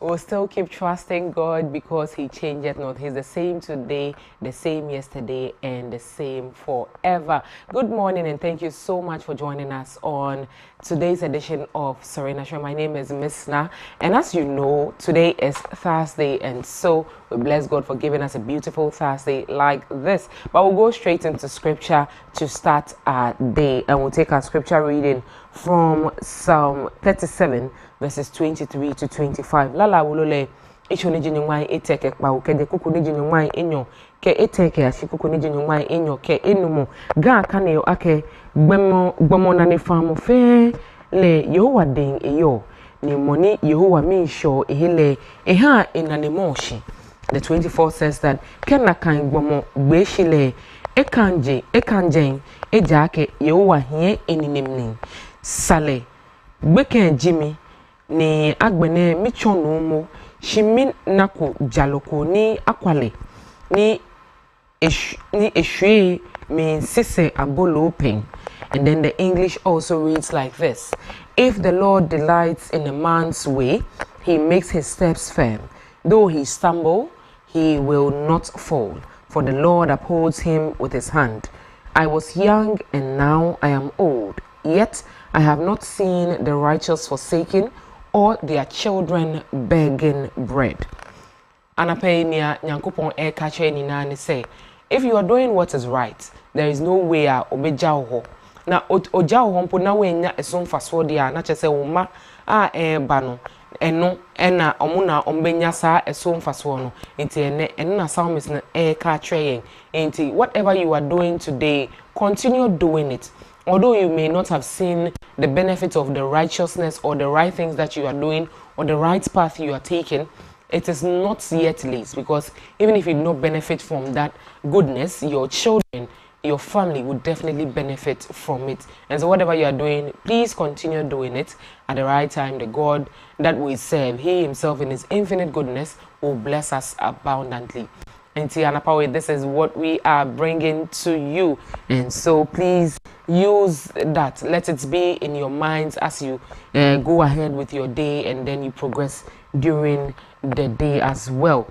we'll still keep trusting God because He changeth not. He's the same today, the same yesterday, and the same forever. Good morning, and thank you so much for joining us on today's edition of 𝗟𝗏𝗘. My name is 𝗟𝗏𝗘, and as you know, today is Thursday, and so we bless God for giving us a beautiful Thursday like this. But we'll go straight into scripture to start our day, and we'll take our scripture reading from Psalm 37 verses 23 to 25. Lala wulole icho ni jinyumai eteke pa ukede kuku ni jinyumai enyo ke eteke ashikuku ni jinyumai enyo ke enumu ga kane ake gbemo na ne famu fe le Yehowa den eyo ni moni Yehowa mi sho ehele eha enane moshi. The 24 says that kena kan gbemo gbeshile ekanjen ejake Yehowa hie eninemni sale gbeken jimi ni agbene michonu mo shimin nako jaloko ni akwale ni eshwe mean sise abolo pen. And then the English also reads like this: if the Lord delights in a man's way, he makes his steps firm. Though he stumble, he will not fall, for the Lord upholds him with his hand. I was young and now I am old, yet I have not seen the righteous forsaken or their children begging bread. Anapenia nyankopon e kache ni na ni say, if you are doing what is right, there is no way a obejawo ho. Na ojawo ho mpo na we nya esom faso dia na chese wo ma a ba no eno ena omuna ombenya sa esom faso no enti ene na psalmist na e kache yen enti whatever you are doing today, continue doing it. Although you may not have seen the benefits of the righteousness or the right things that you are doing or the right path you are taking, it is not yet late, because even if you do not benefit from that goodness, your children, your family would definitely benefit from it. And so whatever you are doing, please continue doing it at the right time. The God that we serve, He Himself in His infinite goodness will bless us abundantly. And Tianapawe, this is what we are bringing to you. And so please use that. Let it be in your minds as you go ahead with your day, and then you progress during the day as well.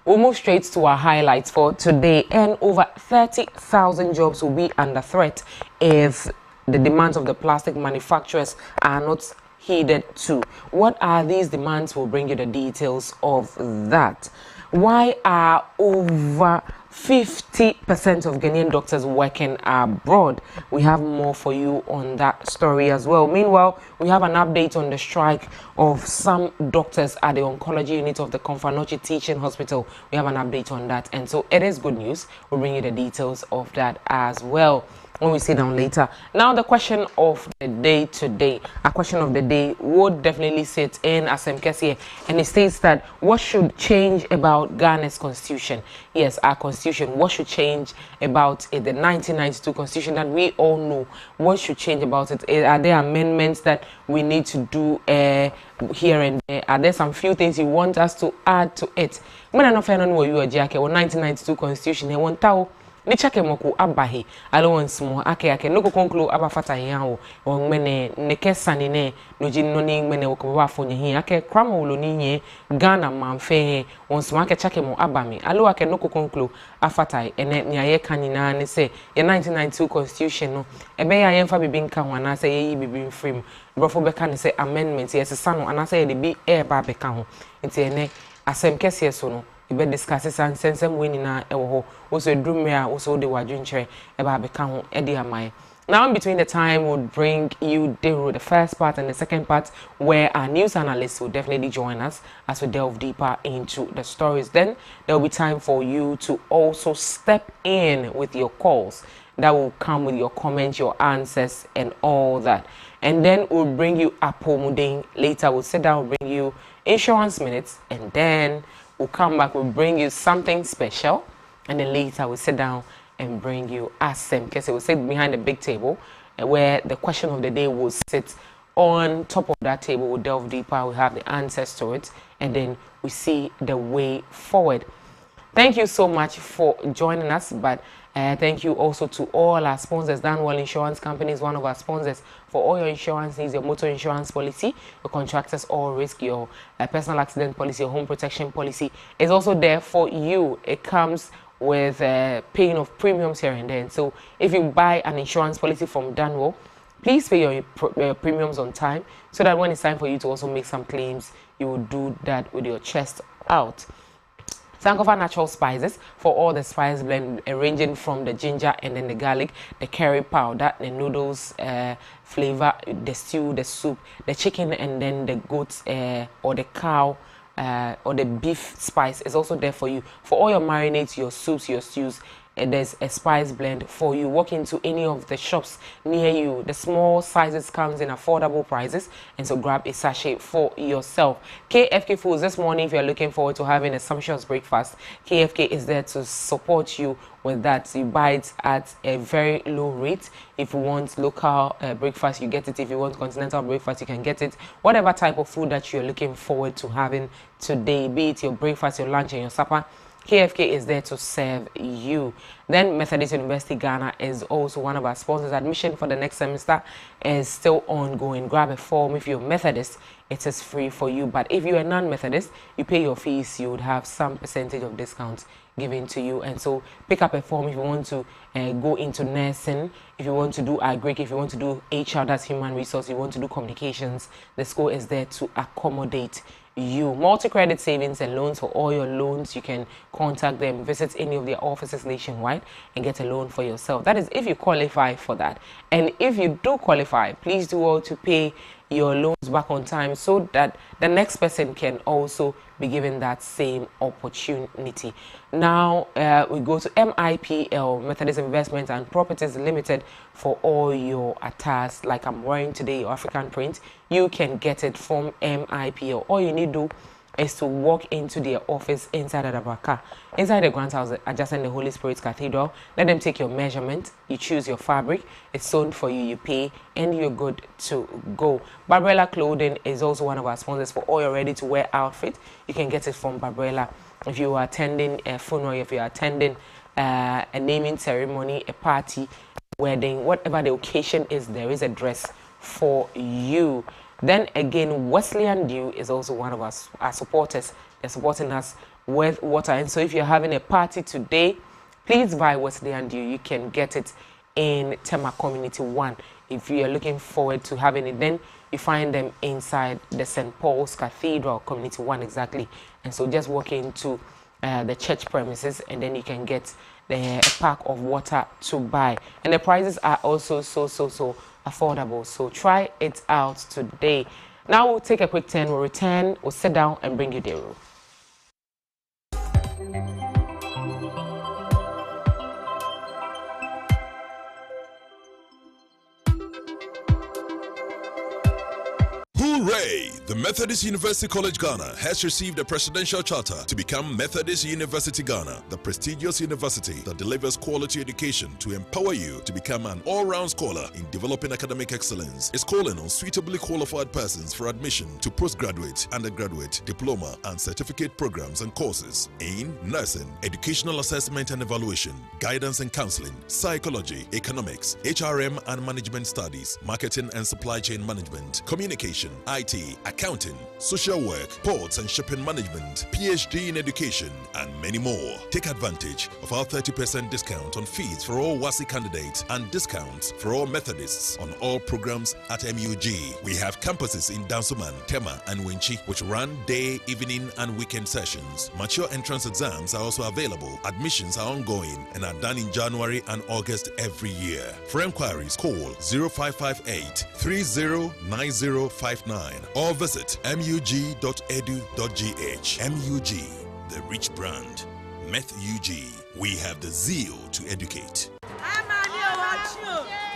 We'll move straight to our highlights for today. And over 30,000 jobs will be under threat if the demands of the plastic manufacturers are not heeded to. What are these demands? We'll bring you the details of that. Why are over 50% of Ghanaian doctors working abroad? We have more for you on that story as well. Meanwhile, we have an update on the strike of some doctors at the oncology unit of the 𝗟𝗏𝗘 Teaching Hospital. We have an update on that, and so it is good news. We'll bring you the details of that as well when we sit down later. Now, the question of the day today, a question of the day would definitely sit in 𝗟𝗏𝗘, and it states that what should change about Ghana's constitution? Yes, our constitution. What should change about it? The 1992 constitution that we all know. What should change about it? Are there amendments that we need to do here and there? Are there some few things you want us to add to it? When I know you are Jackie, 1992 constitution, I want to ni chake moku abahi allowance mo ake no conclude abafata yan o mene ne kesane ne no jinno ni mene wo ko bafo nyi ake krama wo ni nye Ghana manfe on so ake chake mo abami allo ake no conclude afata ene ni aye kanina ne se ye 1992 constitution no ebe ya yemfa bibi nka ho na se ye bibi mfrim brofo beka ne se amendment yes sano ana se ye de bi e ba beka ho nti ene 𝗟𝗏𝗘 so no be discuss and sensem we na ewo ho also drumia also de wadwunchere eba beka ho e de amai. Now in between the time we'll bring you the first part and the second part, where our news analysts will definitely join us as we delve deeper into the stories. Then there will be time for you to also step in with your calls that will come with your comments, your answers, and all that. And then we'll bring you Apomuding later. We'll sit down, we'll bring you insurance minutes, and then we'll come back, we'll bring you something special, and then later we'll sit down and bring you 𝗟𝗏𝗘. We'll sit behind a big table where the question of the day will sit on top of that table. We'll delve deeper, we'll have the answers to it, and then we see the way forward. Thank you so much for joining us, but Thank you also to all our sponsors. Danwell Insurance Company is one of our sponsors for all your insurance needs, your motor insurance policy, your contractors all risk, your personal accident policy, your home protection policy is also there for you. It comes with paying of premiums here and there. And so if you buy an insurance policy from Danwell, please pay your premiums on time so that when it's time for you to also make some claims, you will do that with your chest out. Sankofa natural spices for all the spice blend ranging from the ginger and then the garlic, the curry powder, the noodles flavor, the stew, the soup, the chicken, and then the goat or the cow or the beef spice is also there for you. For all your marinades, your soups, your stews, there's a spice blend for you. Walk into any of the shops near you. The small sizes comes in affordable prices, and so grab a sachet for yourself. KFK Foods, this morning, if you're looking forward to having a sumptuous breakfast, KFK is there to support you with that. You buy it at a very low rate. If you want local breakfast, you get it. If you want continental breakfast, you can get it. Whatever type of food that you're looking forward to having today, be it your breakfast, your lunch, and your supper, KFK is there to serve you. Then Methodist University Ghana is also one of our sponsors. Admission for the next semester is still ongoing. Grab a form. If you're Methodist, it is free for you. But if you're a non-Methodist, you pay your fees, you would have some percentage of discount given to you. And so pick up a form if you want to go into nursing, if you want to do agric, if you want to do HR, that's human resource, you want to do communications, the school is there to accommodate you. Multi-credit savings and loans for all your loans. You can contact them, visit any of their offices nationwide and get a loan for yourself. That is if you qualify for that. And if you do qualify, please do well to pay your loans back on time so that the next person can also be given that same opportunity. Now we go to MIPL, Methodist Investment and Properties Limited, for all your attires like I'm wearing today, your African print. You can get it from MIPL. All you need to do is to walk into their office inside Adzika, inside the Grand House adjacent the Holy Spirit Cathedral. Let them take your measurement. You choose your fabric. It's sewn for you. You pay, and you're good to go. Barbarella Clothing is also one of our sponsors for all your ready-to-wear outfit. You can get it from Barbarella. If you are attending a funeral, if you are attending a naming ceremony, a party, wedding, whatever the occasion is, there is a dress for you. Then again, Wesleyan Dew is also one of our supporters. They're supporting us with water. And so if you're having a party today, please buy Wesleyan Dew. You can get it in Tema Community 1. If you're looking forward to having it, then you find them inside the St. Paul's Cathedral, Community 1 exactly. And so just walk into the church premises and then you can get a pack of water to buy. And the prices are also so affordable. So try it out today. Now we'll take a quick turn. We'll return, we'll sit down and bring you the room. Hooray! The Methodist University College Ghana has received a presidential charter to become Methodist University Ghana, the prestigious university that delivers quality education to empower you to become an all-round scholar in developing academic excellence. Is calling on suitably qualified persons for admission to postgraduate, undergraduate, diploma, and certificate programs and courses in nursing, educational assessment and evaluation, guidance and counseling, psychology, economics, HRM and management studies, marketing and supply chain management, communication, IT, accounting, social work, ports and shipping management, PhD in education, and many more. Take advantage of our 30% discount on fees for all 𝗦𝗍ci candidates and discounts for all Methodists on all programs at MUG. We have campuses in Dansoman, Tema, and 𝗦𝗍ci, which run day, evening, and weekend sessions. Mature entrance exams are also available. Admissions are ongoing and are done in January and August every year. For enquiries, call 0558 309059 or visit mug.edu.gh. MUG, the rich brand. METHUG, we have the zeal to educate.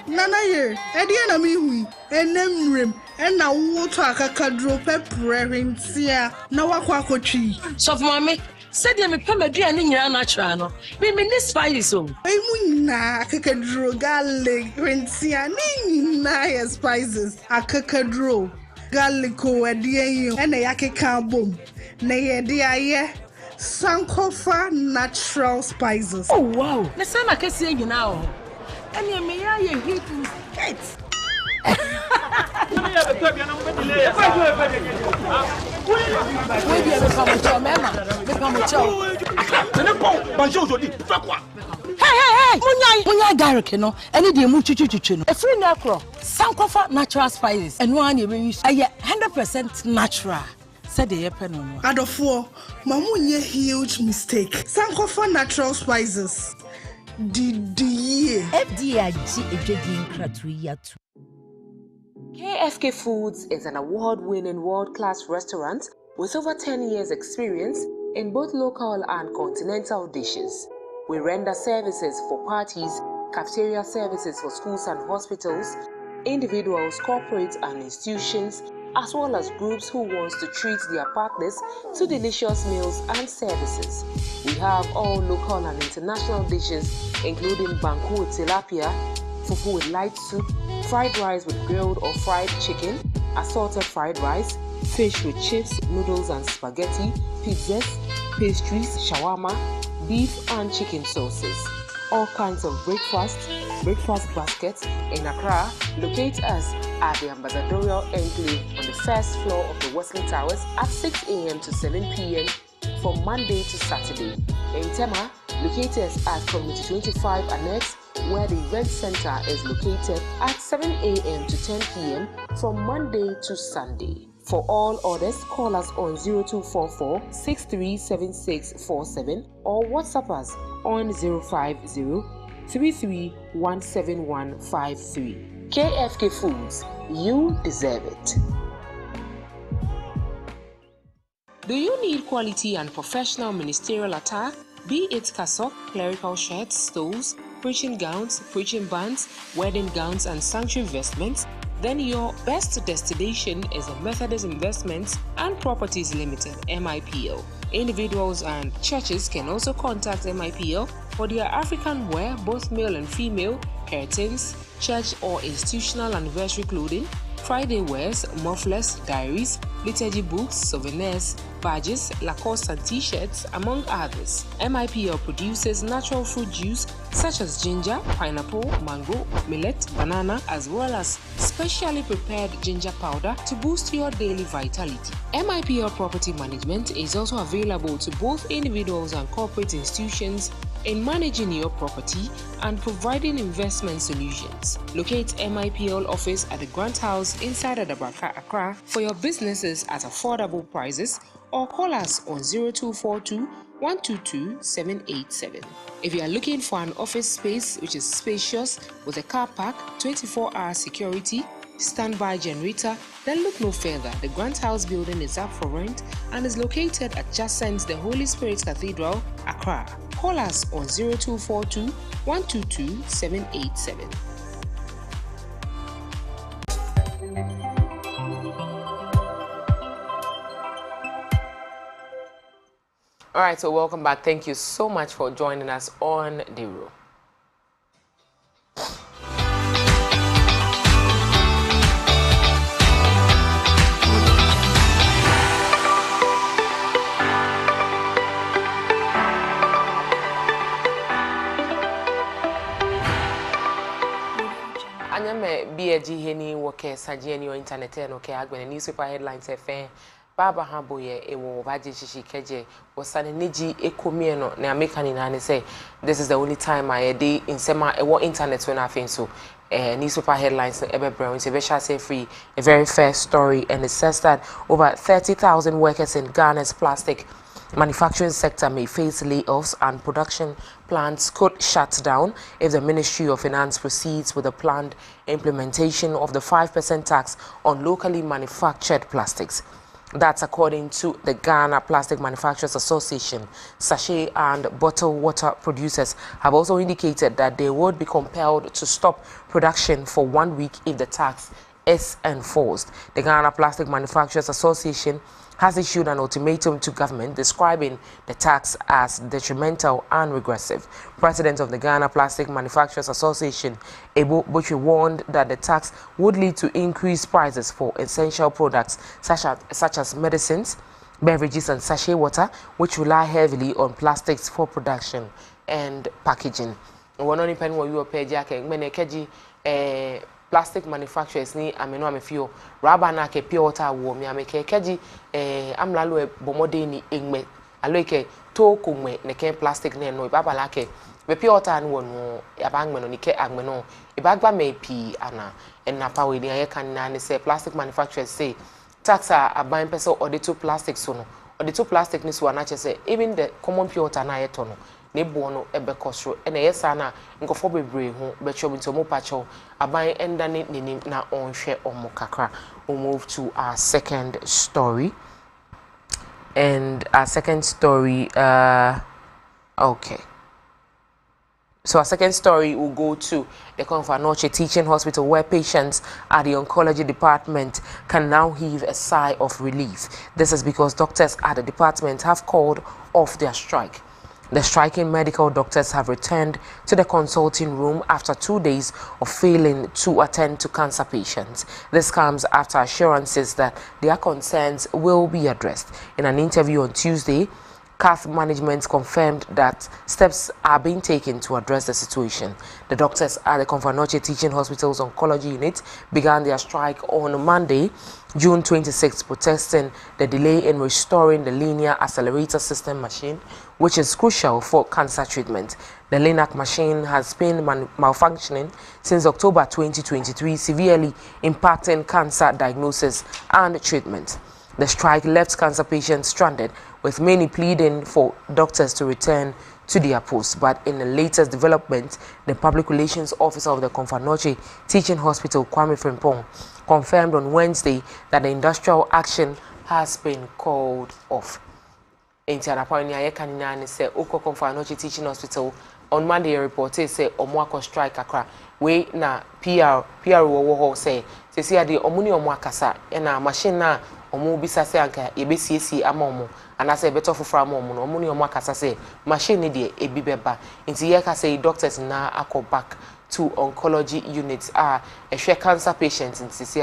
Nana ye, Ediana mihui, enemrim, and now water kakadro pepperin sia, na wakwakochi. So, mommy, said you me pemedrian in your natural. No, me this file so. Na kakadro garlic, rinsia, na spices, a kakadro, garlico, a dear, and a yaki boom. Na ye dear, Sankofa natural spices. Oh wow. The same I can say you now. And you may have a hit hits. Hey, Munya Garrick, you know, any day Muchu, a free necro, Sankofa natural spices, and one you use 100% natural. Said the pen. Adofo, Mamunye huge mistake. Sankofa natural spices. KFK Foods is an award-winning world-class restaurant with over 10 years experience in both local and continental dishes. We render services for parties, cafeteria services for schools and hospitals, individuals, corporates and institutions, as well as groups who want to treat their partners to delicious meals and services. We have all local and international dishes, including banku with tilapia, fufu with light soup, fried rice with grilled or fried chicken, assorted fried rice, fish with chips, noodles and spaghetti, pizzas, pastries, shawarma, beef and chicken sauces. All kinds of breakfast baskets in Accra. Locate us at the Ambassadorial Enclave on the first floor of the Wesley Towers at 6 a.m. to 7 p.m. from Monday to Saturday. In Tema, locate us at Community 25 Annex, where the event center is located at 7 a.m. to 10 p.m. from Monday to Sunday. For all orders, call us on 0244 637647 or WhatsApp us on 050 33171153. KFK Foods, you deserve it. Do you need quality and professional ministerial attire? Be it cassock, clerical shirts, stoles, preaching gowns, preaching bands, wedding gowns and sanctuary vestments, then your best destination is the Methodist Investments and Properties Limited, MIPL. Individuals and churches can also contact MIPL for their African wear, both male and female, curtains, church or institutional anniversary clothing, Friday wears, mufflers, diaries, liturgy books, souvenirs, badges, Lacoste and t-shirts, among others. MIPL produces natural fruit juice such as ginger, pineapple, mango, millet, banana, as well as specially prepared ginger powder to boost your daily vitality. MIPL Property Management is also available to both individuals and corporate institutions in managing your property and providing investment solutions. Locate MIPL office at the Grant House inside Adabraka, Accra for your businesses at affordable prices, or call us on 0242 122 787. If you are looking for an office space which is spacious with a car park, 24-hour security, standby generator, then look no further. The Grant House building is up for rent and is located adjacent the Holy Spirit Cathedral, Accra. Call us on 0242 122 787. All right, so welcome back. Thank you so much for joining us on The Row. Anyame BG Heni woke Sajeni or internet and okay agwen newspaper headlines FM. Baba Haboye ewo baje chichi keje wasane niji ekomie no na America ni na say this is the only time I dey in sema ewo internet when I think so newspaper headlines ebe brown say say free a very fair story, and it says that over 30,000 workers in Ghana's plastic manufacturing sector may face layoffs and production plants could shut down if the Ministry of Finance proceeds with the planned implementation of the 5% tax on locally manufactured plastics. That's according to the Ghana Plastic Manufacturers Association. Sachet and bottled water producers have also indicated that they would be compelled to stop production for 1 week if the tax is enforced. The Ghana Plastic Manufacturers Association has issued an ultimatum to government describing the tax as detrimental and regressive. President of the Ghana Plastic Manufacturers Association, 𝗟𝗡𝗍𝗏, warned that the tax would lead to increased prices for essential products such as medicines, beverages and sachet water, which rely heavily on plastics for production and packaging. One only pen where you pay jacket, many keji plastic manufacturers ni ameno amefio rubber na ke pure water wo mi ameke keji amlalo bomode ni engme aloike to kumwe ne ke plastic ne no baba lake be pure water ni wonu abangme no ni ke agme no ibagba me pi ana na pawe ni aye kan na ne say plastic manufacturers say taxa aban peso or the two plastic so no or the two plastic ni so na che say even the common pure water na yeto no ne bono ebe kosro ene yesa na nkofo bebre hu betcho binto mo pacho aban enda ne na onhwe omo kakra. We'll move to our second story, and our second story okay, so our second story will go to the 𝗟𝗡𝗏 Teaching Hospital, where patients at the oncology department can now heave a sigh of relief. This is because doctors at the department have called off their strike. The striking medical doctors have returned to the consulting room after 2 days of failing to attend to cancer patients. This comes after assurances that their concerns will be addressed. In an interview on Tuesday, CAF management confirmed that steps are being taken to address the situation. The doctors at the 𝗟𝗡𝗏 Teaching Hospital's oncology unit began their strike on Monday, June 26, protesting the delay in restoring the linear accelerator system machine, which is crucial for cancer treatment. The LINAC machine has been malfunctioning since October 2023, severely impacting cancer diagnosis and treatment. The strike left cancer patients stranded, with many pleading for doctors to return to their posts. But in the latest development, the public relations officer of the 𝗟𝗡𝗏 Teaching Hospital, 𝗟𝗡𝗏𝗘, confirmed on Wednesday that the industrial action has been called off. In 𝗟𝗏𝗏𝗏 say 𝗟𝗡𝗏𝗏 Teaching Hospital on Monday reported say omuako strike akra we na PR wo say say ade omuni omuakasa na machine na omu bisa say anka ebesiesi ama omu anase beto foforo ama omu no omuni omuakasa say machine ni de ebi beba nti ye ka say doctors na akọ back to oncology units a ehwe cancer patients nti say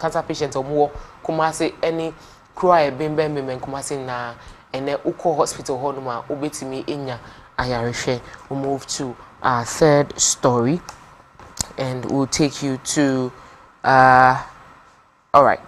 cancer patients omu Kumasi any cry bembe memen Kumasi na ene uko hospital honuma ubetimi enya ayarehwe. We'll move to our third story, and we'll take you to all right.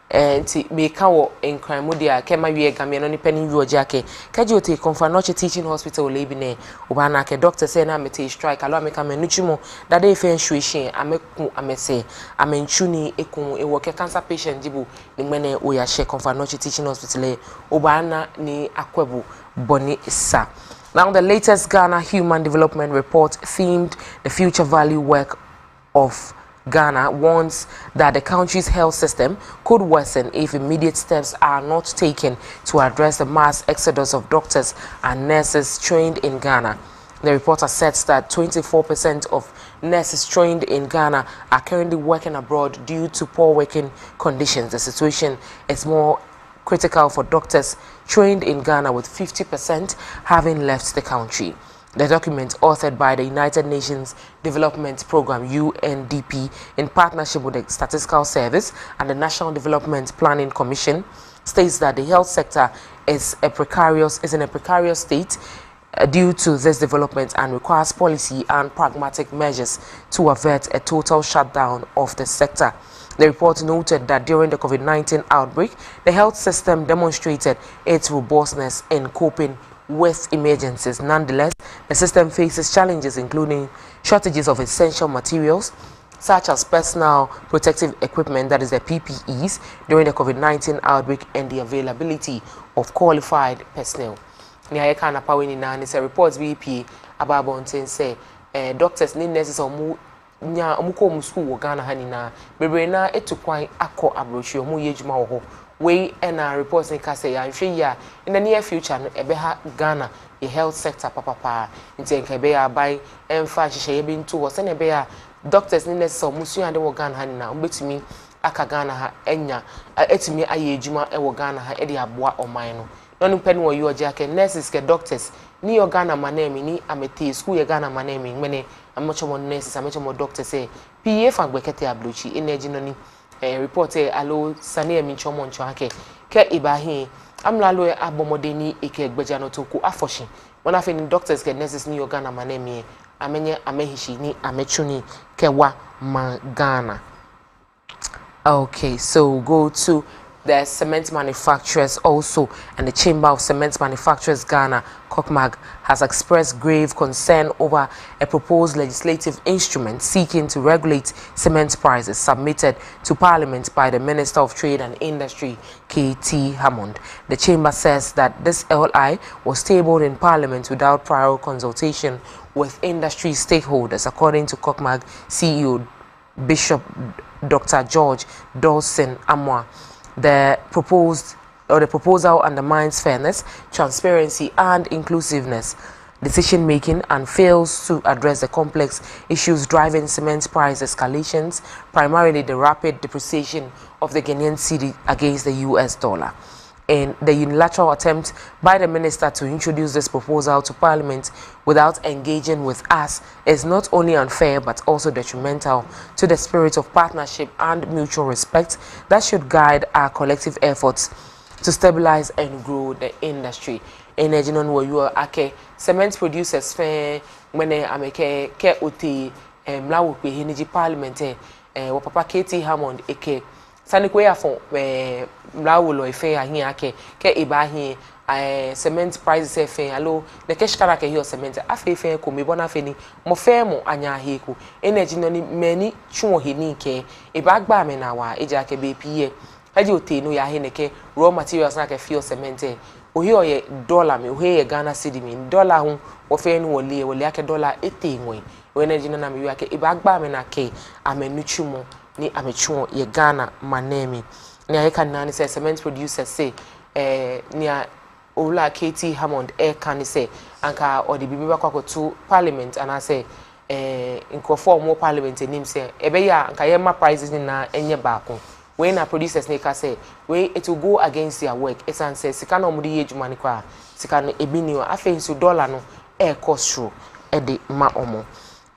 And me kawo in crime mudia kema wie gamia no ni pani wi ojake kaji ote 𝗟𝗡𝗏𝗏 Teaching Hospital lebine ubana ke doctor say na mete strike alo ameka menuchimo that dey fe nhwehwe ameku amese amenchuni ekun ewoke cancer patient jibu ni mene oya she 𝗟𝗡𝗏 Teaching Hospital ubana ni akwebu boni sa. Now, the latest Ghana Human Development Report themed the future value work of Ghana warns that the country's health system could worsen if immediate steps are not taken to address the mass exodus of doctors and nurses trained in Ghana. The report asserts that 24% of nurses trained in Ghana are currently working abroad due to poor working conditions. The situation is more critical for doctors trained in Ghana, with 50% having left the country. The document, authored by the United Nations Development Programme (UNDP) in partnership with the Statistical Service and the National Development Planning Commission, states that the health sector is in a precarious state due to this development and requires policy and pragmatic measures to avert a total shutdown of the sector. The report noted that during the COVID-19 outbreak, the health system demonstrated its robustness in coping with emergencies. Nonetheless, the system faces challenges including shortages of essential materials such as personal protective equipment, that is the PPEs, during the COVID-19 outbreak, and the availability of qualified personnel. It's a report BP about Bonten say doctors need nurses or nya omuko school wo Ghana hanina bebre na etukwan akọ abrochi omu yejuma wo we na reports ni ka say ya hwe ya in the near future no ebe ha Ghana the health sector papa nti enka be ya bai emfa hihye be ntu wo se ne be ya doctors ni nurses omusu ande wo Ghana hanina obetumi aka Ghana ha enya etumi aye ejuma e wo Ghana ha e de aboa oman no no pen wo yo jake nurses ke doctors ni yo Ghana manemi ni amete school ye Ghana manemi mene amochomo nurses amochomo doctors say PA fagbekete ablochi energy no ni report alo sane mi chomo ncho hake ke ibahin amlalo abomodeni eke gbeja no toku afoshi wana fe ni doctors ke nurses ni Ghana manemi amenye amehishi ni amechuni kewa magana. Okay, so we'll go to the cement manufacturers also, and the Chamber of Cement Manufacturers Ghana, COCMAG, has expressed grave concern over a proposed legislative instrument seeking to regulate cement prices submitted to Parliament by the Minister of Trade and Industry, 𝗟𝗓𝗏𝗡. The Chamber says that this LI was tabled in Parliament without prior consultation with industry stakeholders, according to COCMAG CEO Bishop Dr. George Dawson Amwa. The proposal undermines fairness, transparency, and inclusiveness decision-making and fails to address the complex issues driving cement price escalations, primarily the rapid depreciation of the Ghanaian cedi against the US dollar. In the unilateral attempt by the minister to introduce this proposal to Parliament without engaging with us is not only unfair but also detrimental to the spirit of partnership and mutual respect that should guide our collective efforts to stabilize and grow the industry. Energy non wo you ake cement producers fe when ameke ke uti mlawo pe hiniji Parliament wo papa 𝗟𝗓𝗏𝗏𝗡 eke sani kwe afon mlawo lo ife ahin ake ke iba hin cement prices efe alo ne ke shikara ke hiyo cement afe ko me bona fe ni mo fe mo anya heku energy no ni mani chuo hini ke iba gba me na wa eja ke be pie aji ote no ya hin ke raw materials na ke fio cement ohi oye dollar me ohi ye Ghana cedi me dollar hu wo fe no wole ake dollar etenwe energy no na me ake iba gba me na ke amenu chumo ni amechuo ye Ghana manemi ni ayeka nani say cement producers say ni ola 𝗟𝗓𝗏𝗏𝗡 can say anka or the bibi bakwa to Parliament and I say inkrofo mo Parliament enim say ebe ya anka ye ma prices ni na enye baako when na producers ne ka say we it will go against their work it's and say sika no mudi yejuma ni kwa sika no ebi ni afen so dollar no cost through e de ma omo.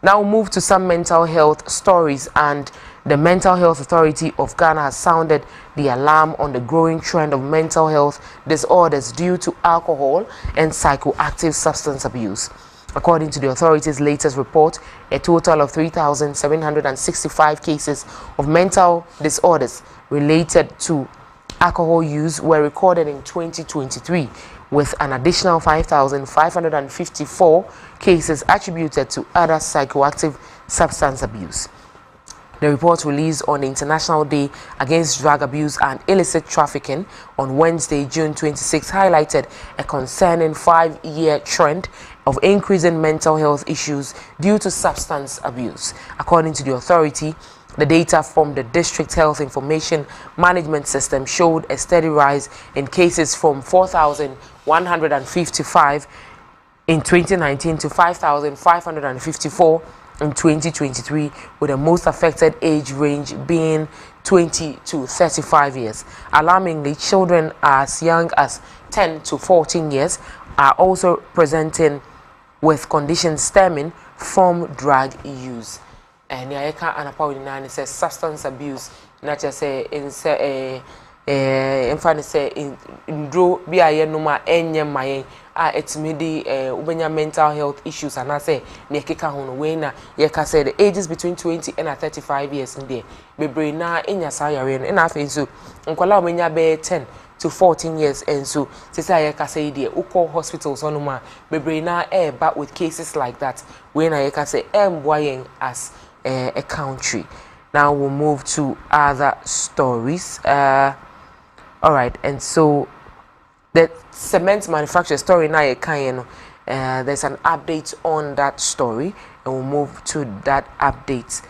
Now move to some mental health stories, and the Mental Health Authority of Ghana has sounded the alarm on the growing trend of mental health disorders due to alcohol and psychoactive substance abuse. According to the authority's latest report, a total of 3,765 cases of mental disorders related to alcohol use were recorded in 2023, with an additional 5,554 cases attributed to other psychoactive substance abuse. The report released on the International Day Against Drug Abuse and Illicit Trafficking on Wednesday, June 26, highlighted a concerning 5-year trend of increasing mental health issues due to substance abuse. According to the authority, the data from the District Health Information Management System showed a steady rise in cases from 4,155 in 2019 to 5,554 in 2023, with the most affected age range being 20 to 35 years. Alarmingly, children as young as 10 to 14 years are also presenting with conditions stemming from drug use. And I can't anapawina says substance abuse, not just say in say in draw be a numa enye my it's midi ubenya mental health issues, and I say ne keka hono we na ye ka say the ages between 20 and 35 years in there bebre na enya sa yare no na afa so nkwala omenya be 10 to 14 years and so say ye ka say there uko hospitals onuma bebre na back with cases like that we na ye ka say boyen as a country. Now we'll move to other stories. All right, and so the cement manufacturer story now there's an update on that story, and we'll move to that update.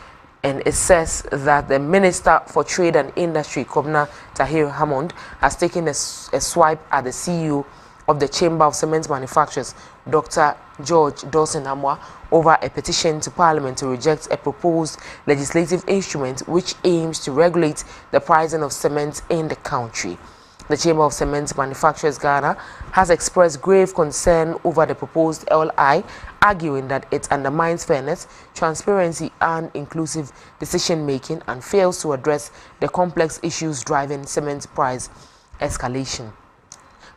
And it says that the Minister for Trade and Industry, 𝗟𝗓𝗏𝗏𝗡, has taken a swipe at the CEO of the Chamber of Cement Manufacturers, Dr. George Dawson Amwa, over a petition to Parliament to reject a proposed legislative instrument which aims to regulate the pricing of cement in the country. The Chamber of Cement Manufacturers Ghana has expressed grave concern over the proposed LI, arguing that it undermines fairness, transparency, and inclusive decision-making and fails to address the complex issues driving cement price escalation.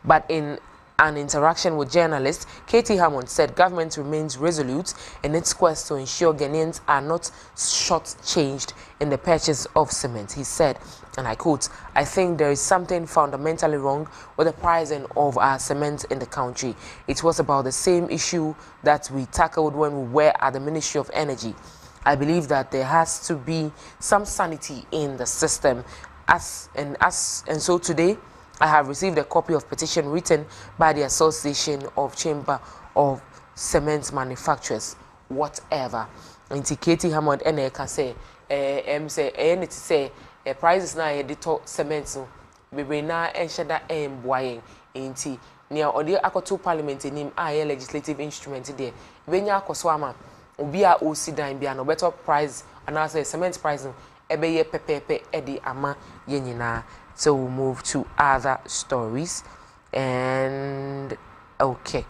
But in an interaction with journalists, Katie Hammond said government remains resolute in its quest to ensure Ghanaians are not shortchanged in the purchase of cement. He said, and I quote, "I think there is something fundamentally wrong with the pricing of our cement in the country. It was about the same issue that we tackled when we were at the Ministry of Energy. I believe that there has to be some sanity in the system. And so today, I have received a copy of petition written by the Association of Chamber of Cement Manufacturers, whatever." And Katie Hammond can say, say, prices now editor cement so be na enshada boying inti near odi akoto parliament nim a legislative instrument there benya akoso ama obi a osi dan bia no better price and as cement price no ebeye pepepe edi ama ye nyina. So we'll move to other stories. And okay,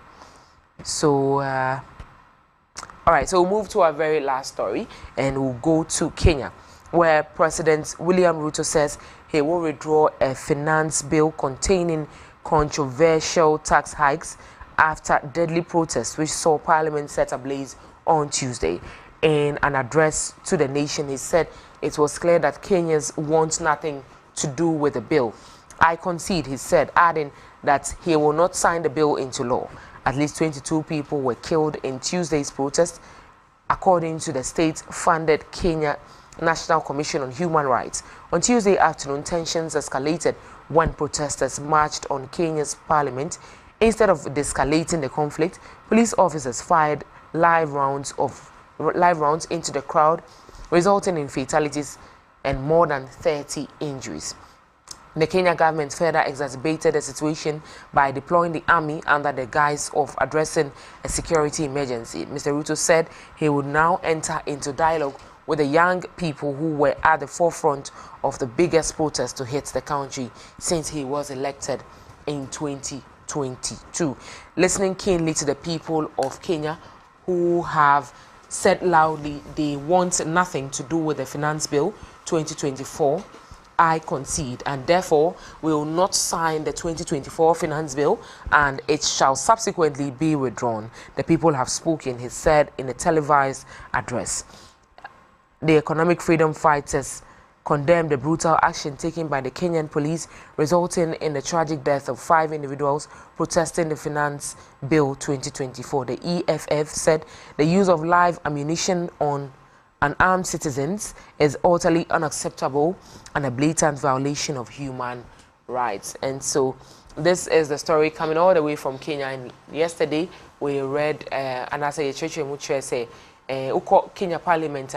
so all right, so we'll move to our very last story and we'll go to Kenya, where President William Ruto says he will withdraw a finance bill containing controversial tax hikes after deadly protests which saw Parliament set ablaze on Tuesday. In an address to the nation, he said it was clear that Kenyans want nothing to do with the bill. "I concede," he said, adding that he will not sign the bill into law. At least 22 people were killed in Tuesday's protest, according to the state-funded Kenya National Commission on Human Rights. On Tuesday afternoon, tensions escalated when protesters marched on Kenya's parliament. Instead of de-escalating the conflict, police officers fired live rounds into the crowd, resulting in fatalities and more than 30 injuries. The Kenya government further exacerbated the situation by deploying the army under the guise of addressing a security emergency. Mr. Ruto said he would now enter into dialogue with the young people who were at the forefront of the biggest protest to hit the country since he was elected in 2022. Listening keenly to the people of Kenya who have said loudly they want nothing to do with the Finance Bill 2024, "I concede, and therefore will not sign the 2024 Finance Bill, and it shall subsequently be withdrawn. The people have spoken," he said in a televised address. The economic freedom fighters condemned the brutal action taken by the Kenyan police, resulting in the tragic death of 5 individuals protesting the Finance Bill 2024. The EFF said the use of live ammunition on unarmed citizens is utterly unacceptable and a blatant violation of human rights. And so this is the story coming all the way from Kenya. And yesterday we read and as a church say Kenya Parliament,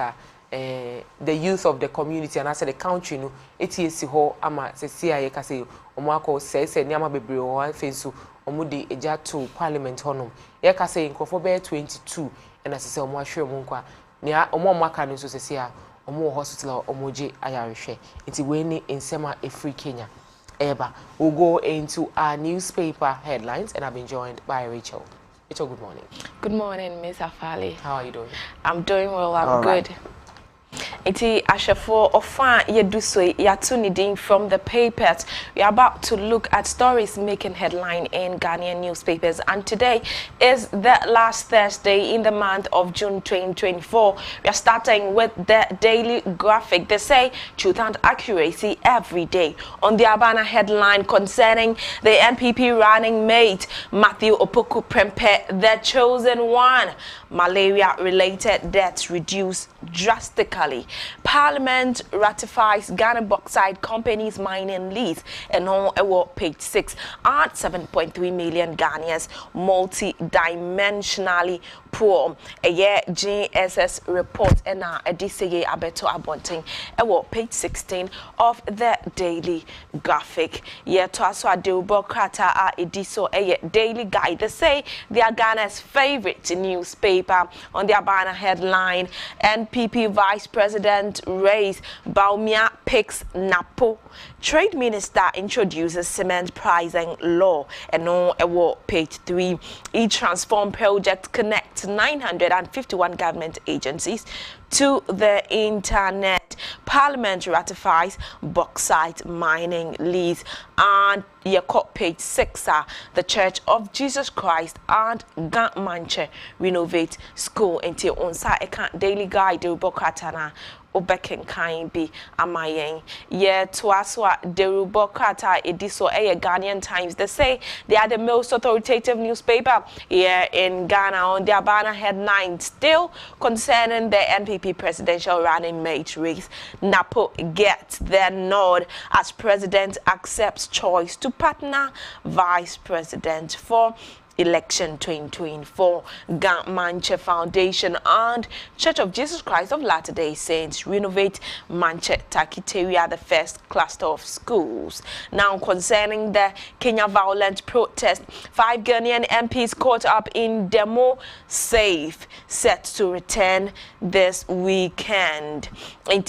the youth of the community and as the country no etiesi ho ama se CIA ka say omako say niama bebre o afensu omudi eja to parliament honom ye ka say nkofo be 22 and as say omo ahwe mu nkwa nia omo maka no so se a omo hospital omoje ayarehwe nti we ni nsema e free Kenya eba. We'll go into our newspaper headlines and I've been joined by Rachel. Rachel, good morning. Good morning, Miss Afarley. How are you doing? I'm doing well. I'm good. Right. Iti ashafo ofa yeduswe yatunidin from the papers. We are about to look at stories making headline in Ghanaian newspapers, and today is the last Thursday in the month of June 2024. We are starting with the Daily Graphic. They say truth and accuracy every day. On the Abana headline concerning the NPP running mate Matthew Opoku Prempeh, the chosen one, malaria-related deaths reduced drastically. Parliament ratifies Ghana Bauxite Company's mining lease, and on page 6 at 7.3 million Ghanaians multi-dimensionally poor. A year GSS report and Adzika abeto abonting page 16 of the Daily Graphic. Yet to aso adubokrata ediso Daily Guide. They say they are Ghana's favorite newspaper. On the Abana headline, NPP Vice President raise Baumia picks Napo. Trade Minister introduces cement pricing law, and on page 3. E-Transform project connects 951 government agencies to the internet. Parliament ratifies bauxite mining lease. And page 6, the Church of Jesus Christ and 𝗟𝗡𝗙𝗘 renovate school until on daily guide Rebokatana. Obekin kind be amayen. Yeah, Tuaswa Derubokata Ediso Ghanaian Times. They say they are the most authoritative newspaper here in Ghana on their banner headline still concerning the NPP presidential running mate race. Napo gets their nod as president accepts choice to partner vice president for election 2024. 𝗟𝗡𝗙𝗘 Foundation and Church of Jesus Christ of Latter-day Saints renovate Manche Takiteria, the first cluster of schools. Now concerning the Kenya violent protest, 5 Ghanaian MPs caught up in demo safe set to return this weekend. The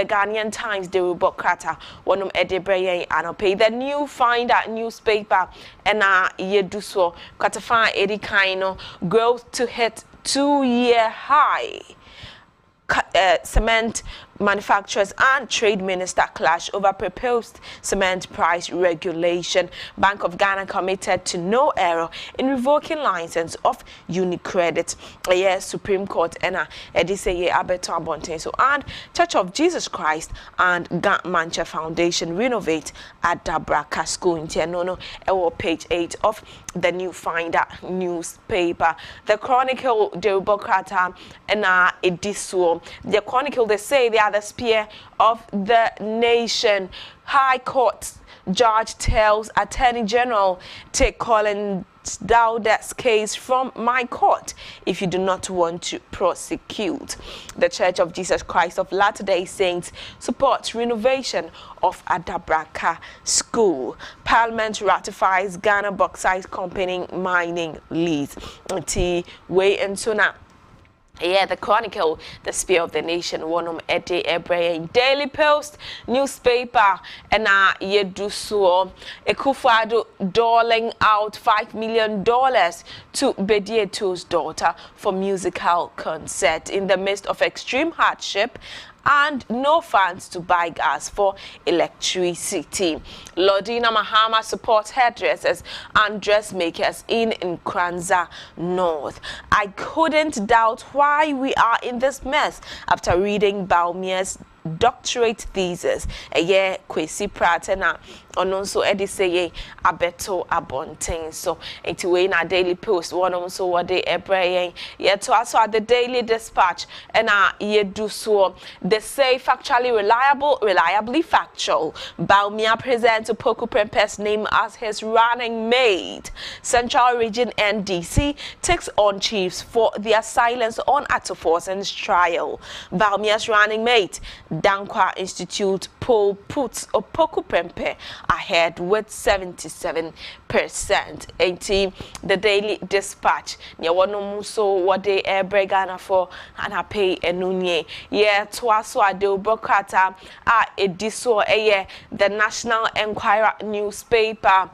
Ghanaian Times de Rubokata wanum edebreye anope the new Finder newspaper yeduso katafa edi kaino growth to hit 2-year high. Cement manufacturers and trade minister clash over proposed cement price regulation. Bank of Ghana committed to no error in revoking license of UniCredit. Supreme Court Ediseye Abeto Abontenso and Church of Jesus Christ and 𝗟𝗡𝗙𝗘 Foundation renovate Adabraka School in Tianono. Page 8 of the New Finder newspaper. The Chronicle de Rubokata Ediso. The Chronicle, they say they are the spear of the nation. High Court judge tells Attorney General, take Colin Dowd's case from my court if you do not want to prosecute. The Church of Jesus Christ of Latter-day Saints supports renovation of Adabraka School. Parliament ratifies Ghana Bauxite Company mining lease. The Chronicle, the spear of the nation, wanum ede ebre Daily Post newspaper yedusuo Ekufuado doling out $5 million to Bedieto's daughter for musical concert in the midst of extreme hardship and no funds to buy gas for electricity. Lordina Mahama supports hairdressers and dressmakers in Nkranza North. I couldn't doubt why we are in this mess after reading Bawumia's doctorate thesis. 𝗦𝗍𝗍𝗘 ononso ediseye abeto abonten. So we na Daily Post one also what they ebrayen to also at the Daily Dispatch yeduso. They say factually reliably factual. Bawumia presents Opoku Prempeh's name as his running mate. Central Region NDC takes on chiefs for their silence on Atuforsen's trial. Bawumia's running mate Dankwa Institute poll puts Opoku Prempeh ahead with 77%. The Daily Dispatch so what they Ghana for and I pay enunye twaso Adeobokata ediso the National Enquirer newspaper.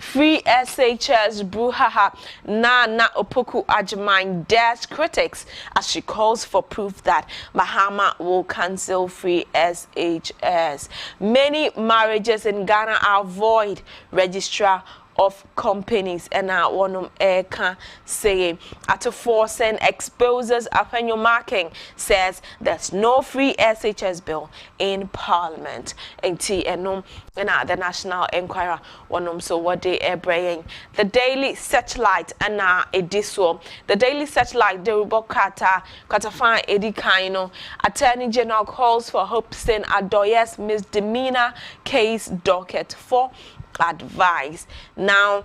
Free SHS brouhaha na Opoku Agyeman dares critics as she calls for proof that Mahama will cancel free SHS. Many marriages in Ghana are void. Registrar of Companies wanum eka saying Atuforsen exposes Afenyo marking says there's no free SHS bill in Parliament. The National Enquirer wanum so what they ebraying. The Daily Searchlight ediso. The Daily Searchlight de Rubokata Katafan Edi Kaino. Attorney General calls for Hobson Adoyes misdemeanor case docket for advice. Now,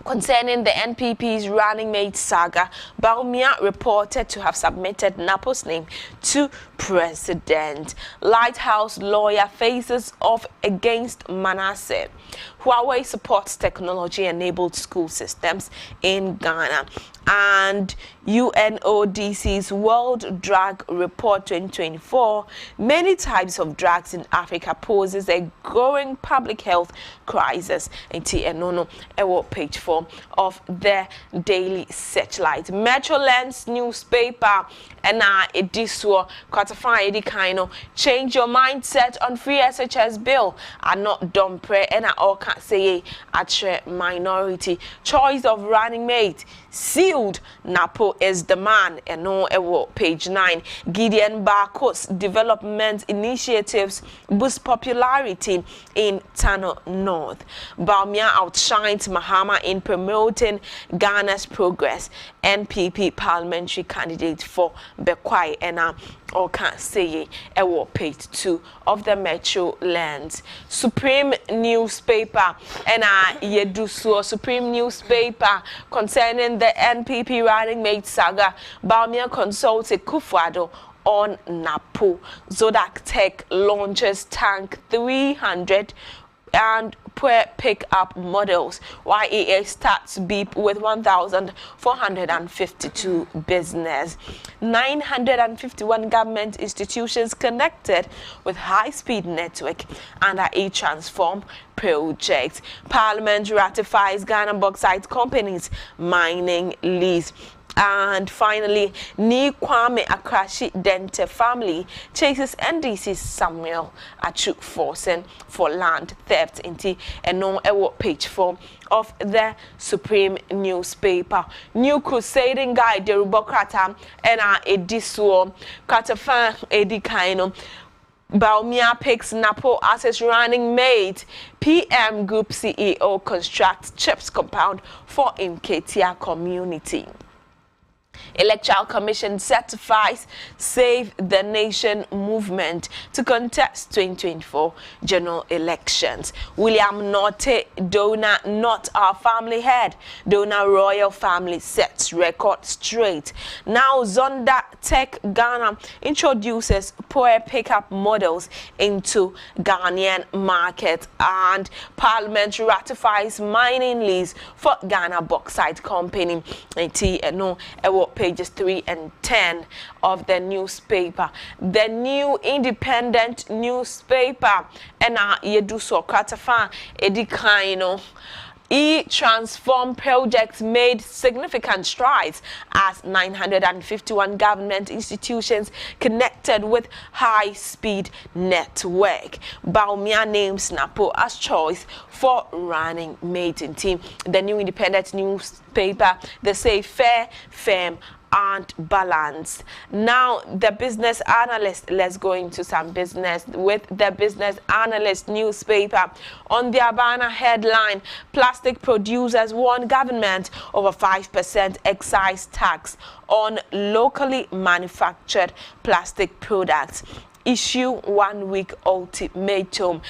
concerning the NPP's running mate saga, Bawumia reported to have submitted Napo's name to President. Lighthouse lawyer faces off against Manasseh. Huawei supports technology-enabled school systems in Ghana. And UNODC's World Drug Report 2024, many types of drugs in Africa poses a growing public health crisis. Page 4 of the Daily Searchlight. Metroland's newspaper and ediswa quantify the kind of change your mindset on free SHS bill and not dumb prayer and all can't say at minority choice of running mate sealed. Napo is the man. And page 9. Gideon Barco's development initiatives boost popularity in Tano North. Baumia outshines Mahama in promoting Ghana's progress. NPP parliamentary candidate for Bekwai and or can't say page 2 of the Metro Lands. Supreme newspaper and Yedusuo Supreme newspaper concerning the NPP running mate saga. Baumia consulted Kufuado on Napo. Zodak Tech launches tank 300 and pick-up models. YEA starts beep with 1,452 business. 951 government institutions connected with high-speed network under a transform project. Parliament ratifies Ghana bauxite companies mining lease. And finally, 𝗦𝗏𝗏𝗏𝗏 family chases NDC's Samuel Achu Forsen for land theft. Page 4 of the Supreme newspaper. New crusading guide Derubokrata and ediswo Katafan edikaino. Baumia picks Napo as his running mate. PM Group CEO constructs chips compound for Imketia community. Electoral Commission certifies Save the Nation movement to contest 2024 general elections. William Norte donor not our family head. Donor royal family sets record straight. Now Zonda Tech Ghana introduces poor pickup models into Ghanaian market, and Parliament ratifies mining lease for Ghana bauxite company. Pages 3 and 10 of the newspaper. The New Independent newspaper and Yeduso Katafa Edikaino. E-Transform project made significant strides as 951 government institutions connected with high-speed network. Baumia names Napo as choice for running mating team. The New Independent newspaper, they say fair, firm, and balanced. Now the business analyst, let's go into some business with the business analyst newspaper. On their banner headline, plastic producers warn government over 5% excise tax on locally manufactured plastic products. Issue 1 week ultimatum.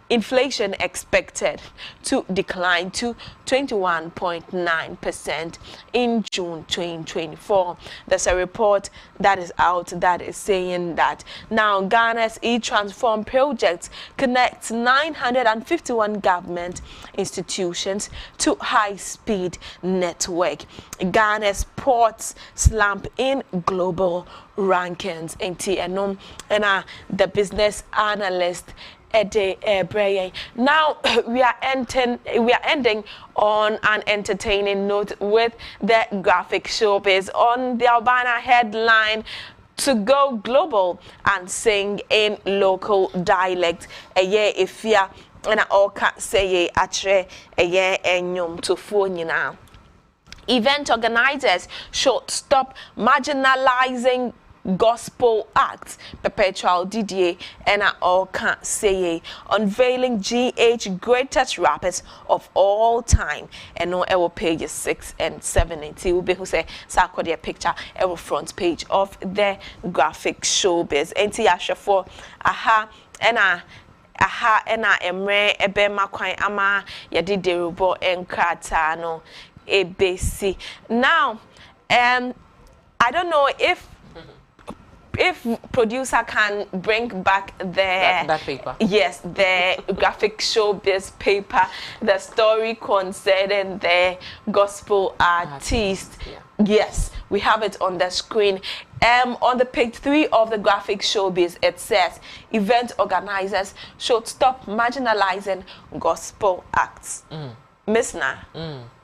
Inflation expected to decline to 21.9% in June 2024. There's a report that is out that is saying that now Ghana's e-Transform project connects 951 government institutions to high-speed network. Ghana's ports slump in global rankings. And the business analyst now we are ending on an entertaining note with the graphic showbiz. On the Albana headline, to go global and sing in local dialect. Ifia and all can't say atre enyum to phone now. Event organizers should stop marginalizing gospel acts. Perpetual Didier and all can't say unveiling GH greatest rappers of all time. And no our pages 6 and 7 and will be who say Sarkodia picture our front page of the graphic showbiz. NT for aha and emre ebe makwan ama yadi derubo enkrata no ebesi. Now I don't know if if producer can bring back that paper. Yes, the graphic showbiz paper, the story concerning the gospel artist. Yeah. Yes, we have it on the screen. On the page 3 of the graphic showbiz, it says event organizers should stop marginalizing gospel acts. Miss Na,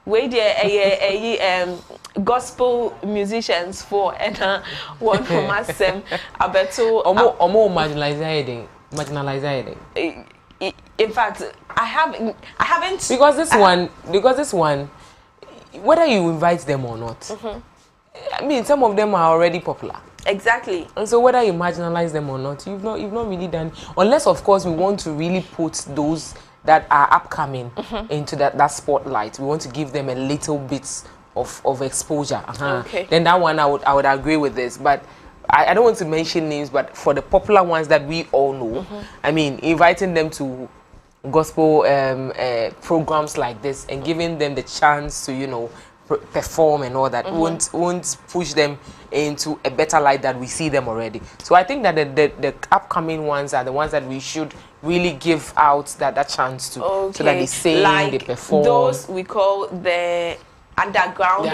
where the gospel musicians for and one from us abeto omo marginalizing. In fact, I haven't because this one, whether you invite them or not, I mean, some of them are already popular. Exactly. And so whether you marginalize them or not, you've not really done, unless of course we want to really put those that are upcoming into that spotlight. We want to give them a little bit of exposure. Okay. Then that one I would agree with this, but I don't want to mention names, but for the popular ones that we all know, I mean, inviting them to gospel programs like this and giving them the chance to, you know, perform and all that won't push them into a better light that we see them already. So I think that the upcoming ones are the ones that we should really give out that chance to, so that they sing, like they perform. Those we call the underground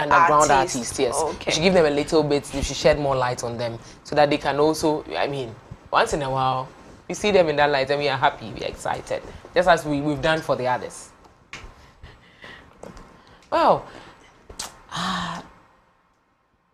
artists, yes. Okay. We should give them a little bit, we should shed more light on them so that they can also, I mean, once in a while, we see them in that light and we are happy, we are excited. Just as we've done for the others. Well,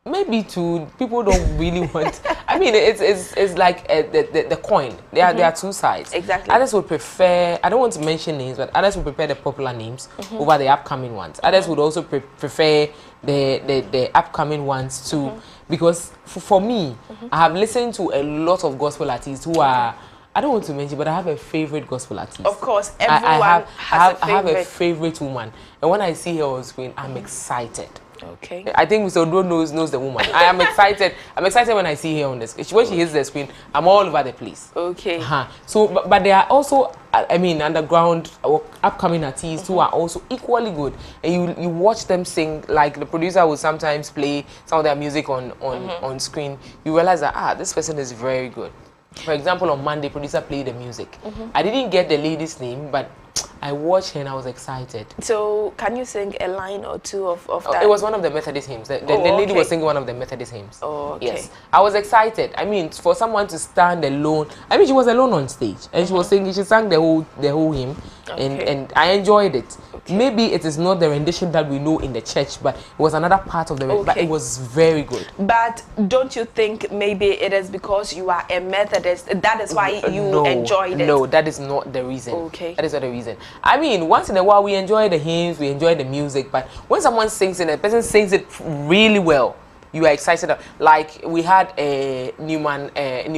maybe people don't really want. I mean, it's like the coin. There are two sides. Exactly. Others would prefer. I don't want to mention names, but others would prefer the popular names over the upcoming ones. Others would also prefer the upcoming ones too, because for me, I have listened to a lot of gospel artists who are. I don't want to mention, but I have a favorite gospel artist. Of course, everyone has a favorite. I have a favorite woman, and when I see her on screen, I'm excited. Okay. I think Mr. Odo knows the woman. I am excited. I'm excited when I see her on the screen. When she hits the screen, I'm all over the place. Okay. So, but there are also, I mean, underground or upcoming artists who are also equally good, and you watch them sing. Like the producer will sometimes play some of their music on screen. You realize that this person is very good. For example, on Monday, producer played the music. I didn't get the lady's name, but I watched her and I was excited. So, can you sing a line or two of that? It was one of the Methodist hymns. The lady was singing one of the Methodist hymns. Oh, okay. Yes. I was excited. I mean, for someone to stand alone. I mean, she was alone on stage. And she was singing, she sang the whole hymn. Okay. And I enjoyed it. Okay. Maybe it is not the rendition that we know in the church, but it was another part of the rendition. But it was very good. But don't you think maybe it is because you are a Methodist, that is why you enjoyed it? No, that is not the reason. Okay. That is not the reason. I mean, once in a while we enjoy the hymns, we enjoy the music, but when someone sings it, a person sings it really well, you are excited. Like we had a New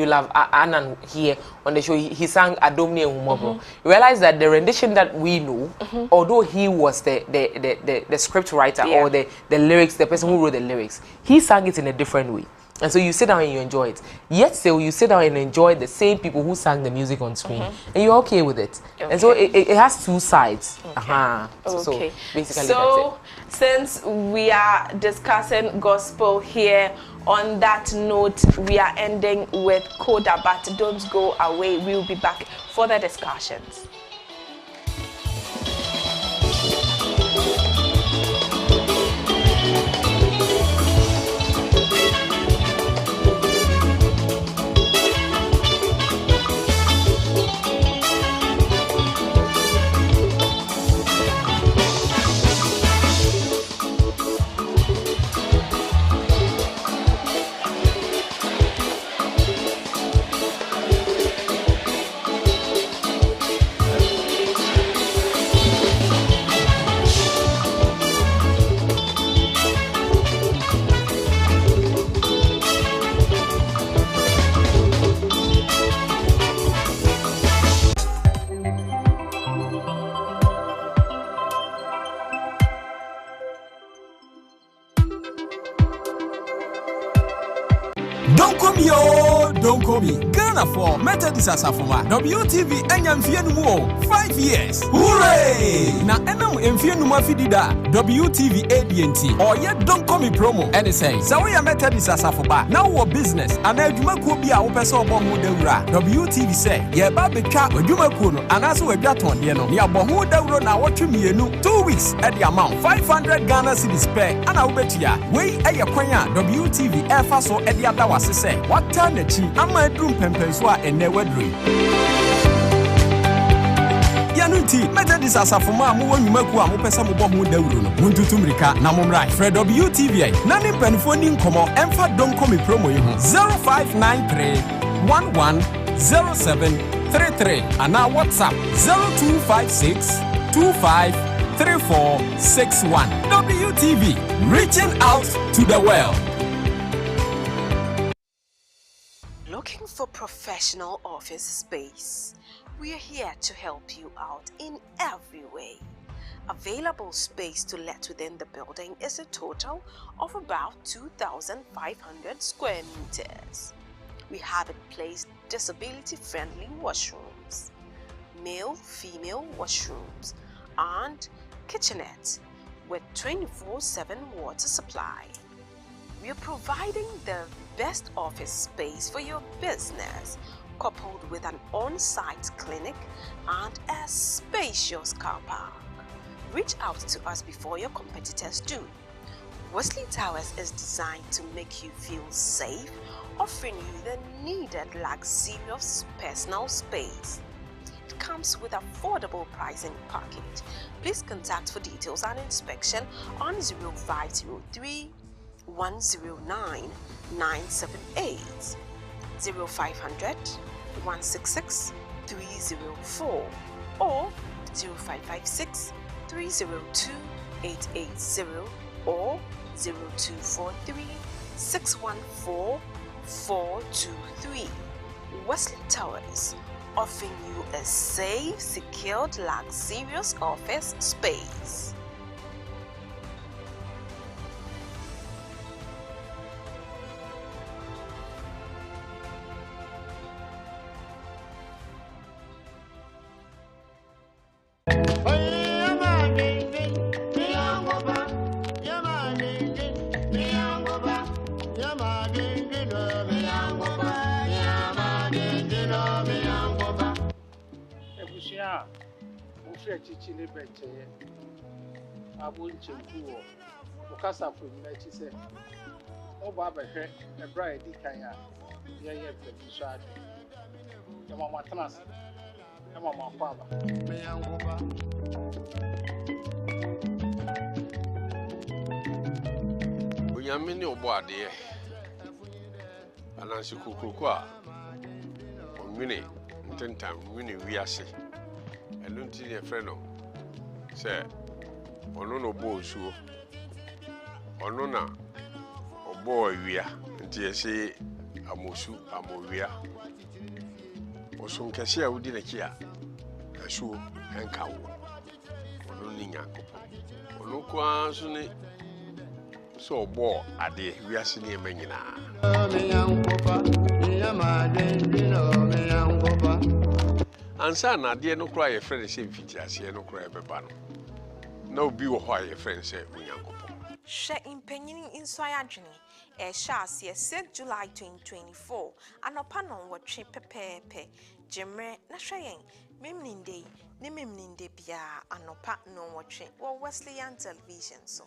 Love Anan here on the show. He sang Adomni Humobro. You realize that the rendition that we know, although he was the script writer or the lyrics, the person who wrote the lyrics, he sang it in a different way. And so you sit down and you enjoy it. Yet still, you sit down and enjoy the same people who sang the music on screen, and you're okay with it. Okay. And so it has two sides. Okay. So basically, so that's it. Since we are discussing gospel here, on that note, we are ending with Coda, but don't go away. We'll be back for the discussions. don't call me. Ghana for Methodist Asafoma. WTV Enyam Fienu 5 years. Hooray! Na enam Fienu Mafidida. WTV ADNT. Or yet don't call me promo. And it says, so we are Methodist Asafoma. Now our business. And Ejuma could be our person Bomu Deura. WTV say, yeah, Baby Chat, Ejuma Kuno, and also a Jaton, you know, near Bomu Deura now watching me 2 weeks at the amount 500 Ghana cedis per. And I'll bet ya, way a Yakwanya, WTV Air Faso at the other was say, what time the chi, I'm my room Pempenswa and never dream. Yanuti, Methodist Asafoma, Mumaku, Amupesa Mubomu Deuru, Muntutumrika, Namumrai, Fred WTV, Nani Penfoning Como, Emfa don't call me promo 0593 110733 and now WhatsApp 0256 253461. WTV, reaching out to the world. Looking for professional office space? We are here to help you out in every way. Available space to let within the building is a total of about 2,500 square meters. We have in place disability-friendly washrooms, male-female washrooms, and kitchenettes with 24/7 water supply. We are providing the best office space for your business, coupled with an on-site clinic and a spacious car park. Reach out to us before your competitors do. 𝗦𝗏𝗏 Towers is designed to make you feel safe, offering you the needed luxurious personal space. It comes with affordable pricing package. Please contact for details and inspection on 0503 109 978, 0500 166 304, or 0556 302 880, or 0243 614 423. 𝗦𝗏𝗏 Towers, offering you a safe, secured, luxurious office space. Chichine Beche, Abun Chinkuo, Okasa from Nachi said, Oh, Baba, a bride, Dikaya, Yaya, Shad, Yamama Tanas, Yamama Papa, Yamini Obadi, Anansi Kukukwa, or Mini, 10 times, Mini Viasi. I don't see a friend of say, or no boy, so or no, or boy, we are, and say, Amosu, Amoria, or some cashier who didn't care, a shoe and cow, or no Ninga, or no Quansuni, so boy, at the we are seeing a menina. And son, I dare no cry a friend same feature as no cry a bano. No be why a friend said, Share in penning in Soyadjini, a chassis, 6 July 2024, and upon what trip pepe, Jemre, Nashayan, Mimnin Day, Nimimnin de Bia, and no pat no watching, or Wesleyan television so.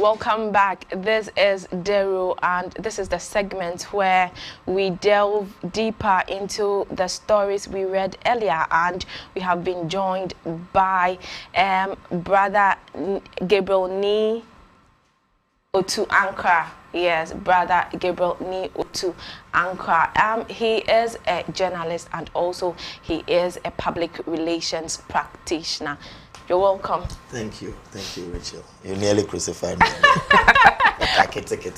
Welcome back. This is Daryl, and this is the segment where we delve deeper into the stories we read earlier, and we have been joined by Brother 𝗟𝗡𝗍 Otu Ankara. Yes, Brother 𝗟𝗡𝗍 Otu Ankara. He is a journalist and also he is a public relations practitioner. You're welcome. Thank you, Rachel. You nearly crucified me.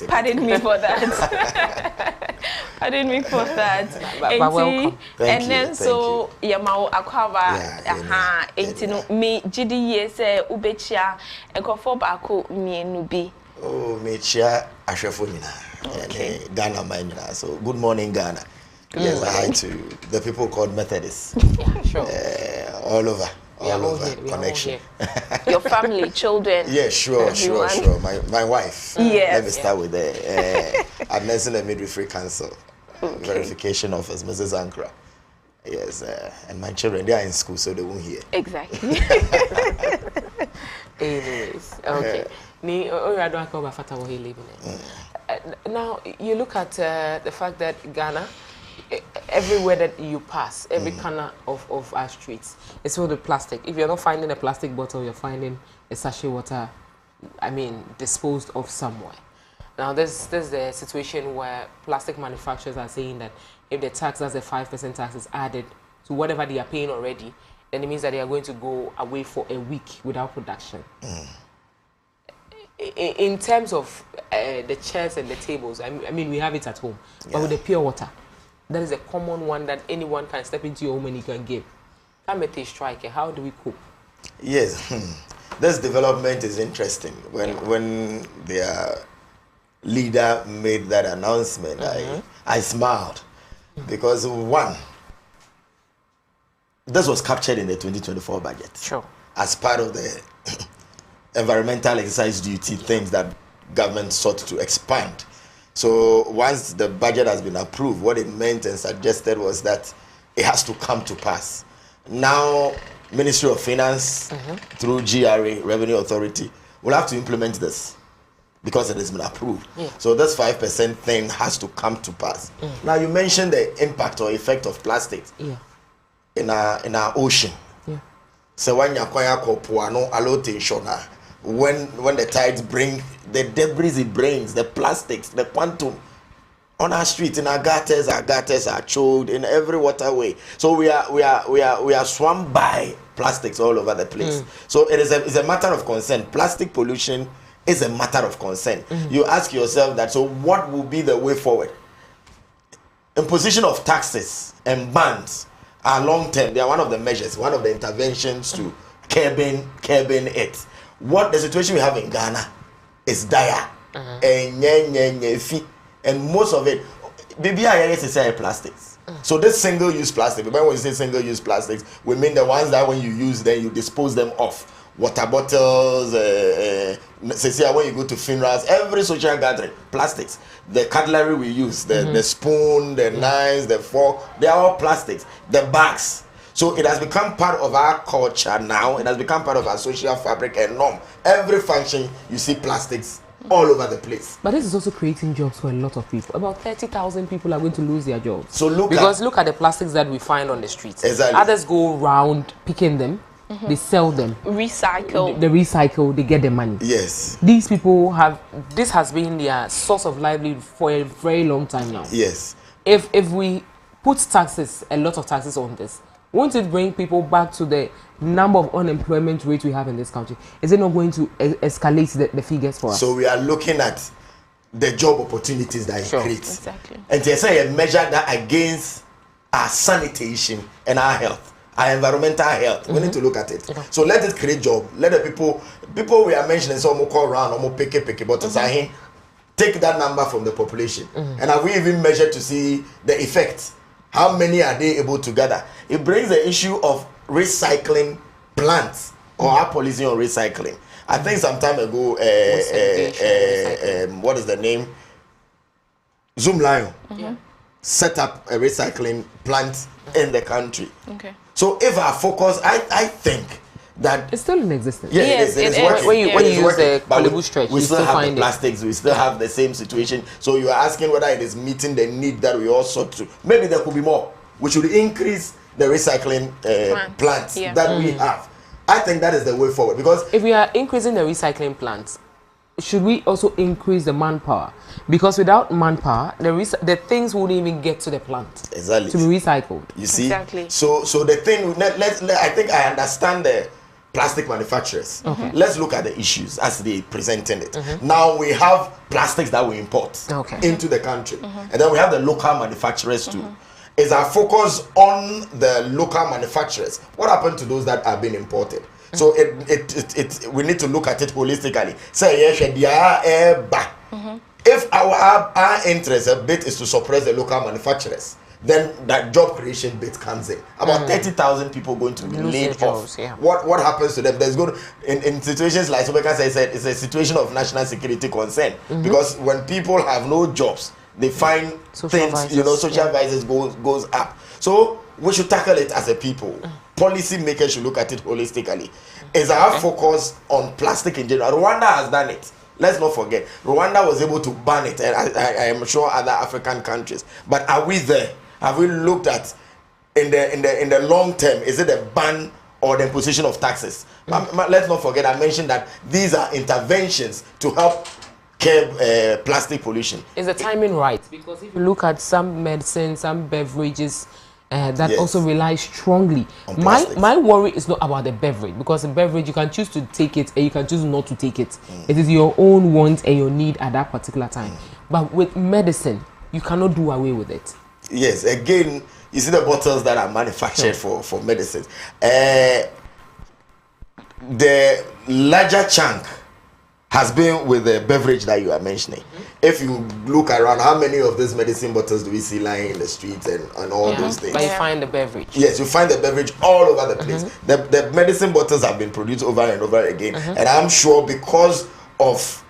Pardon me for that. Pardon me for that. But welcome. And then so Yamao Akwaba, me GDS Ubechia and Kofobaku Mienubi. Oh, Mechia Ashafunina, Ghana Manina. So good morning, Ghana. Yes, hi to the people called Methodists. Yeah, sure. All over. All over connection. Your family, children. Yeah, sure. My wife. Yes. Let me start with the Administration and Midwifery Council verification office, Mrs. Ankara. Yes, and my children, they are in school, so they won't hear. Exactly. Anyways, okay. Now you look at the fact that Ghana, everywhere that you pass, every corner of our streets, it's filled with plastic. If you're not finding a plastic bottle, you're finding a sachet water, disposed of somewhere. Now, there's the situation where plastic manufacturers are saying that if the tax, that's a 5% tax, is added to whatever they are paying already, then it means that they are going to go away for a week without production. In terms of the chairs and the tables, I mean, we have it at home, but with the pure water, that is a common one that anyone can step into your home and you can give. Kamete strike, how do we cope? Yes, this development is interesting. When their leader made that announcement, I smiled because one, this was captured in the 2024 budget. Sure. As part of the environmental exercise duty things that government sought to expand. So once the budget has been approved, what it meant and suggested was that it has to come to pass. Now, Ministry of Finance, through GRA, Revenue Authority, will have to implement this because it has been approved. So this 5% thing has to come to pass. Now, you mentioned the impact or effect of plastics in our ocean. So when you when the tides bring the debris it brings, the plastics, the quantum on our streets, in our gutters are choked in every waterway. So we are swamped by plastics all over the place. So it's a matter of concern. Plastic pollution is a matter of concern. You ask yourself that, so what will be the way forward? Imposition of taxes and bans are long term. They are one of the measures, one of the interventions to curbing it. What the situation we have in Ghana is dire. And most of it, BBI is plastics. So this single-use plastic, when we say single-use plastics, we mean the ones that when you use them, you dispose them off. Water bottles, when you go to funerals, every social gathering, plastics. The cutlery we use, the spoon, the knives, the fork, they are all plastics. The bags. So it has become part of our culture now. It has become part of our social fabric and norm. Every function, you see plastics all over the place. But this is also creating jobs for a lot of people. About 30,000 people are going to lose their jobs. So look at the plastics that we find on the streets. Exactly. Others go around picking them. They sell them. Recycle. They recycle, they get the money. Yes. These people this has been their source of livelihood for a very long time now. Yes. If we put taxes, a lot of taxes on this, won't it bring people back to the number of unemployment rate we have in this country? Is it not going to escalate the figures for us? So we are looking at the job opportunities that it creates. Exactly. And to say a measure that against our sanitation and our health, our environmental health. We need to look at it. So let it create job. Let the people we are mentioning, some call around, pick but take that number from the population. And have we even measured to see the effect? How many are they able to gather? It brings the issue of recycling plants or our policy on recycling. I think some time ago, what is the name? Zoom Lion set up a recycling plant in the country. Okay. So if our focus, I think that it's still in existence. Yeah, yes, it is working. When you use the 𝗏𝗏𝗏𝗏 stretch, we you still have find the plastics. We still have the same situation. So you are asking whether it is meeting the need that we all sought to. Maybe there could be more. We should increase the recycling plants that we have. I think that is the way forward, because if we are increasing the recycling plants, should we also increase the manpower? Because without manpower, the things wouldn't even get to the plant to be recycled. You see, so the thing. I think I understand the plastic manufacturers. Let's look at the issues as they presenting it. Now we have plastics that we import into the country, and then we have the local manufacturers too. Is our focus on the local manufacturers? What happened to those that are being imported? So we need to look at it holistically. Say if our interest a bit is to suppress the local manufacturers, then that job creation bit comes in. About 30,000 people going to be laid off. What happens to them? There's going to, in situations like Sobeka said, it's a situation of national security concern, because when people have no jobs, they find things, social vices goes up. So we should tackle it as a people. Policy makers should look at it holistically. Is our focus on plastic in general? Rwanda has done it. Let's not forget, Rwanda was able to ban it, and I am sure other African countries. But are we there? Have we looked at in the long term? Is it a ban or the imposition of taxes? Let's not forget, I mentioned that these are interventions to help curb plastic pollution. Is the timing right? Because if you look at some medicines, some beverages, that also rely strongly. My worry is not about the beverage, because the beverage you can choose to take it and you can choose not to take it. It is your own want and your need at that particular time. But with medicine, you cannot do away with it. Yes, again, you see the bottles that are manufactured for medicines. The larger chunk has been with the beverage that you are mentioning. If you look around, how many of these medicine bottles do we see lying in the streets and all those things? But you find the beverage. Yes, you find the beverage all over the place. The medicine bottles have been produced over and over again. And I'm sure because of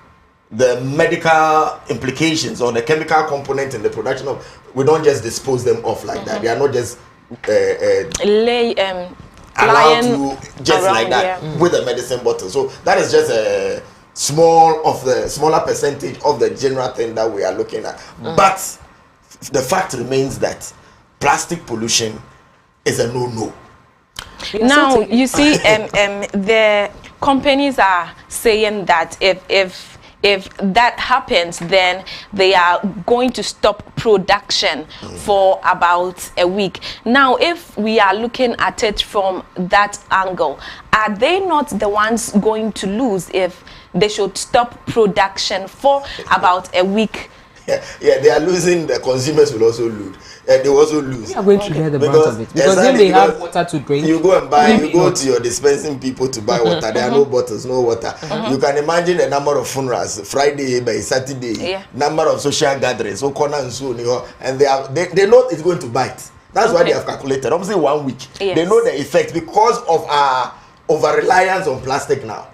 the medical implications or the chemical component in the production of, we don't just dispose them off like that. They are not just allowed to just like that with the medicine bottle. So that is just a smaller percentage of the general thing that we are looking at. But the fact remains that plastic pollution is a no-no. Now you see, the companies are saying that if that happens, then they are going to stop production for about a week. Now, if we are looking at it from that angle, are they not the ones going to lose if they should stop production for about a week? Yeah, they are losing. The consumers will also lose. They also lose. We are going to get the brunt of it, because then they have water to drink. You go and buy. You go to your dispensing people to buy water. There are no bottles, no water. You can imagine the number of funerals Friday by Saturday. Number of social gatherings. So corner and so and they know it's going to bite. That's why they have calculated. Obviously, 1 week. They know the effect because of our over reliance on plastic now.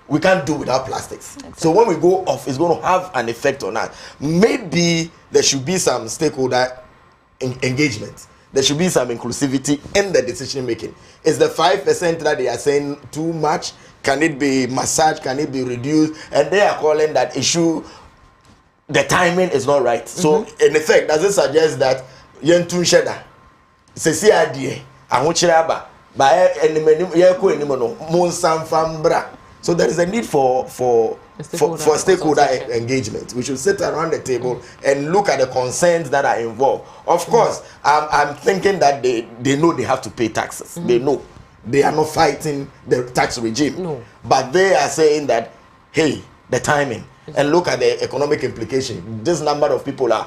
We can't do without plastics. So when we go off, it's going to have an effect on us. Maybe there should be some stakeholder engagement. There should be some inclusivity in the decision making. Is the 5% that they are saying too much? Can it be massaged? Can it be reduced? And they are calling that issue, the timing is not right. So in effect, does it suggest that yentun sheda se si adie ahochiraba ba enimenu yeko enimono monsan fambra. So there is a need for stakeholder engagement. We should sit around the table and look at the concerns that are involved. Of course, I'm thinking that they know they have to pay taxes. They know. They are not fighting the tax regime. No. But they are saying that, hey, the timing. And look at the economic implication. This number of people are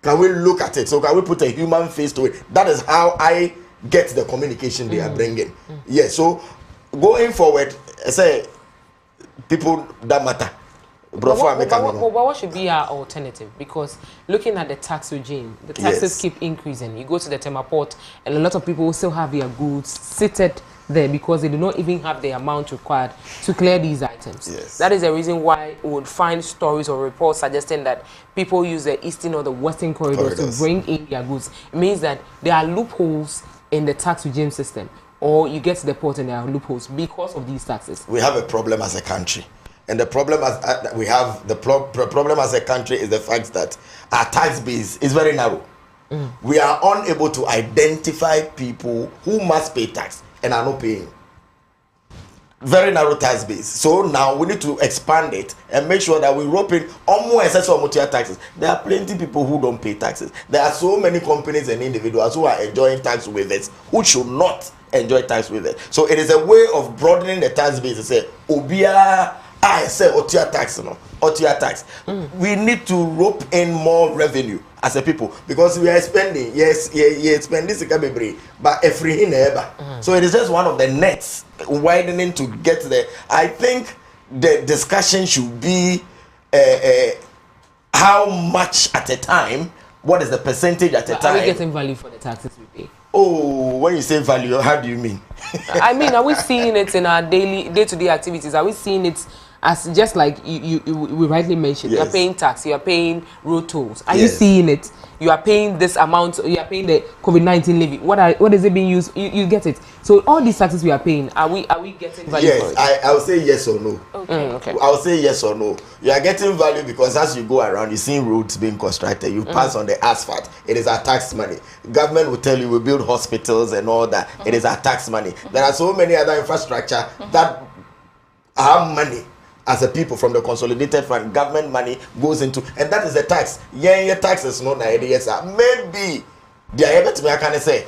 Can we look at it? So can we put a human face to it? That is how I get the communication they are bringing. Yes, so going forward, I say people that matter. But what should be our alternative? Because looking at the tax regime, the taxes keep increasing. You go to the Tema port, and a lot of people still have their goods seated there because they do not even have the amount required to clear these items. Yes. That is the reason why we would find stories or reports suggesting that people use the eastern or the western corridors to bring in their goods. It means that there are loopholes in the tax regime system, or you get to the port and there are loopholes because of these taxes. We have a problem as a country. And the problem problem as a country is the fact that our tax base is very narrow. We are unable to identify people who must pay tax and are not paying. Very narrow tax base. So now we need to expand it and make sure that we rope in almost accessible taxes. There are plenty people who don't pay taxes. There are so many companies and individuals who are enjoying tax waivers who should not enjoy tax waivers. So it is a way of broadening the tax base to say, Obia, I say Otia tax, no, Otia tax. We need to rope in more revenue as a people because we are spending, spending, but every never. So it is just one of the nets widening to get there. I think the discussion should be how much at a time, what is the percentage at a time. Are we getting value for the taxes we pay? Oh, when you say value, how do you mean? I mean, are we seeing it in our day-to-day activities? Are we seeing it as just like we rightly mentioned? Yes. You are paying tax, you are paying road tolls. Are you seeing it? You are paying this amount, you are paying the COVID-19 levy. What is it being used? You get it. So all these taxes we are paying, are we getting value for it? Yes, I will say yes or no. Okay. I will say yes or no. You are getting value because as you go around, you see roads being constructed. You pass on the asphalt. It is our tax money. Government will tell you we build hospitals and all that. It is our tax money. There are so many other infrastructure that have money. As a people from the consolidated fund, government money goes into, and that is the tax. Yeah, tax is not 90 years. Maybe they are able to me. I can say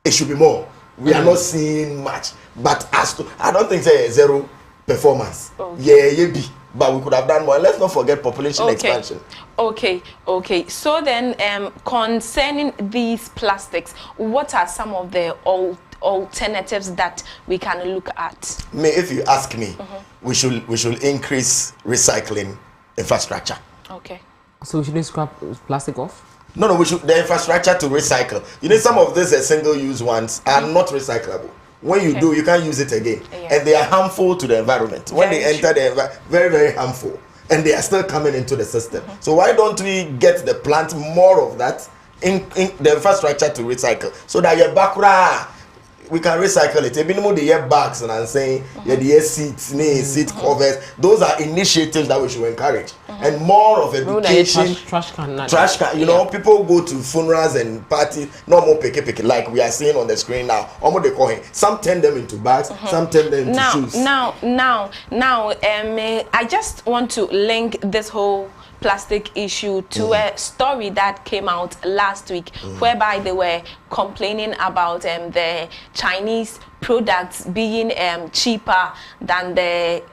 it should be more. We are not seeing much, but as to, I don't think say zero performance. Yeah, be, but we could have done more. Let's not forget population expansion. Okay. So then, concerning these plastics, what are some of the alternatives that we can look at? If you ask me, we should increase recycling infrastructure. Okay. So we shouldn't scrap plastic off? No, we should the infrastructure to recycle. You know, some of these single-use ones are not recyclable. When you do, you can't use it again, and they are harmful to the environment. When they enter the environment, very, very harmful, and they are still coming into the system. So why don't we get the plant more of that in the infrastructure to recycle, so that your bakura, we can recycle it. Even more the year bags and I'm saying the year seats, seat covers. Those are initiatives that we should encourage, and more of education. Trash can. You know, people go to funerals and parties. No more picky like we are seeing on the screen now. Almost they call it. Some turn them into bags. Some turn them into shoes. Now, I just want to link this whole plastic issue to a story that came out last week, whereby they were complaining about the Chinese products being cheaper than the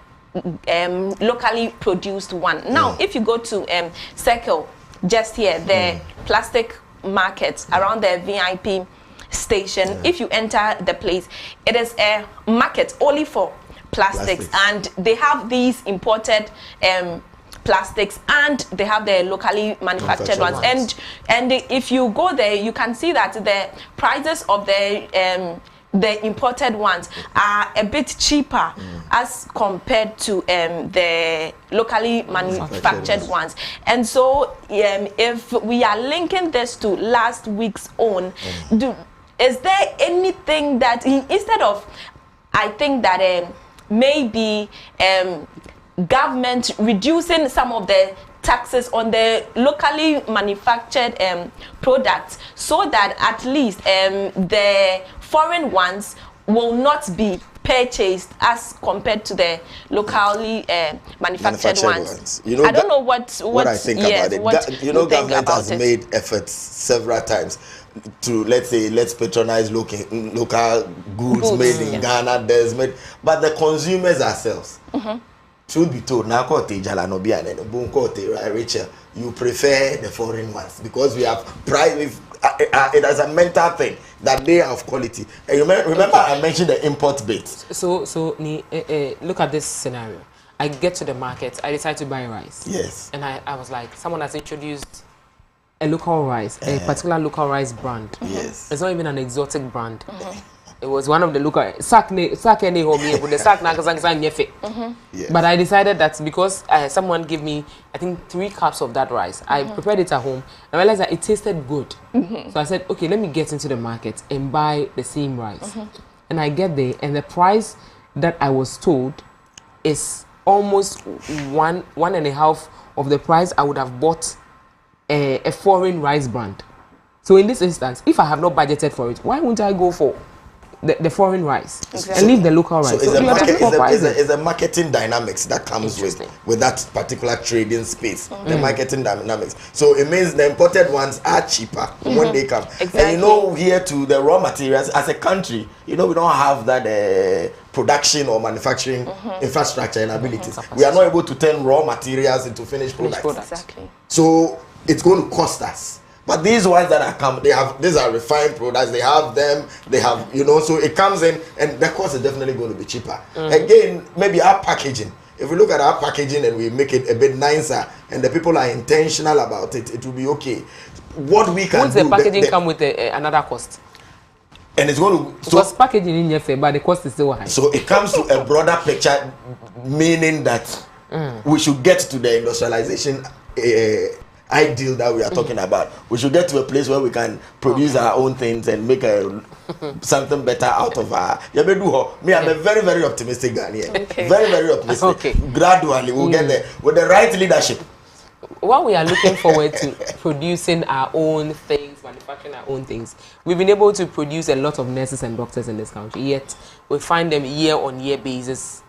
locally produced one. Now, if you go to Circle, just here, the plastic market around the VIP station, if you enter the place, it is a market only for plastics. And they have these imported plastics, and they have the locally manufactured ones. And if you go there, you can see that the prices of the imported ones are a bit cheaper as compared to the locally manufactured ones. And so if we are linking this to last week's own, is there anything that instead of, I think that maybe government reducing some of the taxes on the locally manufactured products, so that at least the foreign ones will not be purchased as compared to the locally manufactured ones. You know, I don't know what I think about it. You know, government has made efforts several times to, let's patronize local goods made in Ghana. But the consumers ourselves. Truth be told, now Rachel, you prefer the foreign ones because we have price. It is a mental thing that they are of quality. And you remember I mentioned the import bit. So look at this scenario. I get to the market, I decide to buy rice. Yes. And I was like, someone has introduced a local rice, a particular local rice brand. Yes. It's not even an exotic brand. It was one of the local sack any home here with the sack But I decided that because someone gave me, I think 3 cups of that rice. I prepared it at home and I realized that it tasted good. So I said, okay, let me get into the market and buy the same rice. And I get there and the price that I was told is almost one and a half of the price I would have bought a foreign rice brand. So in this instance, if I have not budgeted for it, why wouldn't I go for the foreign rice and leave the local rice? So it's a marketing dynamics that comes with that particular trading space. The marketing dynamics. So it means the imported ones are cheaper when they come. And you know, here to the raw materials as a country, you know, we don't have that production or manufacturing infrastructure and abilities. We are not able to turn raw materials into finished products. Exactly. So it's going to cost us. But these ones that are come, these are refined products. They have them. They have, you know. So it comes in, and the cost is definitely going to be cheaper. Again, maybe our packaging. If we look at our packaging and we make it a bit nicer, and the people are intentional about it, it will be okay. What we can do. Would the packaging come with another cost? And it's going to. So because packaging in your favor, but the cost is still high. So it comes to a broader picture, meaning that we should get to the industrialization. Ideal that we are talking about. We should get to a place where we can produce our own things and make something better out of our. Me, I'm a very, very optimistic Ghanaian. Very, very optimistic. Gradually, we'll get there with the right leadership. While we are looking forward to producing our own things, manufacturing our own things, we've been able to produce a lot of nurses and doctors in this country. Yet we find them year-on-year basis,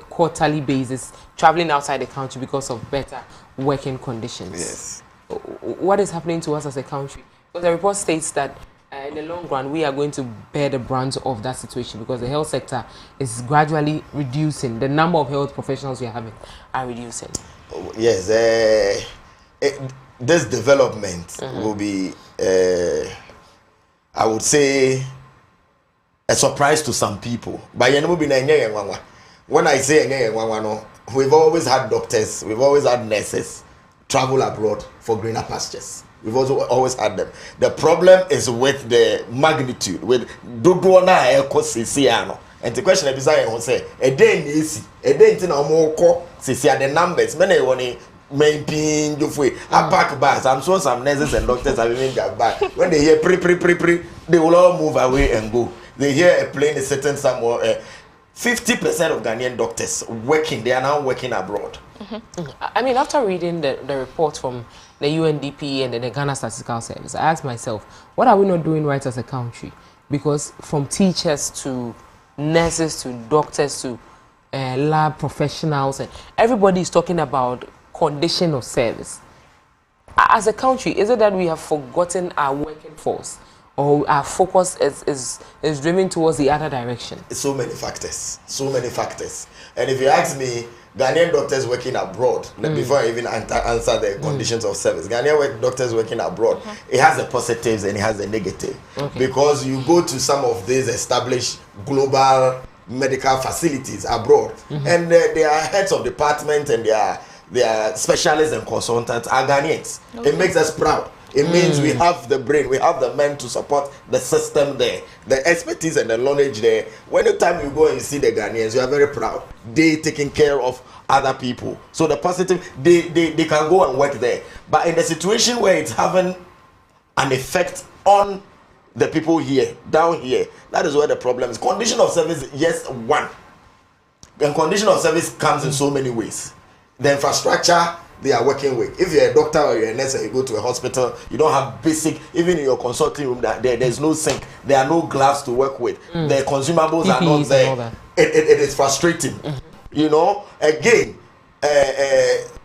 quarterly basis, traveling outside the country because of better working conditions. Yes. What is happening to us as a country? Because the report states that in the long run we are going to bear the brunt of that situation because the health sector is gradually reducing. The number of health professionals we are having are reducing. Yes. This development will be, I would say, a surprise to some people. But when I say we've always had doctors, we've always had nurses travel abroad for greener pastures. We've also always had them. The problem is with the magnitude, with Dodona Ecosiciano. And the question is, I say, a day is a day in a more the numbers. Many one main pin you free. I pack bars. I'm sure some nurses and doctors have been back. When they hear pre, they will all move away and go. They hear a plane is sitting somewhere. 50% of Ghanaian doctors working, they are now working abroad. I mean, after reading the report from the UNDP and the Ghana Statistical Service, I asked myself, what are we not doing right as a country? Because from teachers to nurses to doctors to lab professionals, and everybody is talking about condition of service. As a country, is it that we have forgotten our working force? Or our focus is driven towards the other direction? So many factors. So many factors. And if you ask me, Ghanaian doctors working abroad, before I even answer the conditions of service, Ghanaian doctors working abroad, it has the positives and it has the negative. Because you go to some of these established global medical facilities abroad, and they are heads of department and they are specialists and consultants are Ghanaians. It makes us proud. It means we have the brain, we have the men to support the system there, the expertise and the knowledge there. When the time you go and you see the Ghanaians, you are very proud. They taking care of other people. So the positive, they can go and work there. But in the situation where it's having an effect on the people here, down here, that is where the problem is. Condition of service, yes, one. And condition of service comes in so many ways. The infrastructure they are working with. If you're a doctor or you're a nurse and you go to a hospital, you don't have basic, even in your consulting room, there's no sink, there are no gloves to work with, the consumables are not there. It is frustrating. You know, again,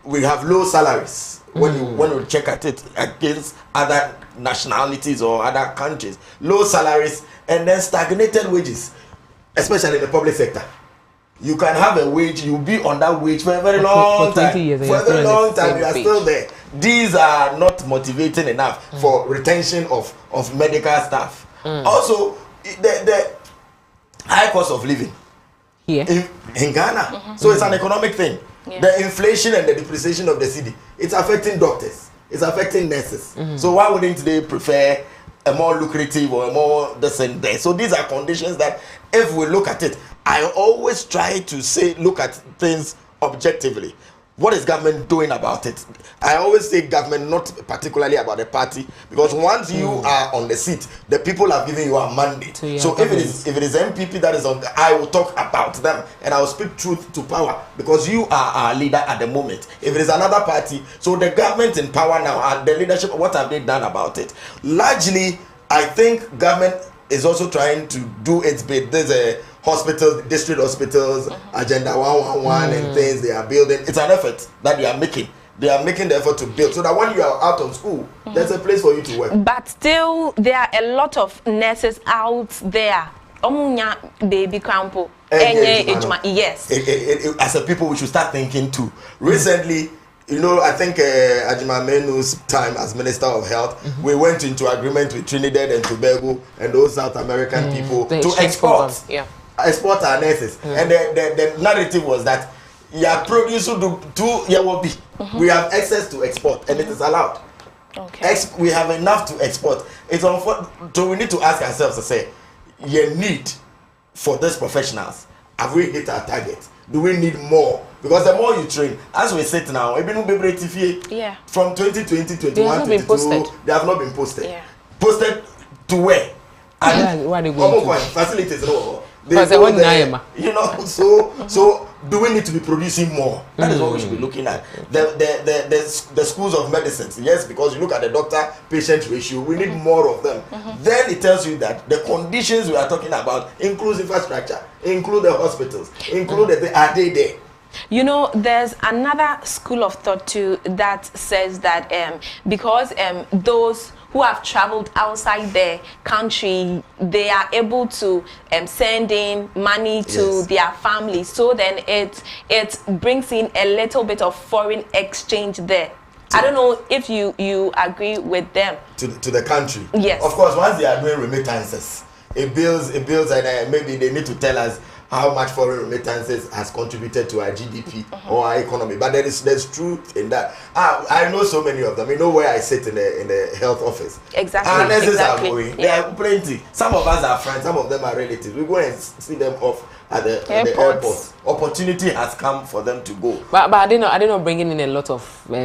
we have low salaries when you check at it against other nationalities or other countries. Low salaries and then stagnated wages, especially in the public sector. You can have a wage, you'll be on that wage for a very long time. For a very long time, you are still there. These are not motivating enough for retention of medical staff. Also, the high cost of living here in Ghana. So it's an economic thing. The inflation and the depreciation of the city, it's affecting doctors, it's affecting nurses. So why wouldn't they prefer a more lucrative or a more decent there. So these are conditions that, if we look at it, I always try to say, look at things objectively. What is government doing about it? I always say government, not particularly about the party, because once you are on the seat, the people have given you a mandate. So if it is MPP that is on, I will talk about them and I will speak truth to power, because you are our leader at the moment. If it is another party, so the government in power now and the leadership, what have they done about it? Largely, I think government is also trying to do its bit. There's a hospitals, district hospitals, Agenda 111 and things they are building. It's an effort that they are making. They are making the effort to build, so that when you are out of school, there's a place for you to work. But still, there are a lot of nurses out there. Baby Campo. Yes. As a people, we should start thinking too. Recently, you know, I think Ajima Menu's time as Minister of Health, we went into agreement with Trinidad and Tobago and those South American people to export. Export our nurses. And the narrative was that we have access to export and it is allowed. We have enough to export. It's so we need to ask ourselves to say, your need for these professionals, have we hit our target? Do we need more? Because the more you train, as we sit now, from 2020, 21, 22, they have not been posted. Posted to where? And where they go? Facilities. You know, so do we need to be producing more? That is what we should be looking at. The schools of medicine, yes, because you look at the doctor-patient ratio, we need more of them. Then it tells you that the conditions we are talking about includes infrastructure, include the hospitals, include are they there? You know, there's another school of thought too that says that because those who have traveled outside their country, they are able to send in money to their families. So then it brings in a little bit of foreign exchange there. I don't know if you agree with them. To the country. Yes. Of course, once they are doing remittances, it builds, and maybe they need to tell us how much foreign remittances has contributed to our GDP or our economy. But there's truth in that. I know so many of them. You know where I sit in the health office. Exactly. Our nurses are going. There are plenty. Some of us are friends. Some of them are relatives. We go and see them off at the airport. Opportunity has come for them to go. But I did not bringing in a lot of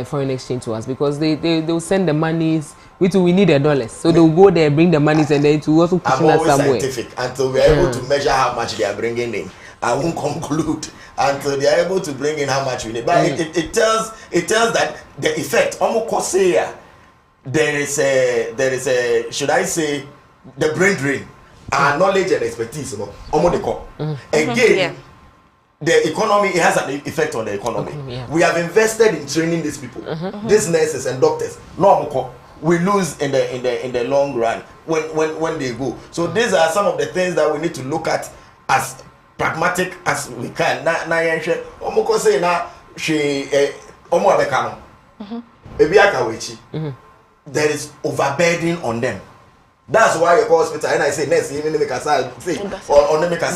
foreign exchange to us, because they will send the monies. We need $1, so they will go there, bring the monies, and then to also push us somewhere. Scientific until we are able to measure how much they are bringing in. I won't conclude until they are able to bring in how much we need. But it tells that the effect. There is a should I say the brain drain, our knowledge and expertise. Again. The economy, it has an effect on the economy. We have invested in training these people, these nurses and doctors. We lose in the long run when they go. So these are some of the things that we need to look at as pragmatic as we can. There is overburden on them. That's why you go hospital and I say next even make a or make a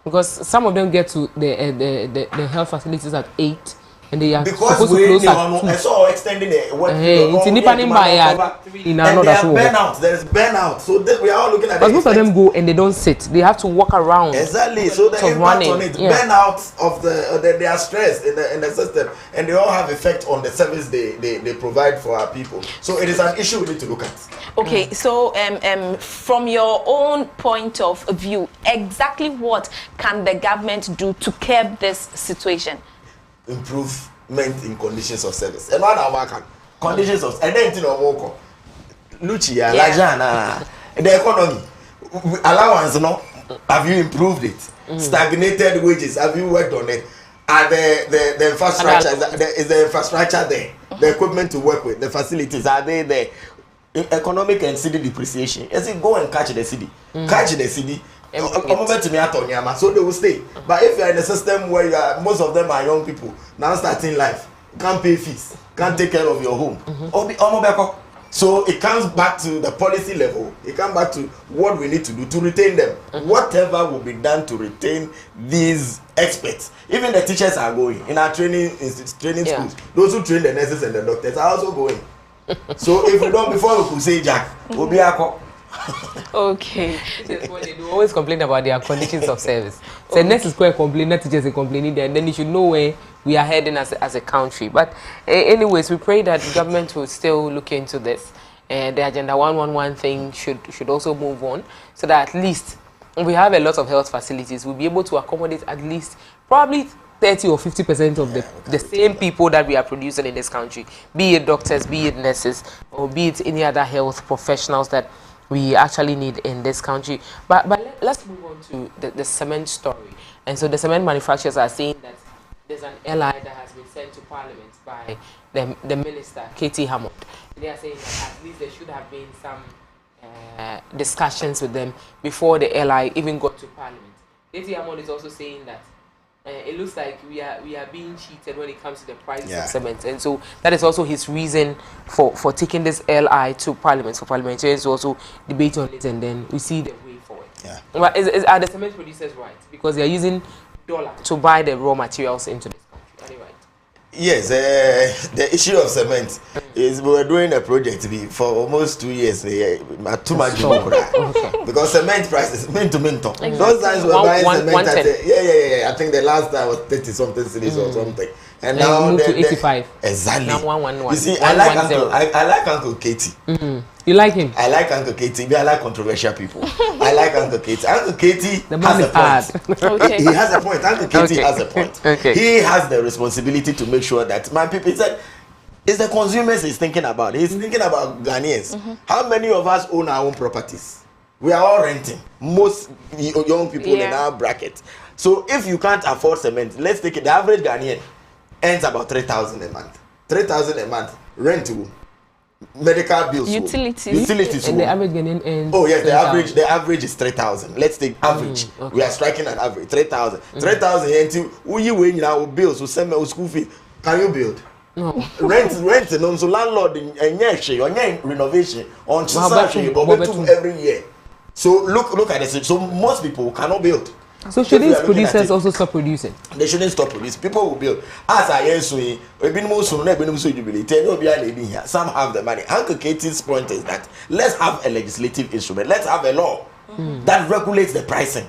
because some of them get to the health facilities at 8. And they are because supposed to close at 2. So extending the work. It's independent by burnout. There is burnout. So we are all looking at. But most of them go and they don't sit. They have to walk around. Exactly. So the impact on it, burnout of they are stressed in the system, and they all have effect on the service they provide for our people. So it is an issue we need to look at. Okay. So from your own point of view, exactly what can the government do to curb this situation? Improvement in conditions of service. And one our conditions of and then Lucia, Lajana, the economy allowance, have you improved it? Stagnated wages, have you worked on it? And the infrastructure is the infrastructure there? The equipment to work with, the facilities, are they there? Economic and city depreciation. As you go and catch the city, so they will stay. But if you are in a system where most of them are young people now starting life, can't pay fees, can't take care of your home, so it comes back to the policy level. It comes back to what we need to do to retain them. Whatever will be done to retain these experts. Even the teachers are going in our training schools. Those who train the nurses and the doctors are also going. So if we don't, before we could say Jack, we'll be a Okay. They do always complain about their conditions of service. So next is quite complaining, not just a complaining there, and then you should know where we are heading as a country. But anyways, we pray that the government will still look into this. The Agenda 111 thing should also move on, so that at least we have a lot of health facilities, we'll be able to accommodate at least probably 30 or 50% of the same people that we are producing in this country, be it doctors, be it nurses, or be it any other health professionals that we actually need in this country. But let's move on to the cement story. And so the cement manufacturers are saying that there's an LI that has been sent to Parliament by the minister, 𝗟𝗏𝗡. They are saying that at least there should have been some discussions with them before the LI even got to Parliament. 𝗟𝗏𝗡 is also saying that it looks like we are being cheated when it comes to the prices of cement, and so that is also his reason for taking this LI to Parliament, for parliamentarians to also debate on it, and then we see the way forward. But are the cement producers right? Because they are using dollar to buy the raw materials into this country. Are they right? Yes, the issue of cement is we were doing a project for almost 2 years. Too much because cement prices mint to mint. Those times we were buying cement at I think the last time was 30 something cities or something, and now moved to 85. Exactly. Now 111. You see, I like Uncle 𝗟𝗏𝗘. You like him? I like Uncle 𝗟𝗏𝗘. I like controversial people. I like Uncle 𝗟𝗏𝗘. Uncle 𝗟𝗏𝗘 the man has a point. Okay. He has a point. Uncle 𝗟𝗏𝗘 has a point. Okay. He has the responsibility to make sure that my people said it's the consumers he's thinking about. He's thinking about Ghanaians. How many of us own our own properties? We are all renting. Most young people in our bracket. So if you can't afford cement, let's take it. The average Ghanaian earns about 3,000 a month. 3,000 a month. Rent to medical bills, utilities, and the average Ghanaian earns. Oh yes, the average is 3,000. Let's take average. Okay. We are striking an average 3,000. 3,000 until when you now bills, so send me school fee. Can you build? No. rent, and so landlord in renovation on every year. So look at this. So most people cannot build. So should these producers also stop producing? They shouldn't stop producing. People will build. As I say, some have the money. Uncle 𝗟𝗏𝗘's point is that let's have a legislative instrument. Let's have a law that regulates the pricing.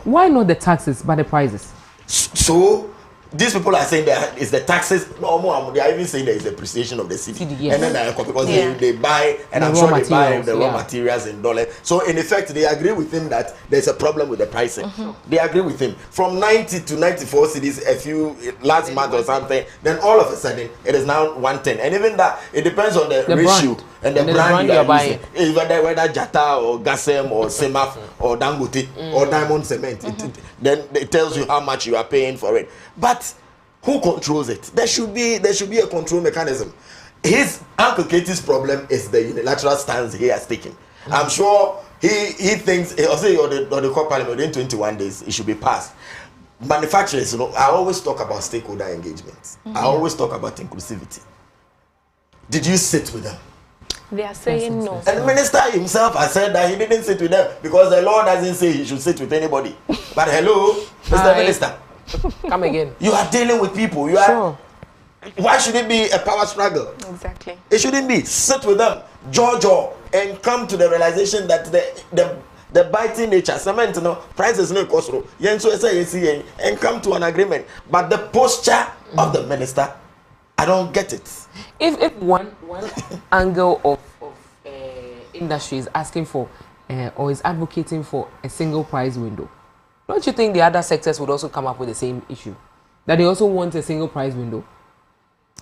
Why not the taxes but the prices? So these people are saying that it's the taxes. No, they are even saying there is appreciation of the city. And then because they buy, and I'm sure they buy the raw materials in dollars. So in effect, they agree with him that there's a problem with the pricing. They agree with him. From 90 to 94 cities a few last month or something, then all of a sudden it is now 110. And even that, it depends on the ratio brand. and the brand you are buying. Whether Jata or Gasem or Semaf or Dangote or Diamond Cement, then it tells you how much you are paying for it. But who controls it? There should be a control mechanism. His Uncle 𝗟𝗏𝗘's problem is the unilateral stance he has taken. I'm sure he thinks or the core parliament within 21 days it should be passed. Manufacturers, I always talk about stakeholder engagement. I always talk about inclusivity. Did you sit with them? They are saying no. And the minister himself has said that he didn't sit with them because the law doesn't say he should sit with anybody. But hello, Mr. Minister. Come again. You are dealing with people. You are. Why should it be a power struggle? Exactly. It shouldn't be. Sit with them, jaw, and come to the realization that the biting nature, cement, prices no cost, and come to an agreement. But the posture of the minister, I don't get it. If one angle of industry is asking for or is advocating for a single price window, don't you think the other sectors would also come up with the same issue? That they also want a single price window?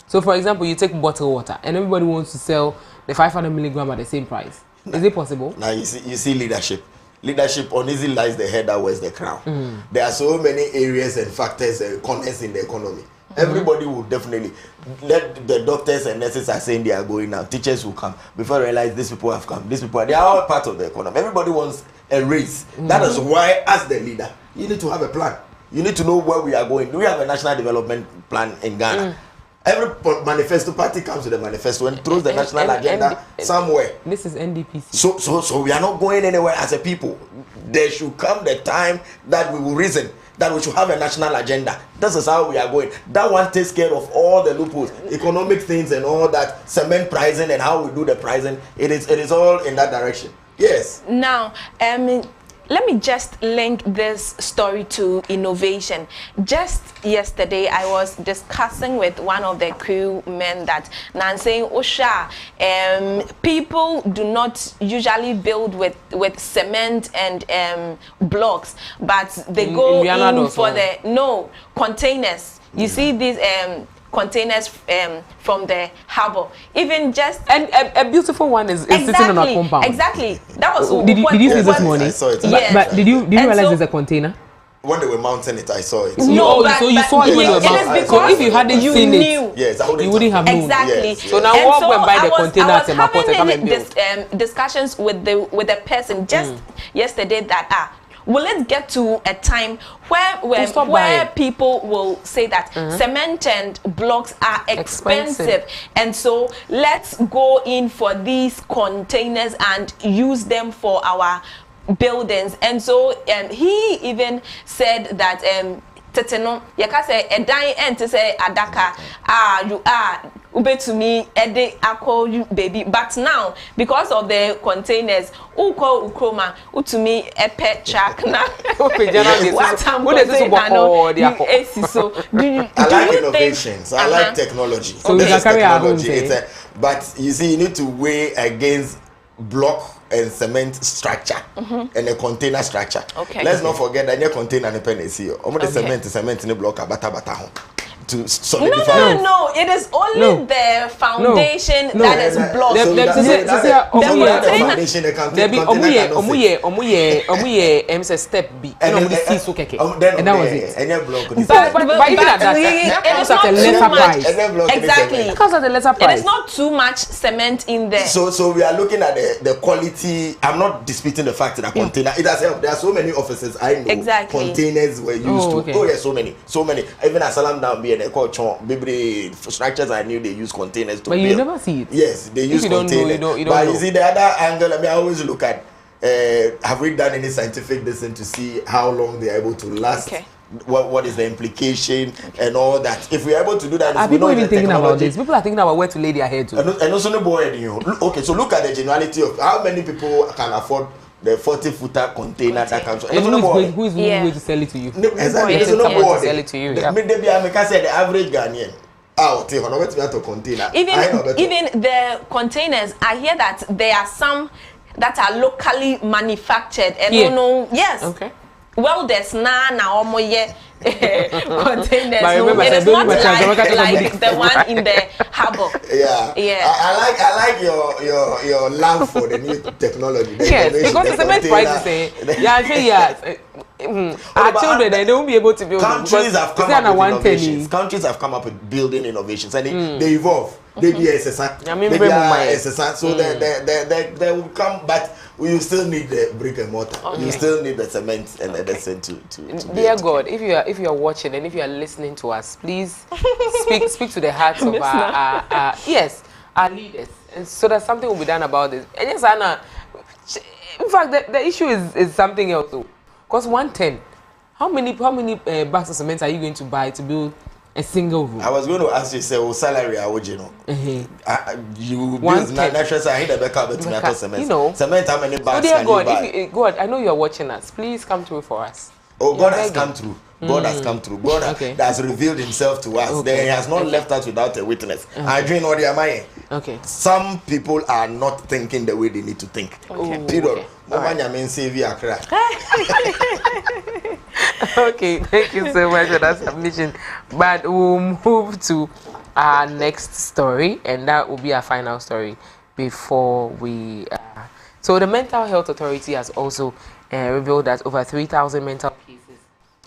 So for example, you take bottled water and everybody wants to sell the 500 milligram at the same price. Is it possible? Now you see leadership. Leadership uneasy lies the head that wears the crown. There are so many areas and factors and corners in the economy. Everybody will definitely let the doctors and nurses are saying they are going now. Teachers will come before they realize these people have come. These people they are all part of the economy. Everybody wants a raise. That is why, as the leader, you need to have a plan. You need to know where we are going. Do we have a national development plan in Ghana? Every manifesto party comes with a manifesto and throws the national agenda somewhere. This is NDPC. So we are not going anywhere as a people. There should come the time that we will reason that we should have a national agenda. This is how we are going. That one takes care of all the loopholes, economic things and all that, cement pricing and how we do the pricing. It is all in that direction. Yes. Now, let me just link this story to innovation. Just yesterday, I was discussing with one of the crew men that saying, Osha, people do not usually build with cement and blocks, but they go in for the containers. You see these containers from the harbor, even just and a beautiful one is sitting on a compound. Exactly. That was did you see this morning? I saw it. Yes. But did you realize it's a container? When they were mounting it, I saw it. So you saw it when you were mounting. So if you hadn't seen it, yes, you wouldn't have known. Exactly. Yes, so now walk and buy the container at a market and come and build. Discussions with the person just yesterday that will it get to a time where people will say that cement and blocks are expensive, and so let's go in for these containers and use them for our buildings? And so he even said that teteno yaka say edan ente say Adzika you are ube to me ede akọ you baby, but now because of the containers uko ukroma utumi epe track na what so I like innovations. I like technology. So we can carry our own thing. But you see, you need to weigh against block and cement structure and a container structure. Okay. Let's not forget that your container and pen is here. Almost the cement in the block bata to solidify. No, it is only the foundation that is blocked. The step B. And that was it. But even at that, it comes at a lesser price. Exactly. It comes at a lesser price. It is not too much cement in there. So we are looking at the quality. I'm not disputing the fact that container it has helped. There are so many offices I know. Exactly. Containers were used to. Oh yeah, so many. Even at Salam Down and they call structures I knew they use containers to but build. You never see it. Yes, they use containers. You don't you see the other angle. I always look at have we done any scientific listen to see how long they are able to last? Okay. What is the implication and all that? If we are able to do that, are people even thinking about this? People are thinking about where to lay their head to. And also no boy, okay, so look at the generality of how many people can afford the 40-footer container that comes. Who is willing to sell it to you? Exactly. There's no boy to sell it to you. Maybe I make say the average Ghanaian. Even the containers, I hear that there are some that are locally manufactured. And yes. Okay. Well, there's containers. It is not like the one in the harbor. Yeah. I like your love for the new technology. Yes, because the cement prices our children they don't be able to build. Countries have come up with innovations. Countries have come up with building innovations and they evolve. They be SSR. So they will come, but we still need the brick and mortar. You still need the cement and the cement to dear God, if you are watching and if you are listening to us, please speak to the hearts of our leaders, and so that something will be done about this. And yes, Anna, in fact, the issue is something else too. Because 110, how many bags of cement are you going to buy to build a single room? I was going to ask you, say, salary, I would, you build natural side, the backup with tomato cement. Cement, how many bags can you buy? God, I know you are watching us. Please come through for us. Oh, God has come through. God has come through. God has revealed himself to us. He has not left us without a witness. I dream all the Amaye. Okay. Some people are not thinking the way they need to think. Period. Okay, thank you so much for that submission. But we'll move to our next story, and that will be our final story before we. So the Mental Health Authority has also revealed that over 3,000 mental cases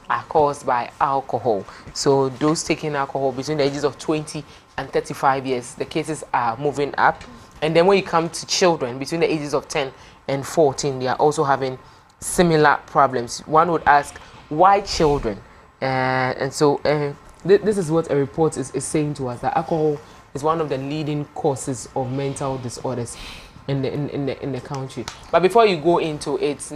are caused by alcohol. So those taking alcohol between the ages of 20 and 35 years, the cases are moving up. And then when you come to children between the ages of 10 and 14, they are also having similar problems. One would ask, why children? And so this is what a report is saying to us, that alcohol is one of the leading causes of mental disorders in the country. But before you go into it,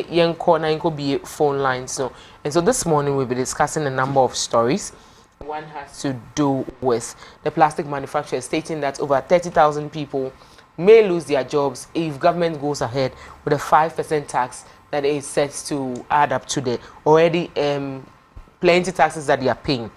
young corner could be phone lines. So and so this morning we'll be discussing a number of stories. One has to do with the plastic manufacturers stating that over 30,000 people may lose their jobs if government goes ahead with a 5% tax that is set to add up to the already plenty taxes that they are paying.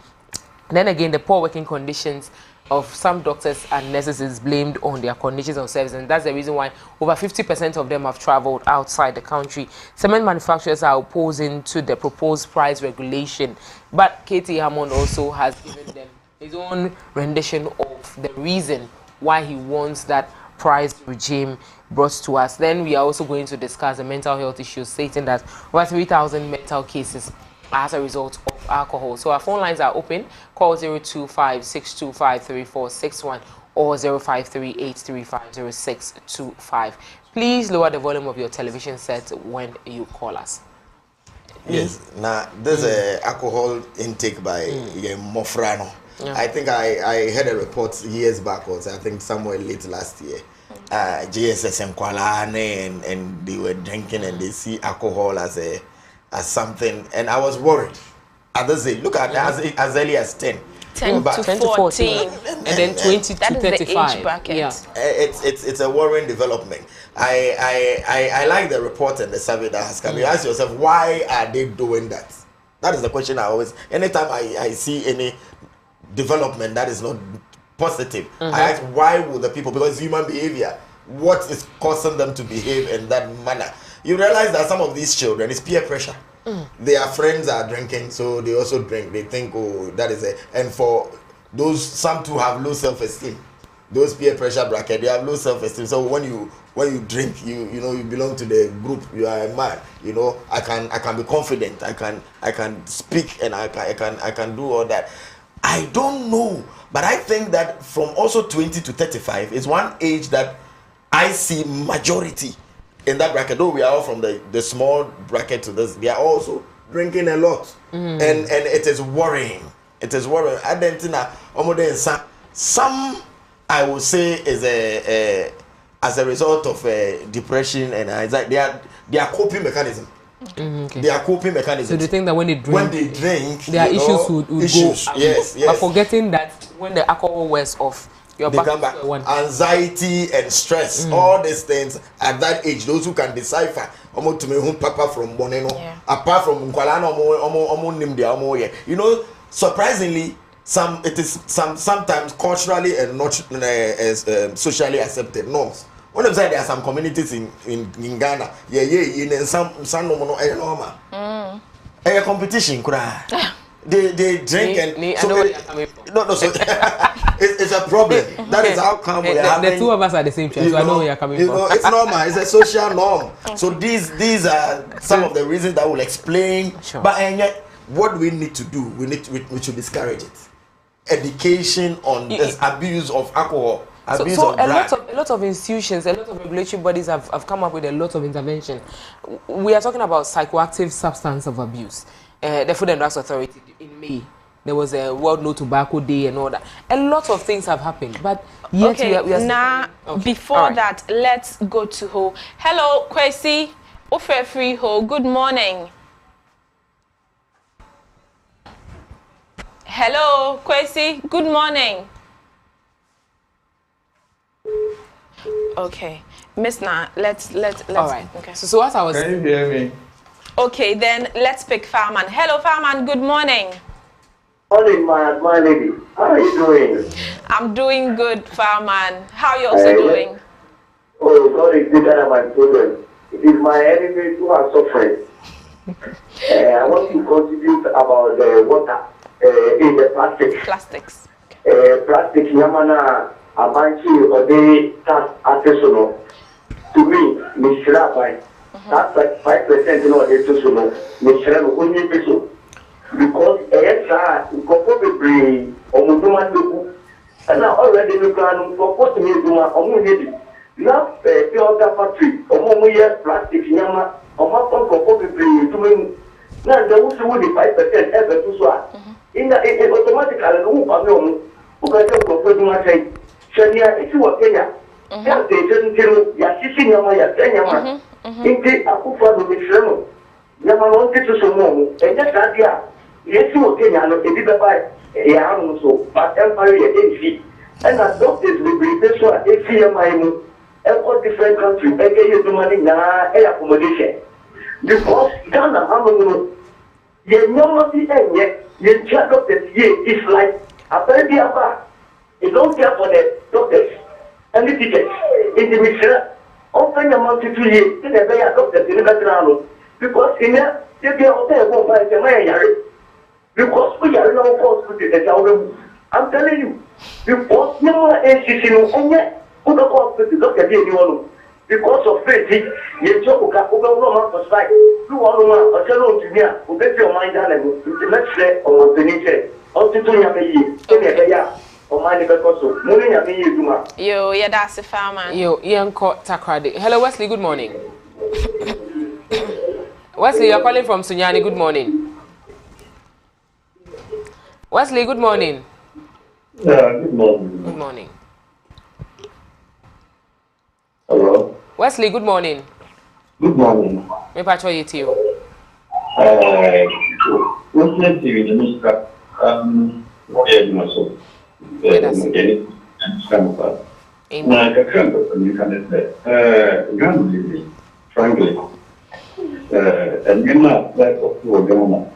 And then again, the poor working conditions of some doctors and nurses is blamed on their conditions of service, and that's the reason why over 50% of them have traveled outside the country. Cement manufacturers are opposing to the proposed price regulation, but K.T. Hammond also has given them his own rendition of the reason why he wants that price regime brought to us. Then we are also going to discuss the mental health issues, stating that over 3,000 mental cases as a result of alcohol. So our phone lines are open. Call 025-625-3461 or 0538-350625. Please lower the volume of your television set when you call us. Yes. Now there's a alcohol intake by Mofrano. Yeah. I think I heard a report years back, I think somewhere late last year. JSS and Kwalane and they were drinking and they see alcohol as something, and I was worried. Others say, look at as early as 10 to 14, and then 20 to 35. The age bracket. Yeah. It's a worrying development. I like the report and the survey that has come. You ask yourself, why are they doing that? That is the question I always. Anytime I see any development that is not positive, I ask, why will the people? Because human behavior. What is causing them to behave in that manner? You realize that some of these children, it's peer pressure. Their friends are drinking, so they also drink. They think, oh, that is it. And for those, some too have low self-esteem. Those peer pressure bracket, they have low self-esteem. So when you drink, you know you belong to the group. You are a man. You know, I can be confident. I can speak, and I can do all that. I don't know, but I think that from also 20 to 35 is one age that I see majority in that bracket. Though we are all from the small bracket to this, they are also drinking a lot, and it is worrying. It is worrying. Argentina, some I would say is as a result of depression and anxiety. They are coping mechanism. Okay. They are coping mechanisms. So they think that when they drink, their issues would go. Yes. But forgetting that when the alcohol wears off, you're back to one. Anxiety and stress, all these things at that age, those who can decipher. Papa from Boneno, apart from Nkwalana, you know, surprisingly, sometimes culturally and not socially accepted norms. One of there are some communities in Ghana, in some normal, a competition, they drink and so no, so it's a problem. That is how come the two of us are the same church, so I know where you're coming from. Know, it's normal. It's a social norm. So these are some of the reasons that will explain. Sure. But and yet, what we need to do, we should discourage it. Education on this abuse of alcohol. So a lot of institutions, a lot of regulatory bodies have come up with a lot of intervention. We are talking about psychoactive substance of abuse. The Food and Drugs Authority in May, there was a World No Tobacco Day and all that. A lot of things have happened, but yet we are now before that, let's go to Ho. Hello, 𝗟𝗜𝗘 Ho. Good morning. Hello, 𝗟𝗜𝗘. Good morning. Okay, Miss Na, let's. All right. Okay. So what I was. Can you hear me? Okay, then let's pick Farman. Hello, Farman. Good morning. Morning, my lady. How are you doing? I'm doing good, Farman. How are you also doing? Oh, God is bigger than my children. It is my enemies who are suffering. I want to contribute about the water in the plastics. Plastics. Plastic yamana abanchi ode tax artisanal. To me, Mr. Rabbi, that's like 5% in order to know Mr. Only peso. Because extra, you can probably Omuduma do. And now already you can propose to me to my Omudi. You have a pure factory, Omoya plastic yama, or Mapon probably to me. Now, there was only 5% ever to swap. automatically who pamio who can just go to my say Shania if you are Kenya ya station ya sisi nyama ya Kenya inti akufa do misremo nyama wonte to so mo enja sadia yesu o Kenya no ebi beba ya anu so but empire ya enfi and doctors will be so ACMI mu all different countries eke you money na accommodation because Ghana hamu ye nyama ti enye ye doctors ye is like apparently you don't care for the doctors and the teachers in the mission often amount to 2 years in the way doctors in the because in there they get hotel go by the mayor because we are now forced to the children. I'm telling you because no ACC no onye who the cost to doctor dey anyone because of faith ye joke ka over no man strike you want no man tell you me o bet your mind down and let's say on the nature on to nya me yi e ya o man because so mo nya me yi duma yo yeah that's a farmer yo yenko takrade. Hello Wesley, good morning. Wesley, you're calling from Sunyani. Good morning. Wesley, good morning. Good morning. Good morning. Hello. Wesley, good morning. Good morning. Me pacho yiti o. What's next to the minister? Yeah, myself. Frankly, and you're not that of your Ghana.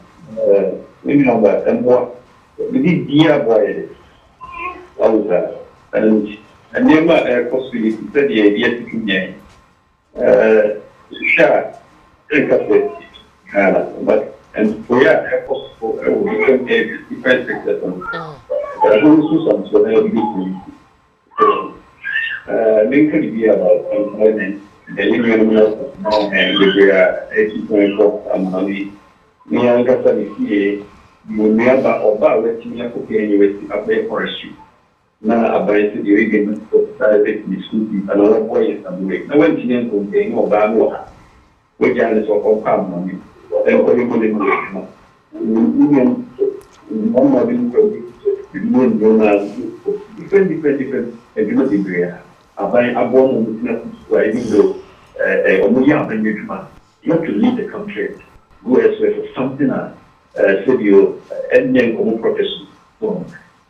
Maybe not that, and what we did dear boy, all that, and never possibility that the idea to be but and we are possible we can take defense system. Some so they will be about employment. The union and we are 80.4 money. Me and Gasani, you never about letting you okay anyway, up there for a shoe. Now, about the region of private school, another boy is away. No one can contain or Banoa. We can let all come money. Then what you put in the one more different, and you know the prayer. I buy a born where even though you have to leave the country, go elsewhere for something said you and then profession. So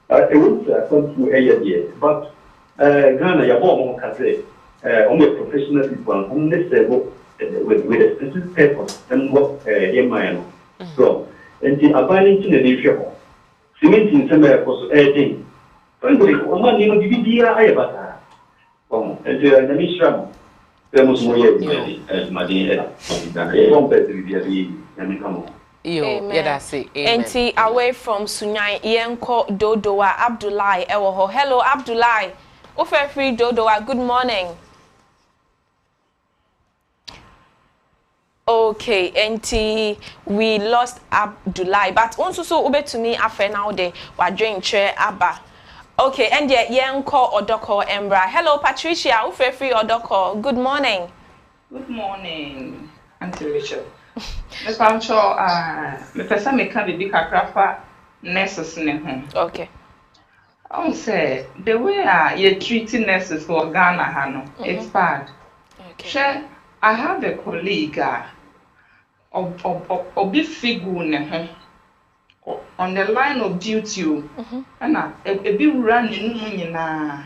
it was come to a year, but Ghana, your home can say only professional people on this level with a specific purpose and what in my so and the abiding to the nation. Cementing somewhere for adding. Frankly, one you know, the I have and the mission. There was more as Madina, Yeah, that's it. Enti away from Sunyai Yenko Dodowa Abdullahi Ewoho. Hello Abdullahi. Ofe free Dodowa. Good morning. Okay, Enti we lost Abdullahi, but also so ube to me afe now de wa drink chair Abba. Okay, and yet Yenko Odoko Embra. Hello Patricia. Ofe free Odoko. Good morning. Good morning, Auntie Rachel. Miss Pancho, me person me can be kakra nurses ne ho. Okay. I say the way you treating nurses for Ghana hano, it's bad. Okay. She, I have a colleague obi figu ne ho on the line of duty and e bi run in nyina.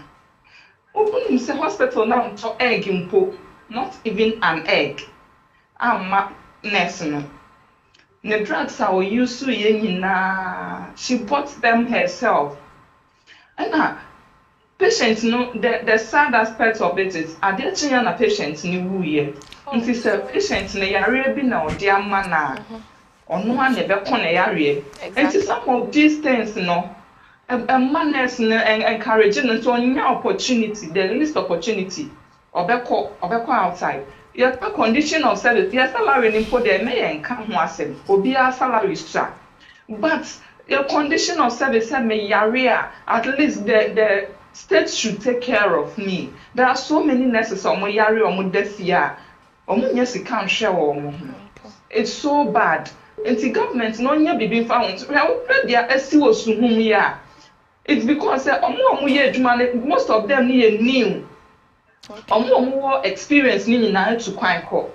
Open say hospital now to egg impo, not even an egg. Nurse no. The drugs are used to nyina. She bought them herself. And patients no the sad aspect of it is are there children patients ni wuye. Nti say patients na yare bi na odi ama na ono a na be kon na yare. Nti some of these things no a man nurse no encouraging to onya opportunity, the least opportunity obeko outside. Your condition of service, your salary in for the may and come wasem, or be our salary stra. But your condition of service may area, at least the state should take care of me. There are so many nurses on my area or Mudesia, or Munyasi can't share. It's so bad. Anti government no nya bibi found. Well, dia esi osuhum ya. It's because most of them need new. More experience need na to Quarcoo.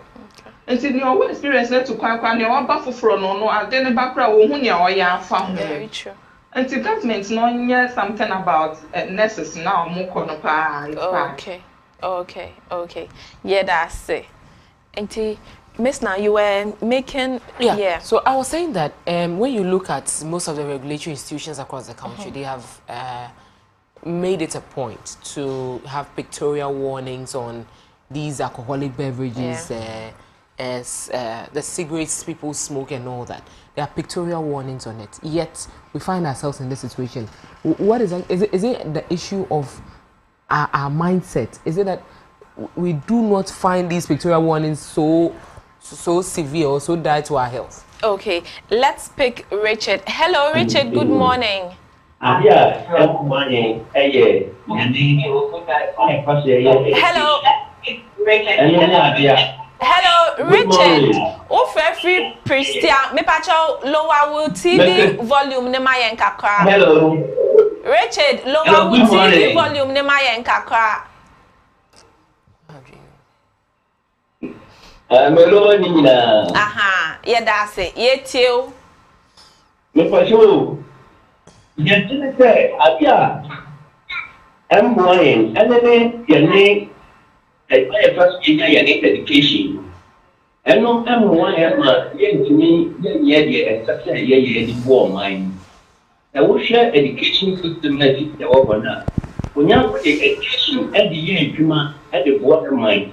And see your experience to Quarcoo and your baffle from no and then background wo hu ne oya found. Very true. And the government no nya something about nurses now mo kono pa. Okay. Yeah, that's it. And Miss, now you were making So I was saying that when you look at most of the regulatory institutions across the country, they have made it a point to have pictorial warnings on these alcoholic beverages, the cigarettes people smoke and all that. There are pictorial warnings on it. Yet we find ourselves in this situation. What is that? Is it the issue of our mindset? Is it that we do not find these pictorial warnings so severe or so dire to our health? Okay, let's pick Richard. Hello, Richard. Good morning. Good morning. Hello. Hello, Richard. Ofefi Pristia, me pacho lower TV volume ne mayen kakra. Hello. Richard, lower TV volume ne mayen kakra. Aha, yeah, that's it. Yeah, too. Me pacho. Yes, say, I'm going, and then your name, I first get your education. And no, I'm one to me, yeah, such a war mine. I will share education system as it over now. When you have education at the year, at the water mine.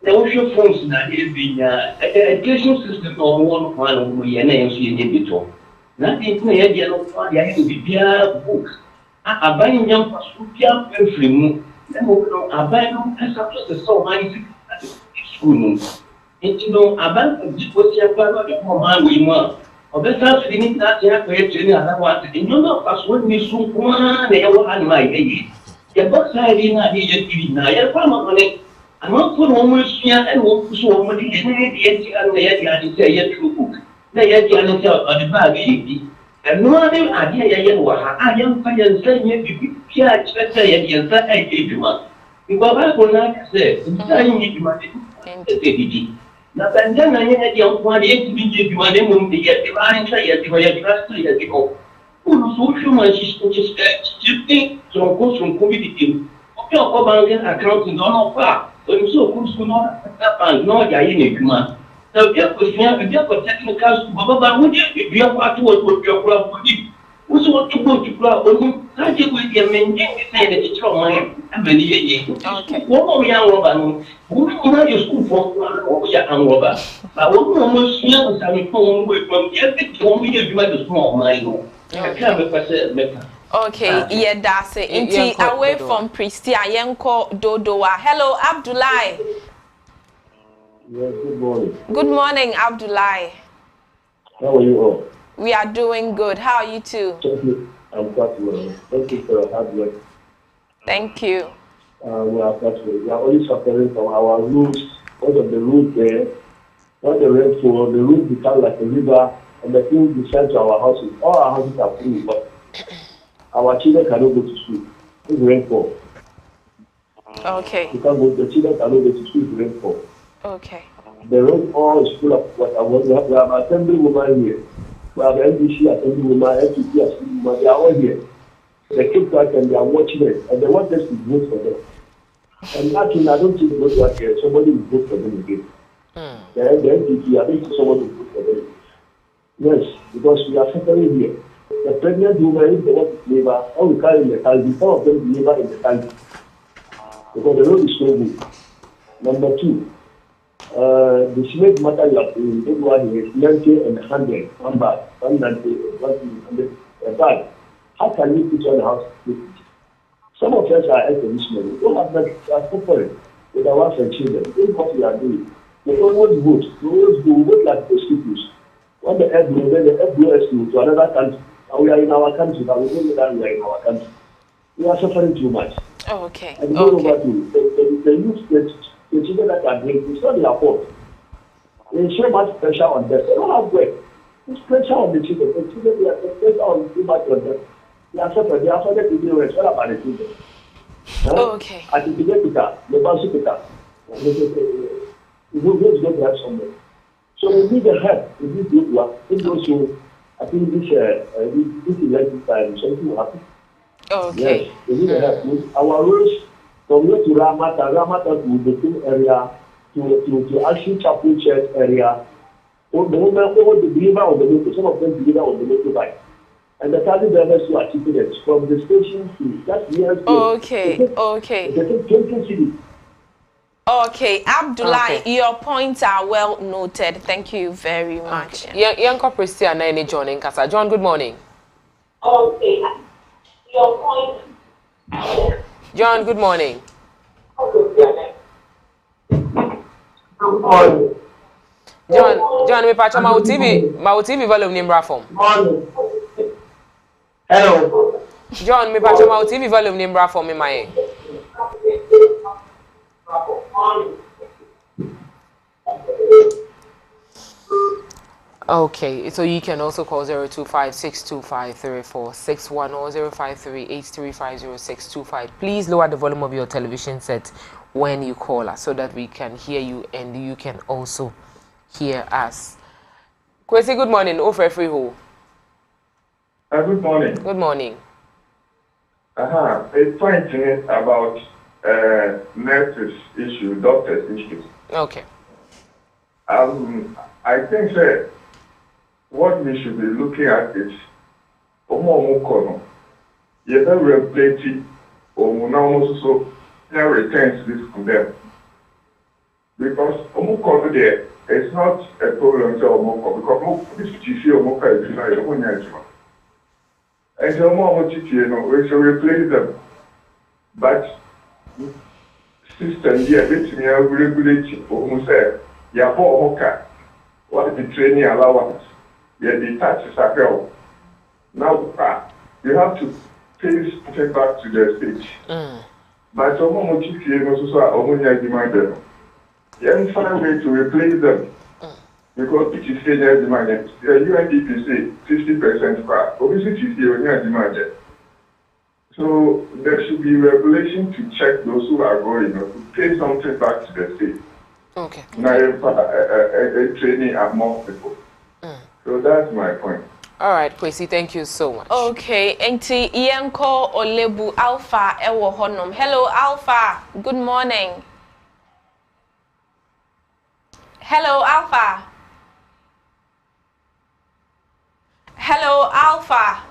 The ocean phones now is the education system on one we are names in the bit. Nothing near yellow party, I have to be a book. I buy young Pasupia free. Then I buy no as up to the so many school. And you know, I buy was your father, the man we want. Or better, we need not have to other one. And you know, as when we soon one, they all had my age. The box I did not need to be now. You're probably. I'm not for almost here and walk so many and the say true book. They had to tell on the bag. And no other idea I am fire saying you can't say and I gave you one. Because I will not say, I need money. Now, then I had young one to be you one and the yet divine say at the trust to go. Social much is shifting from course from community. Okay, accounting on far. So could not happen, no, I ain't human. So, if technical, but would you be a part of what your club would be? Who's what to go to club? How do you maintain the same that it's from my many? Okay. One young woman who know your school for young robber. But what almost young some phone with from every 2 million you might small mine. I can't Okay, yeah, that's it. Inti away from Pristia, Yanko Dodoa. Hello, Abdullah. Yes, good morning. Good morning, Abdullah. How are you all? We are doing good. How are you too? Thank you. I'm quite well. Thank you for your hard work. Thank you. We are quite well. We are only suffering from our roots. Because of the root there, when the rainfall, the root becomes like a river, and the things descend to our houses. All our houses are free, but our children cannot go to school. It's rainfall. Okay. The children cannot go to school with rainfall. Okay. The rainfall is full of water. We have assembly women here. We have NDC assembly women, FTP assembly women. They are all here. They keep back and they are watching it. And they want us to vote for them. And actually, I don't think vote for here. Somebody will vote for them again. The NDP, I think someone will vote for them. Yes, because we are suffering here. The pregnant woman, if they want to labor, all we carry in the country, some of them labor in the country. Because the road is so good. Number 2, the cement matter you have to take one here, 90 and 100, 1 bag, 190, 100, a bag. How can you put on the house? Some of us are air conditioners. We don't have that, we are suffering with our wives and children. This is what we are doing. We always vote. We always vote like mosquitoes. When the air blows, then the air blows to another country. And we are in our country, but we don't know that we are in our country. We are suffering too much. Oh, okay. And over to the youth, the children that are drinking, it's not their fault. There is so much pressure on them. They don't have work. It's pressure on the children. The children, they are pressure on too much on them. They are suffering. They are suffering to do it. What about the children? Okay. At the beginning, the hospital, we go to get help somewhere. So we need the help. We need the work. Also, I think this election time, something will happen. Okay. Yes, we need the help. Our roads from here to Ramata to the same area, to actually Chapel Church area. The believer on the motor, some of them believer on the motorbike. And the taxi drivers who are keeping it from the station to just years. Okay. They take 20 cities. Okay, Abdullah, your points are well noted. Thank you very much. Young Christian and John in Casa. John, good morning. Okay, your point. John, good morning. Good morning. John, me patch my TV volume nimber form. Morning. Hello. John, me patch my TV volume nimber form in my. Okay, so you can also call 025-625-3461 or 053-835-0625. Please lower the volume of your television set when you call us so that we can hear you and you can also hear us. 𝗦𝗍𝗍𝗍𝗏, good morning. Over free ho. Good morning. Good morning. It's pointing about nurses issue, doctors issue. Okay. I think that what we should be looking at is you have regulated or returns this from them. Because there it's not a problem to because this is and so we should replace them. But system here, which we are regulating, almost what is the training allowance? Yeah, the taxes are held. Now, you have to pay something back to the state. But some of the also are only demanded. You find a way to replace them. Because it is demanded. The UNDP say 50% back. Obviously, it is only demanded. So there should be regulation to check those who are going to pay something back to the state. Okay. Now, a training at more people. So that's my point. All right, 𝗦𝗍𝗍𝗍, thank you so much. Okay, enti Ianko Olebu Alpha Ewo Honum. Hello, Alpha. Good morning. Hello, Alpha. Hello, Alpha.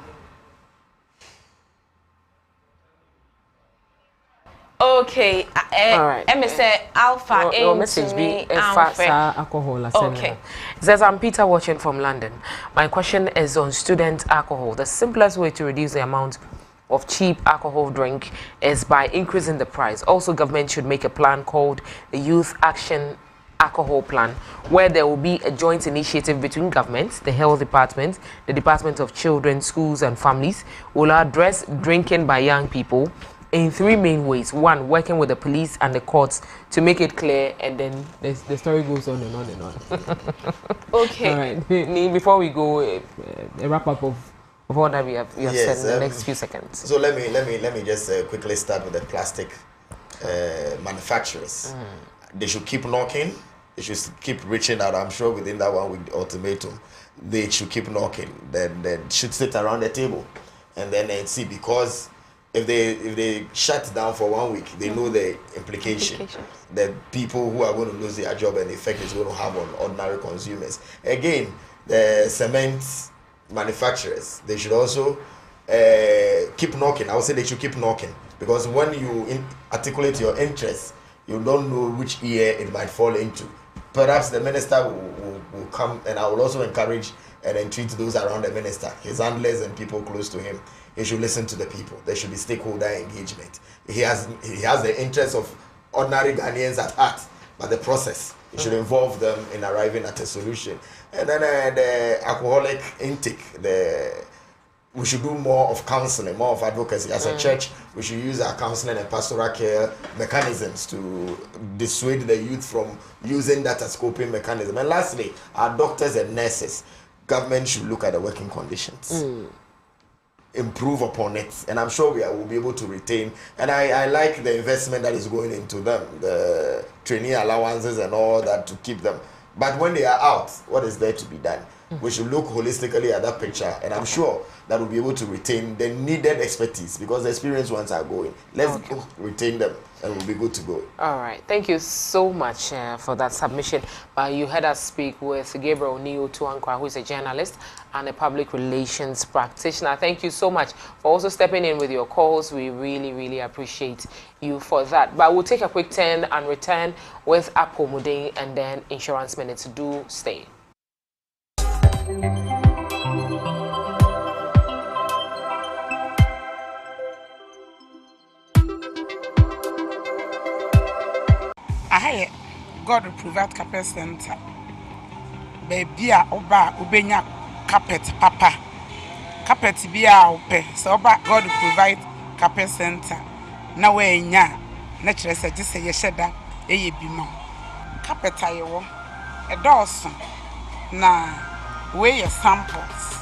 Okay, all right. Alpha your message be alcohol. Okay. It says, I'm Peter watching from London. My question is on student alcohol. The simplest way to reduce the amount of cheap alcohol drink is by increasing the price. Also, government should make a plan called the Youth Action Alcohol Plan, where there will be a joint initiative between governments, the health department, the Department of Children, Schools and Families, will address drinking by young people in three main ways. One, working with the police and the courts to make it clear, and then the story goes on and on and on. Okay. All right. Before we go, a wrap up of all that we have said in the next few seconds. So let me just quickly start with the plastic manufacturers. They should keep knocking. They should keep reaching out. I'm sure within that 1 week ultimatum, they should keep knocking. Then they should sit around the table, and then see, because if they shut down for 1 week, they know the implication. The people who are going to lose their job and the effect it's going to have on ordinary consumers. Again, the cement manufacturers, they should also keep knocking. I would say they should keep knocking, because when you articulate your interests, you don't know which ear it might fall into. Perhaps the minister will come, and I will also encourage and entreat those around the minister, his handlers and people close to him. He should listen to the people. There should be stakeholder engagement. He has the interests of ordinary Ghanaians at heart, but the process, it should involve them in arriving at a solution. And then the alcoholic intake, we should do more of counseling, more of advocacy. As a church, we should use our counseling and pastoral care mechanisms to dissuade the youth from using that as coping mechanism. And lastly, our doctors and nurses, government should look at the working conditions. Improve upon it, and I'm sure will be able to retain. And I like the investment that is going into them, the trainee allowances and all that to keep them. But when they are out, what is there to be done? We should look holistically at that picture, and I'm sure that we'll be able to retain the needed expertise, because the experienced ones are going. Let's retain them, and we'll be good to go. All right. Thank you so much for that submission. You heard us speak with Gabriel Oniyo-Tuankwa, who is a journalist and a public relations practitioner. Thank you so much for also stepping in with your calls. We really, really appreciate you for that. But we'll take a quick turn and return with Apomudin and then Insurance Minutes. Do stay. I God Provide Carpet Center. Baby, oba ubenya carpet papa. Carpet bia ope. So oba God Provide Carpet Center. Na we nya na kire se gise ye sheda eye bimo. Carpet ayewo e dawson na we ye samples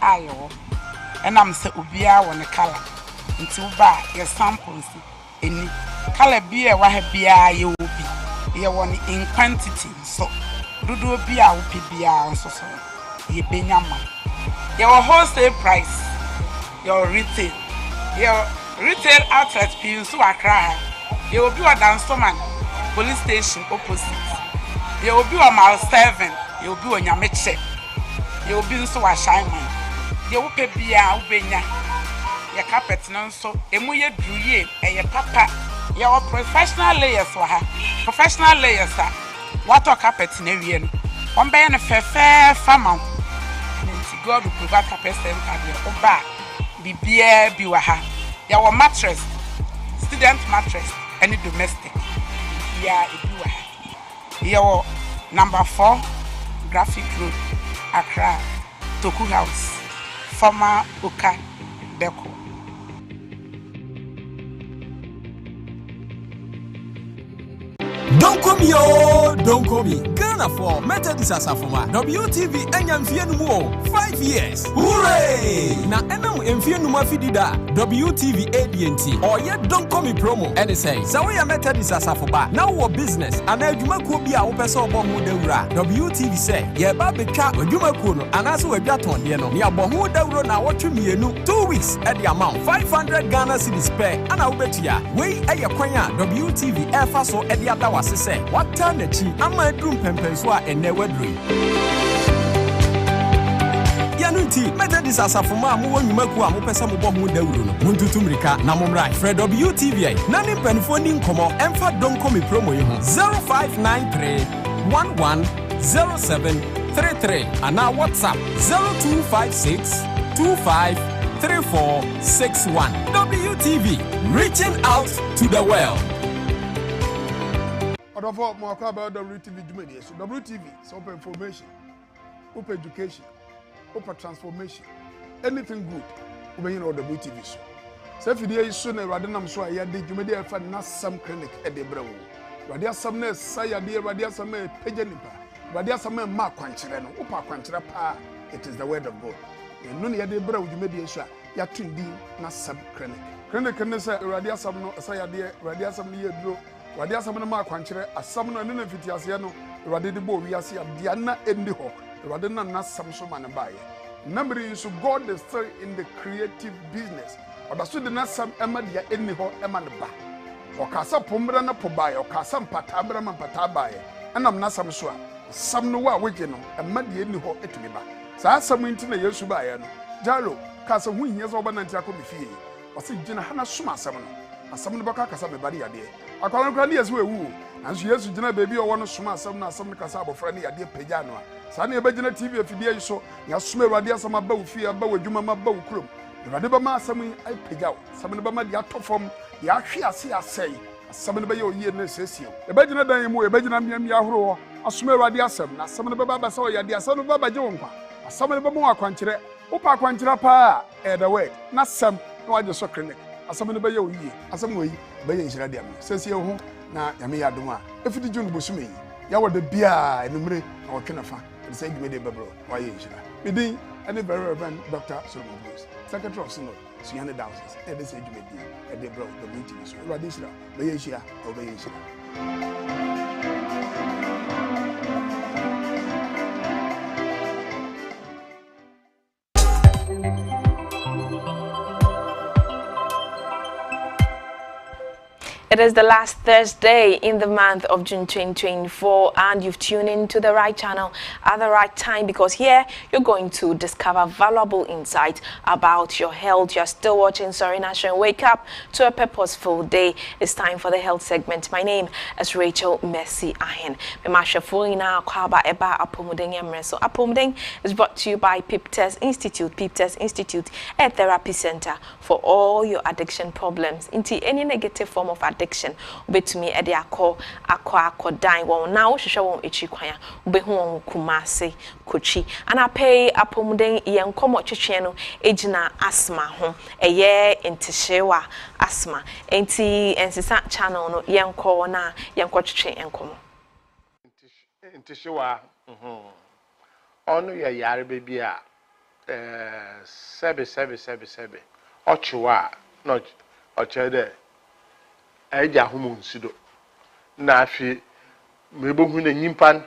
ayewo. Enam se ubia wo ne color. Nti uba ye samples eni color bia wa ha bia ye obi. Ye won in quantity, so dudu bia upi bia so ye benyama. Your wholesale price, your retail outlet pin so Accra. You will be a Danstoman police station opposite. You will be on mile 7. You will be on your meche. You will be so a shineman. You will pay bia ubenya. Your carpet non so emuye druye and your papa. Your professional layers for her. Professional layers, sir. What a carpet in a year. One by a fair farmer. God will provide carpet center. Oba, be beer, be waha. Your mattress, student mattress, any domestic. Yeah, it do waha. Your number 4, Graphic Road, Accra, Toku House, former Oka Deco. Don't come yo, don't come me. Ghana for Method Sasafuma. WTV Enyamfienu 5 years. Hooray! Na enam emfienu mafidida. WTV ADNT. Or yet don't come me promo. And say, Zawaya Method Sasafuma. Now what business? And Juma Kubia Opeso Bomu Deura. WTV say, Ye Babika, Juma Kuno, and as we Baton, Yeno, Nia Bomu Deuro na watch me 2 weeks at the amount 500 Ghana cedis pay. And I'll bet ya. Way a Yakwanya, WTV Airfaso at the other was say, what time the chi? I'm my room pempenswa and never dream. Yanuti, Method Sasafuma, Muaku, Amopesa Mubomu Deuru, Muntutumrika, Namumrai, Fred WTV, Nani Penfoning Como, Emfa don't call me promo 0593 110733 and now WhatsApp 0256 253461. WTV, reaching out to the world. More about WTV Jumedi. So WTV, so open information, open education, open transformation, anything good. We know WTV. So if you soon rather than so I did Jumedi for some clinic at the brow. Radia some nurse, say dear Radia some pejanipa, Radia some mark quanchireno, Upa quanchirapa. It is the word of God. And none of the brow Jumedi sha yatindi na sub clinic. Clinic can say Radia some no say dear Radia some year draw. Radia samana ma kwanchere asam no ne fitiase no rade de bo wiase dia na endi ho rade na samso man baye number so God is still in the creative business odaso de na sam ema dia endi ho ema ne ba okasa pomra na pobaye okasa mpata abra ma mpata baye enam na samso a sam no wa wege no ema dia endi ho etumi ba sa sam nti na Yesu baye no jalo kasa hu hia so obananti akomifie wase gina hana suma asam no asam no baka kasa me bari yade akwala nkwa ne yesu ewu nanso Yesu gina bebi owo no suma asam na asam no kasa abofra ne yade pagya no a sa na ebegina TV afidie yi so ya suma Awurade asam aba ofie aba wadwuma ma aba okrom Awurade ba ma asam ai pagya asam no ba ma de atofom de ahwe ase asai asam no ba ye oye na sesio ebegina dan mu ebegina miam ya horo asuma Awurade asam na asam no ba ba sa oyade asam no ba ba je wonkwa asam no ba mo akwankyere opa akwankyere pa the word na sam na waje so clinic asam no ba ye oye asam oyi ba ye nhira de am sesio ho na yame ya dum a efiti junu bosume yi ya wode bia enumre na wotwe na fa say dwumede bebro wa ye nhira Meeting any very reverend Dr. Solomon Bruce, Secretary of Synod, Suyane Dowses, and this age may be at the bro, the meeting. So, Radisha, Bayeshia, or Bayeshia. It is the last Thursday in the month of June 2024, and you've tuned in to the right channel at the right time, because here you're going to discover valuable insights about your health. You're still watching Sorry Nation. Wake up to a purposeful day. It's time for the health segment. My name is 𝗟𝗜𝗍𝗘. So Apomudeng is brought to you by 𝗡𝗡𝗡 Institute. 𝗡𝗡𝗡 Institute, a therapy center for all your addiction problems. Into any negative form of addiction, bet me ede akọ won na wo hwehwe won echi kwan a be hu Kumasi Kochi ana pay Apomudeng yen komo twetwe no ejina asthma ho eye ntihyewa asthma enti ensisa channel no yen ko na yen ko twetwe enkomo ntihyewa onu ye yare bebi a sebe ochiwa no ochede eja homo nsido na afi mebohu na nyimpan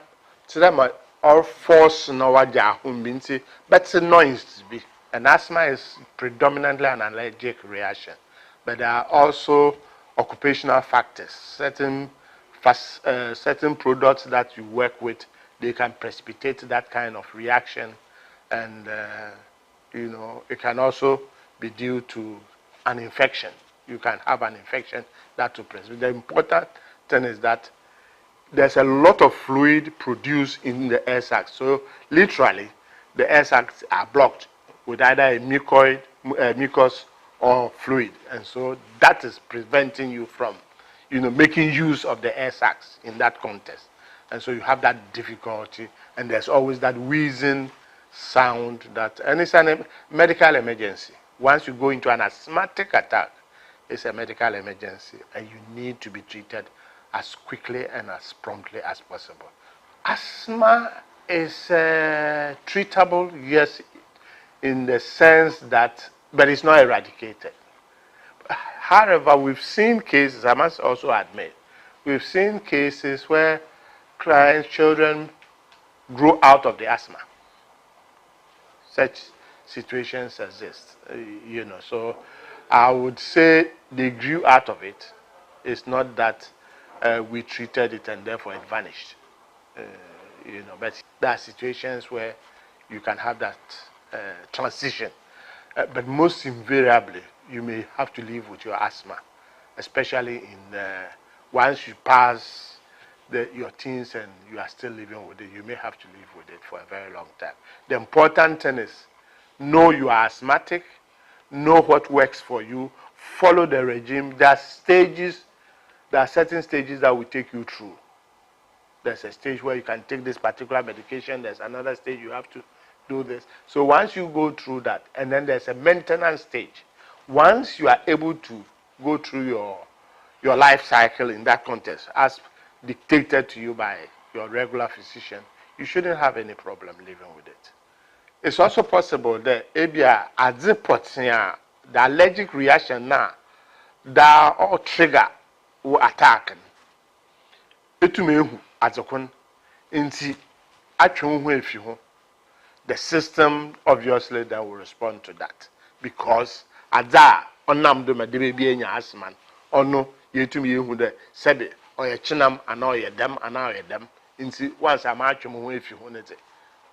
tirama or force na waja hombinti but noise be, and asthma is predominantly an allergic reaction, but there are also occupational factors. Certain products that you work with, they can precipitate that kind of reaction, and you know, it can also be due to an infection. You can have an infection that will precipitate. The important thing is that there's a lot of fluid produced in the air sacs. So literally, the air sacs are blocked with either a mucus or fluid, and so that is preventing you from, you know, making use of the air sacs in that context. And so you have that difficulty, and there's always that wheezing sound that, and it's a medical emergency. Once you go into an asthmatic attack, it's a medical emergency, and you need to be treated as quickly and as promptly as possible. Asthma is treatable, yes, in the sense that, but it's not eradicated. However, we've seen cases, I must also admit, we've seen cases where children grow out of the asthma. Such situations exist, you know, so I would say they grew out of it. It's not that we treated it and therefore it vanished, you know, but there are situations where you can have that transition, but most invariably you may have to live with your asthma, especially in once you pass your teens and you are still living with it. You may have to live with it for a very long time. The important thing is know you are asthmatic, know what works for you, follow the regime. There are stages. There are certain stages that will take you through. There's a stage where you can take this particular medication. There's another stage you have to do this. So once you go through that, and then there's a maintenance stage. Once you are able to go through your life cycle in that context, as dictated to you by your regular physician, you shouldn't have any problem living with it. It's also possible that Adzika, the allergic reaction now, that all trigger will attack. The system obviously that will respond to that, because Adza onam do baby asthma ono yetumi ehu de sebe oye chinam ana oye dem once am atwem ho efi ho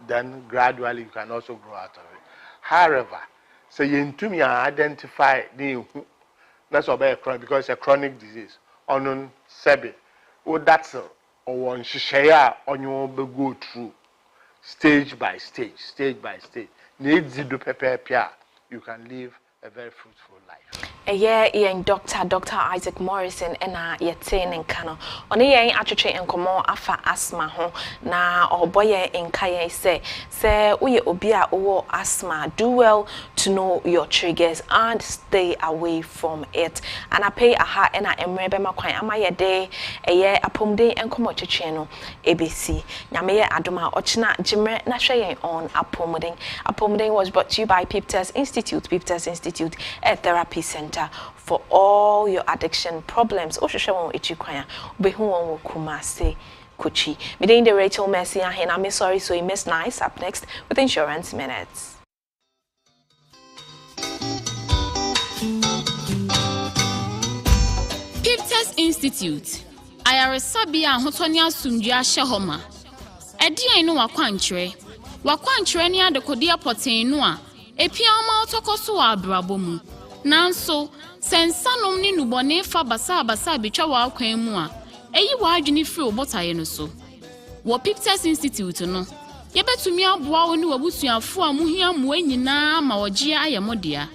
then gradually you can also grow out of it. However, so yentumi identify the that's about chronic, because it's a chronic disease. On sebe o that's or one shishaya on you go through stage by stage. Needs to do prepare, you can live a very fruitful life. yen Dr. Isaac Morrison ena yetin nkano oni yen atwetwe enkomo afa asthma ho na oboye nkaye say uye obi a owo asthma, do well to know your triggers and stay away from it. And I pay aha ena emrebe makwan amaye de eye apomden enkomo twetwe no ABC nyame ye adoma ochina jimre na hwe yen on apomden was brought to you by Piptest Institute a therapy center for all your addiction problems. Oshoshe ichikwanya behu won Kumasi Kochi. Midin the Rachel Mercy and I'm sorry so Miss Nice up next with Insurance Minutes. Piptest Institute Ayaresabia Hotonia Sumdia Shehoma Edia no wakwanchre ni adekodia poten no a epia ma otokoso wa abrabomu nanso sensanom ni nubone fa basa betwa wa akwan mu a eyi wa adwene firi obotaye no so wo Piptest Institute no yebetumi aboa wo ni wabusuafo a muhia mo nyina ma wogie ayemodea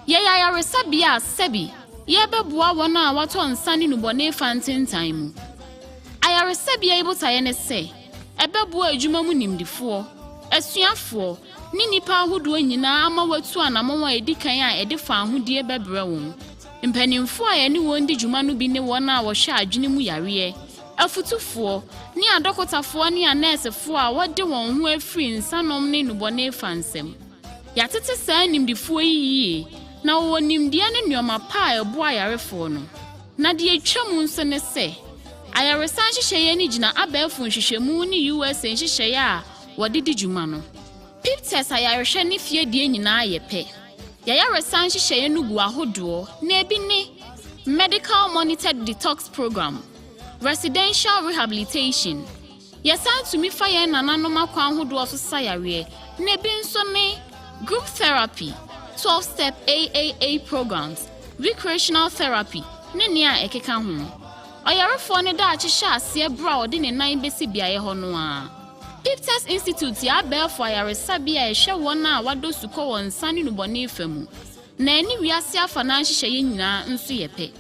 ye yaresabia sebi yebeboa wona wato nsane nubone fa ntentan mu ayaresabia ibotaye ne se ebeboa adwuma mu nimdifo asuafo ni nipa ahodo nyina ama watu anamwa edikan a edifa ahodie bebre won mpanimfo a yene won di dwuma no bi ne won a wo hwe adwene mu yare afutufo ni adokotafo ni anesefo a wode won ho afiri nsanom ne nubone fansem yatete saa nimdifo yi na wo nimdia ne nuoma pa ebo ayarefo no na de atwam nso ne se ayaresan hyehyeye ni gina abefo hyehyemu ni USA hyehyeye a wode di dwuma no Piptest ayarehwe ne fie die nyina yepe yayaresan hyehyeye no gu ahodo na ebi ne medical monitored detox program, residential rehabilitation yesan tumi fa ye nananom akwa ahodo so sayare na ebi nso ne group therapy, 12-step AAA programs, recreational therapy ne nia ekeka ho ayarefo ne da akyehye ase bra ode ne nan besi biaye ho no a Piptest Institute ya abefo ayaresabia ehwe wona wado suko won sane nubone famu na ani wiase afa na hyehyeye nyina nso yepe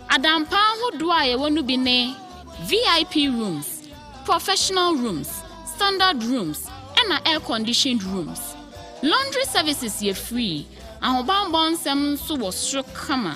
adampa hodo a ye wonu bi ne VIP rooms, professional rooms, standard rooms and air conditioned rooms. Laundry services ye free ahobambon nsem nso wo sro kama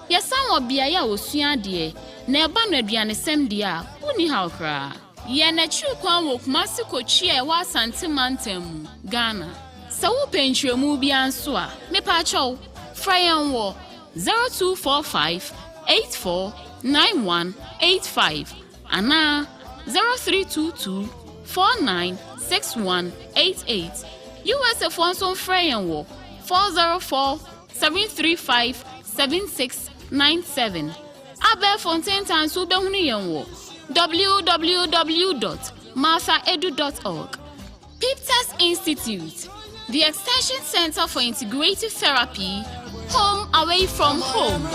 yesan obiaye a osua de na eba no aduane sem de a uni hawkra ye na chukwan wo Kumasi Kochi e wa Santimantem Ghana. Sa wo pentremu bi anso a mepa chow frayan wo 0245 849185 ana 0322 496188 USA Fonson frayan wo 404 735 7697 Abe Fontaine Tansu behunu yen wo www.𝗟𝗏𝗏𝑒du.org. Piptest Institute, the Extension Center for Integrative Therapy, home away from home.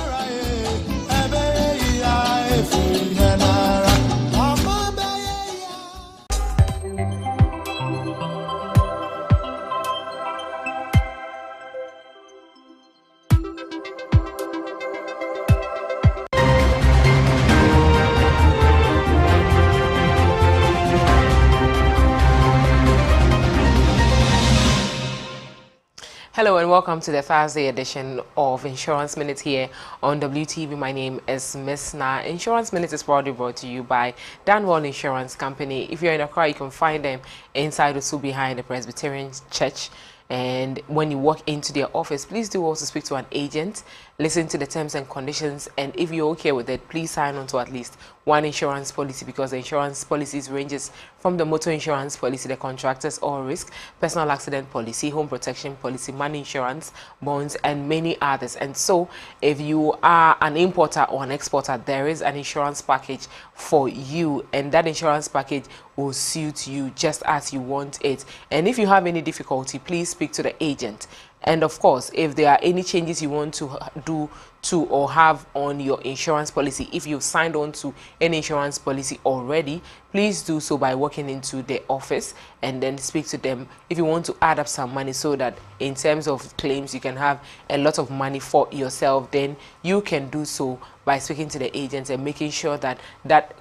Hello and welcome to the Thursday edition of Insurance Minute here on WTV. My name is Miss Na. Insurance Minute is proudly brought to you by Danwell Insurance Company. If you're in a car, you can find them inside the suit behind the Presbyterian Church. And when you walk into their office, please do also speak to an agent, listen to the terms and conditions, and if you're okay with it, please sign on to at least one insurance policy, because the insurance policies ranges from the motor insurance policy, the contractors all risk, personal accident policy, home protection policy, money insurance, bonds, and many others. And so if you are an importer or an exporter, there is an insurance package for you, and that insurance package will suit you just as you want it. And if you have any difficulty, please speak to the agent. And of course, if there are any changes you want to do to or have on your insurance policy, if you've signed on to an insurance policy already, please do so by walking into the office and then speak to them if you want to add up some money so that in terms of claims you can have a lot of money for yourself. Then you can do so by speaking to the agents and making sure that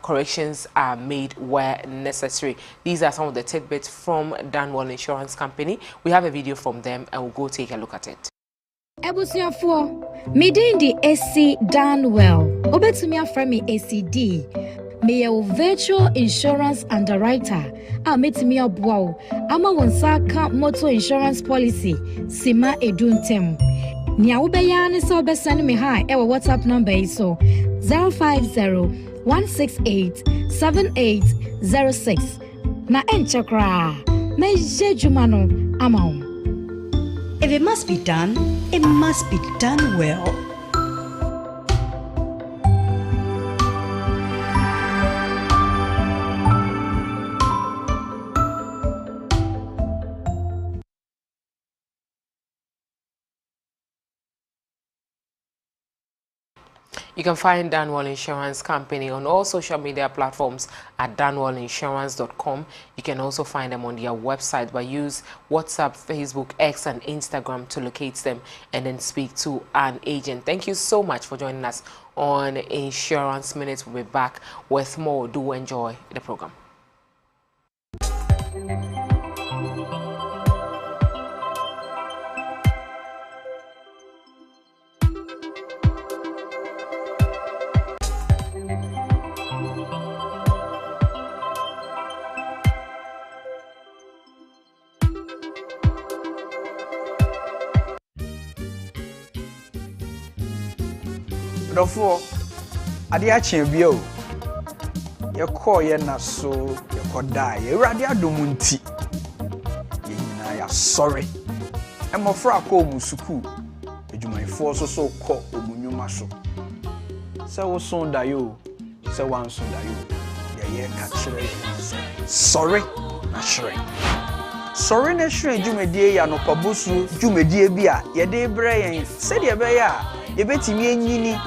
corrections are made where necessary. These are some of the tidbits from Danwell Insurance Company. We have a video from them and we'll go take a look at it. Ebusiafo, midin di AC Danwell. Obetumi afra me ACD. Me a virtual insurance underwriter. A metimi aboa ama wonsaka motor insurance policy sima eduntem. Nia ubeya ne so besane me ha e WhatsApp number iso 050-168-7806. Na enchakra. Me jejumano amao. If it must be done well. You can find Danwell Insurance Company on all social media platforms at danwellinsurance.com. You can also find them on their website by use WhatsApp, Facebook, X, and Instagram to locate them and then speak to an agent. Thank you so much for joining us on Insurance Minutes. We'll be back with more. Do enjoy the program. Therefore, adia chembio ye call ye na so ye kodai ye radia domunti ye nyina ya sorry e mofra ko musuku edwumayfo so ko omunwuma so se wo son da yo se wan son da yo ye ka kire sorry na shrine sorry na shrine dwumadie ya no pabosu dwumadie bi a ye de bre yen se de be ya ye betimi enyini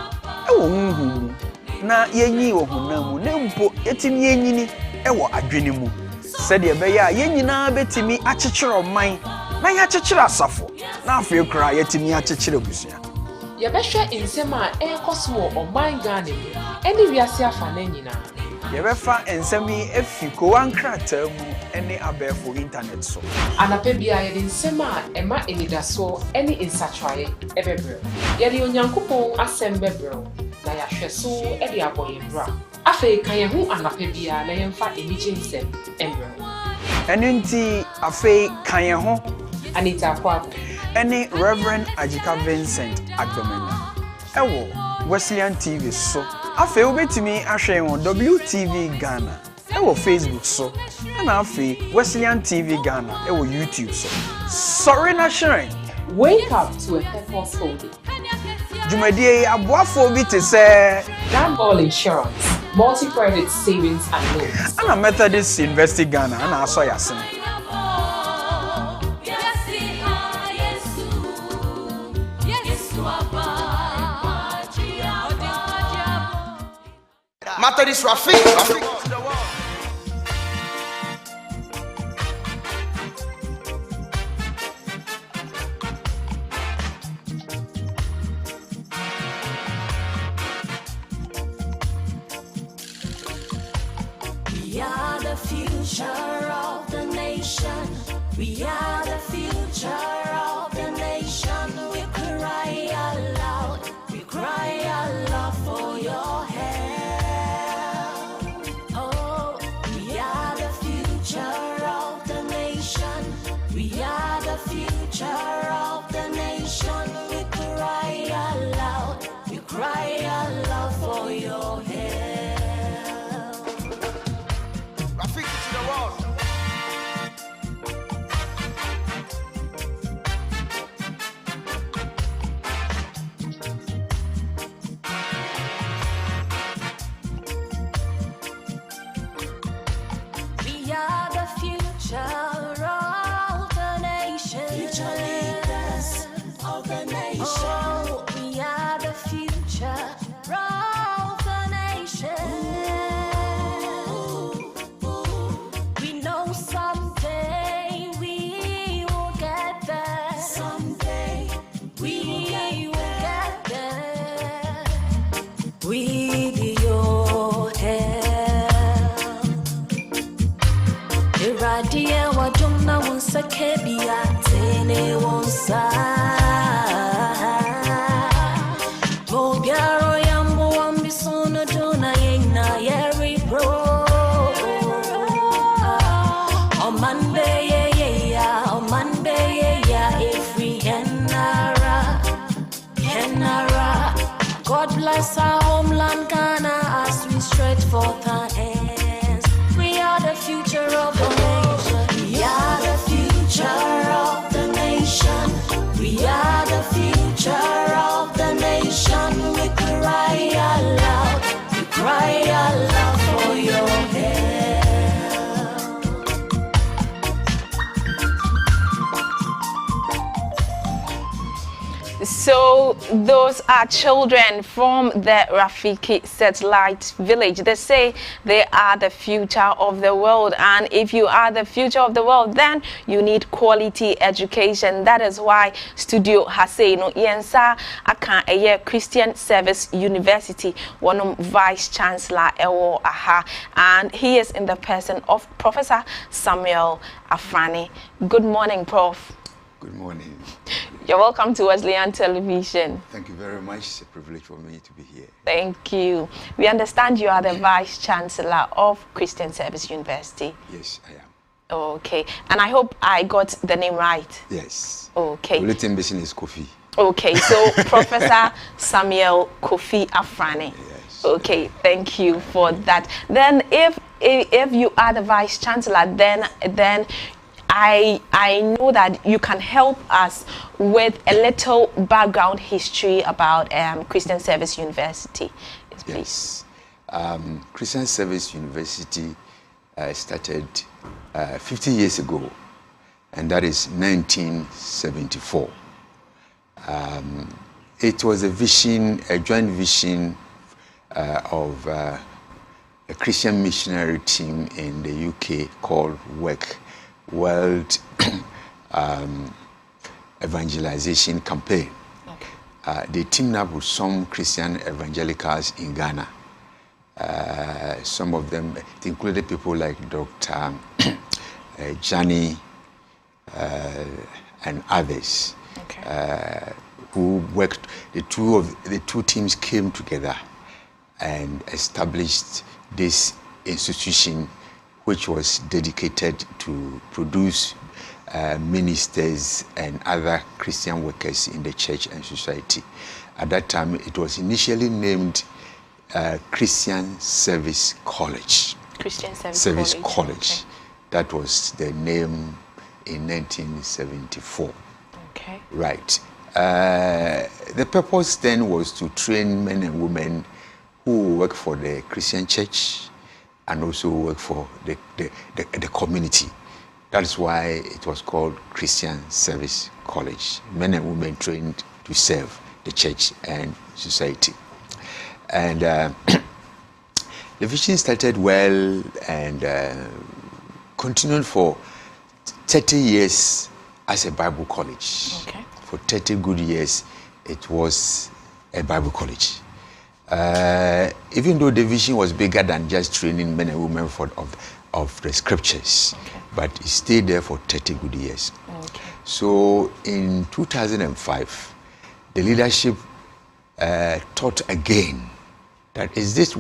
ewo na yenyi ohunamu ne mpo etimi yenyini ewo adwene mu sede be ya yenyina betimi akyekere man na ya kyekere asafo na afie kra yetimi akyekere busua ye behwe nsem a ekoso wo oman Ghana mu eni wiase afa na nyina ye befa nsemi efi ko wankrata mu eni abefo internet so anape bia ye nsem a ema enidaso eni insatwaye ebebre ye de onyankopon asem bebre na ya hweso e de aboye bra afa kan ye hu anape bia na ye mfa enije nsem embre enti afa kan ye ho Anita Quarcoo eni Reverend Adzika Vincent Agdomena ewo Wesleyan TV so afa obetimi ahwe won WTV Ghana ewo Facebook so na afa Wesleyan TV Ghana ewo YouTube so sorry na shrine wake up to a purposeful day. Jumadie aboafo bi te se Danwell Insurance, multi-credit savings and loans. I'm a Methodist University Ghana and I saw yasin. Methodist Rafik. We are the future of the nation. We are the future of the nation. We cry aloud. We cry aloud for your help. Oh, we are the future of the nation. We are the future of the nation. We cry aloud. We cry aloud for your help. across our homeland Ghana as we stretch forth our hands. We are the future of the nation. We are the future of the nation. We are the future of the nation. We cry aloud. We cry aloud for your help. So those are children from the Rafiki satellite village. They say they are the future of the world, and if you are the future of the world, then you need quality education. That is why Studio has said no yensa aka a Christian Service University one Vice Chancellor Ewo Aha, and he is in the person of Professor Samuel Afarley. Good morning, Prof. Good morning. You're welcome to Wesleyan Television. Thank you very much. It's a privilege for me to be here. Thank you. We understand you are the Vice Chancellor of Christian Service University. Yes, I am. Okay. And I hope I got the name right. Yes. Okay. Bulletin business is Kofi. Okay. So Professor Samuel Kofi Afarley. Yes. Okay. Thank you for that. Then if you are the Vice Chancellor, then I know that you can help us with a little background history about Christian Service University. Yes, please. Yes. Christian Service University started 50 years ago, and that is 1974. It was a vision, a joint vision of a Christian missionary team in the UK called WEC. World Evangelization Campaign. Okay. They teamed up with some Christian evangelicals in Ghana. Some of them, it included people like Dr. Johnny and others, okay. Who worked. The two teams came together and established this institution, which was dedicated to produce ministers and other Christian workers in the church and society. At that time, it was initially named Christian Service College. Christian Service College. Okay. That was the name in 1974. Okay. Right. The purpose then was to train men and women who work for the Christian church and also work for the community. That's why it was called Christian Service College. Men and women trained to serve the church and society. And the vision started well and continued for 30 years as a Bible college. Okay. For 30 good years, it was a Bible college. Even though the vision was bigger than just training men and women of the scriptures, okay. But it stayed there for 30 good years. Okay. So in 2005, the leadership thought again that is this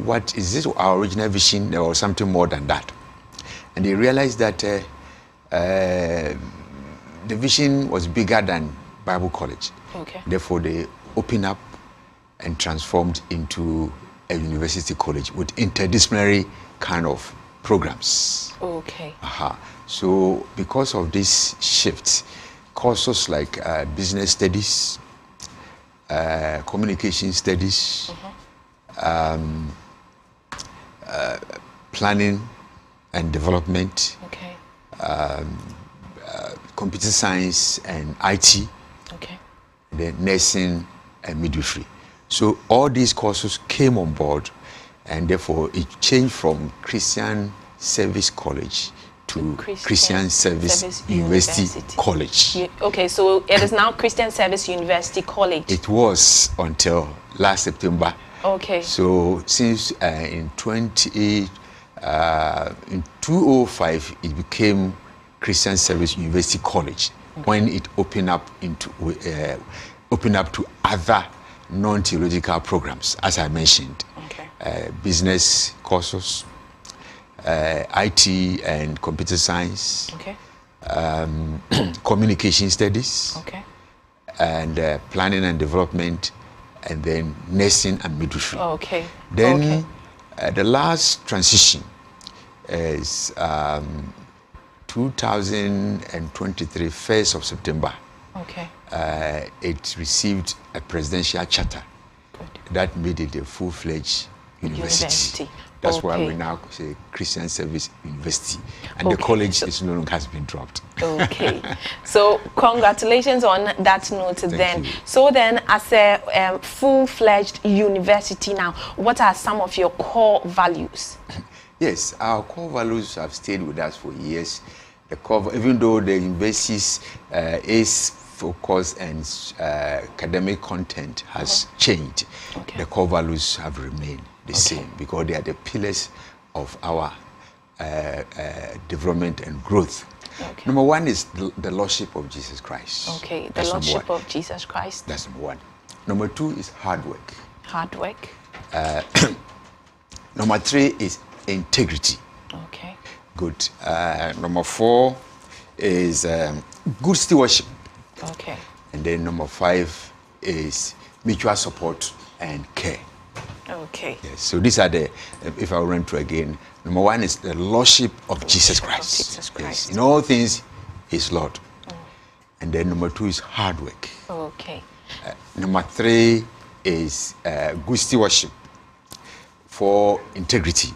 our original vision or something more than that? And they realized that the vision was bigger than Bible college. Okay. Therefore, they opened up and transformed into a university college with interdisciplinary kind of programs. Okay. So because of this shift, courses like business studies, communication studies, planning and development, okay. Computer science and IT, okay. Then nursing and midwifery. So all these courses came on board, and therefore it changed from Christian Service College to Christian Service University College. Okay, so it is now Christian Service University College. It was until last September. Okay. So since in 2005, it became Christian Service University College, okay. When it opened up to other non-theological programs, as I mentioned, okay. Business courses, IT and computer science, okay. Communication studies, okay. And planning and development, and then nursing and midwifery. Okay. Then the last transition is 2023, 1st of September. Okay. It received a presidential charter that made it a full-fledged university. That's why we now say Christian Service University. And the college is no longer has been dropped. Okay. So congratulations on that note then. You. So then as a full-fledged university now, what are some of your core values? Yes, our core values have stayed with us for years. The core, even though the university's is focus and academic content has changed, the core values have remained the same because they are the pillars of our development and growth. Number one is the Lordship of Jesus Christ. Okay, the Lordship of Jesus Christ. That's number one. Number two is hard work. Hard work. Number three is integrity. Okay. Good. Number four is good stewardship. Okay. And then number five is mutual support and care. Okay. Yes. So these are the, if I run through again, number one is the Lordship of Jesus Christ. Jesus Christ. Yes. In all things, He's Lord. And then number two is hard work. Okay. Number three is good stewardship. For integrity.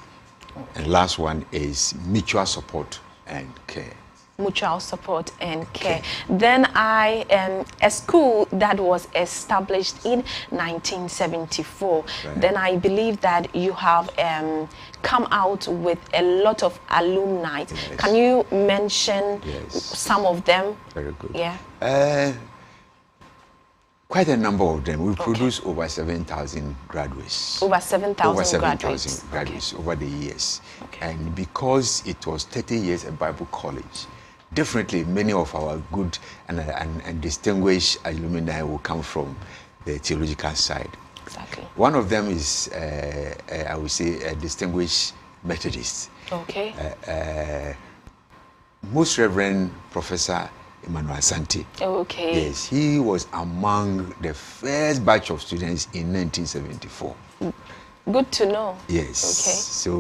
And last one is mutual support and care. Mutual support and care. Then I am a school that was established in 1974. Then I believe that you have come out with a lot of alumni. Yes. Can you mention some of them? Very good. Yeah. Quite a number of them. We produce over 7,000 graduates. Over 7,000 graduates over the years. And because it was 30 years at Bible College, definitely many of our good and distinguished alumni will come from the theological side. Exactly. One of them is, I would say, a distinguished Methodist. Okay. Most Reverend Professor Emmanuel Asante. Okay. Yes, he was among the first batch of students in 1974. Good to know. Yes. Okay. So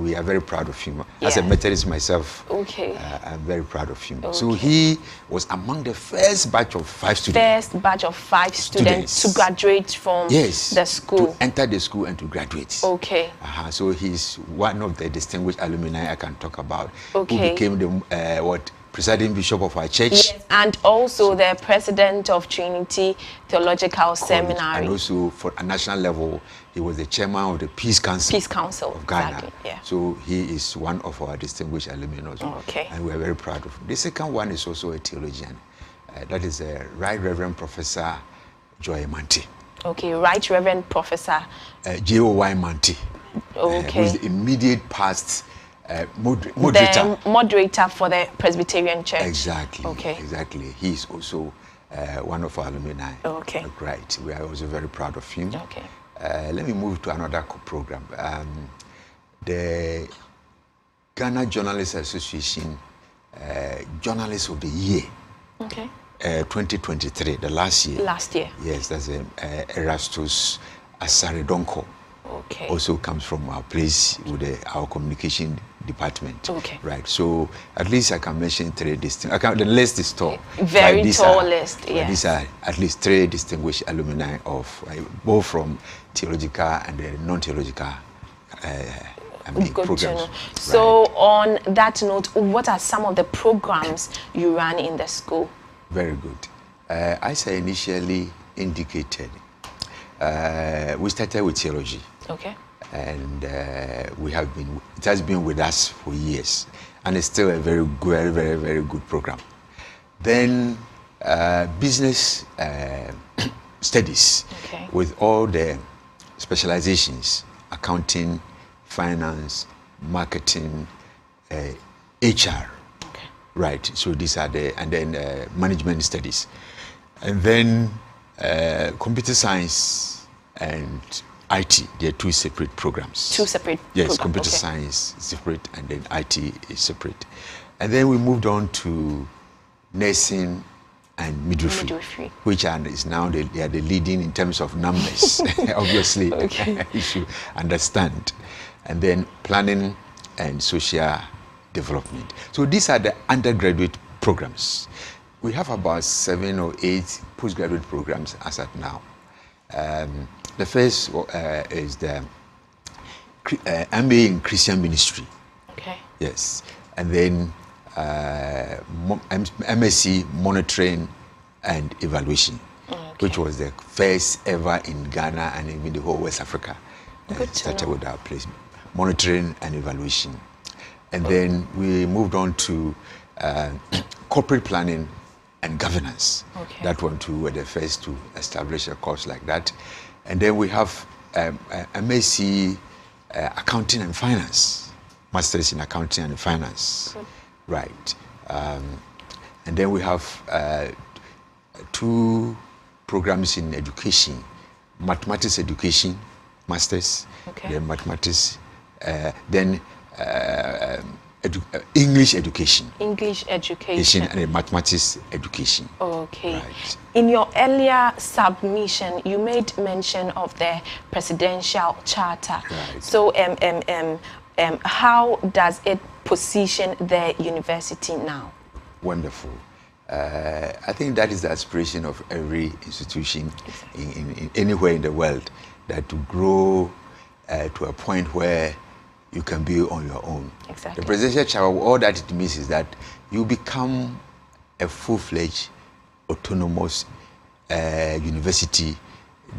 we are very proud of him. As a Methodist myself, I'm very proud of him. So he was among the first batch of 5 students. First batch of 5 students to graduate from the school. To enter the school and to graduate. Okay. So he's one of the distinguished alumni I can talk about. Okay. Who became the presiding bishop of our church. Yes, and also the president of Trinity Theological Seminary. And also for a national level, he was the chairman of the Peace Council of Ghana. Exactly, yeah. So he is one of our distinguished alumni also. Okay. And we are very proud of him. The second one is also a theologian. That is Right Reverend Professor Joy Manti. Okay, Right Reverend Professor J.O.Y. Manti. Okay. Who is the immediate past moderator. The moderator for the Presbyterian Church. Exactly. Okay. Exactly. He is also one of our alumni. Okay. Right. We are also very proud of him. Okay. Let me move to another program. The Ghana Journalists Association Journalist of the Year. Okay. 2023, the last year. Last year. Yes, that's Erastus Asaredonko. Okay. Also comes from our place with our communication department. Okay. Right. So at least I can mention 3 distinct. The list is tall. Very tall list. Yes. These are at least 3 distinguished alumni of both from theological and the non-theological Good programs. to know. So on that note, what are some of the programs you ran in the school? Very good. As I initially indicated, we started with theology. Okay. And it has been with us for years. And it's still a very good, very, very good program. Then business studies with all the specializations, accounting, finance, marketing, HR. Right, so these are and then management studies. And then computer science and IT, they are 2 separate programs. 2 separate programs? Yes, computer science is separate and then IT is separate. And then we moved on to nursing and midwifery. Which is now they are the leading in terms of numbers, obviously, you should understand. And then planning and social development. So these are the undergraduate programs. We have about 7 or 8 postgraduate programs as at now. The first is the MA in Christian Ministry. Okay. Yes. And then MSc Monitoring and Evaluation, which was the first ever in Ghana and even the whole West Africa. Started with our place, Monitoring and Evaluation. And then we moved on to Corporate Planning and Governance. That one too were the first to establish a course like that. And then we have MSc Accounting and Finance, Masters in Accounting and Finance. Right. And then we have 2 programs in education, Mathematics Education, Masters, then Mathematics, then English Education. English Education. And Mathematics Education. Okay. Right. In your earlier submission, you made mention of the presidential charter. Right. So, how does it position the university now? Wonderful. I think that is the aspiration of every institution in anywhere in the world, that to grow to a point where you can be on your own. Exactly. The presidential charter, all that it means is that you become a full-fledged, autonomous university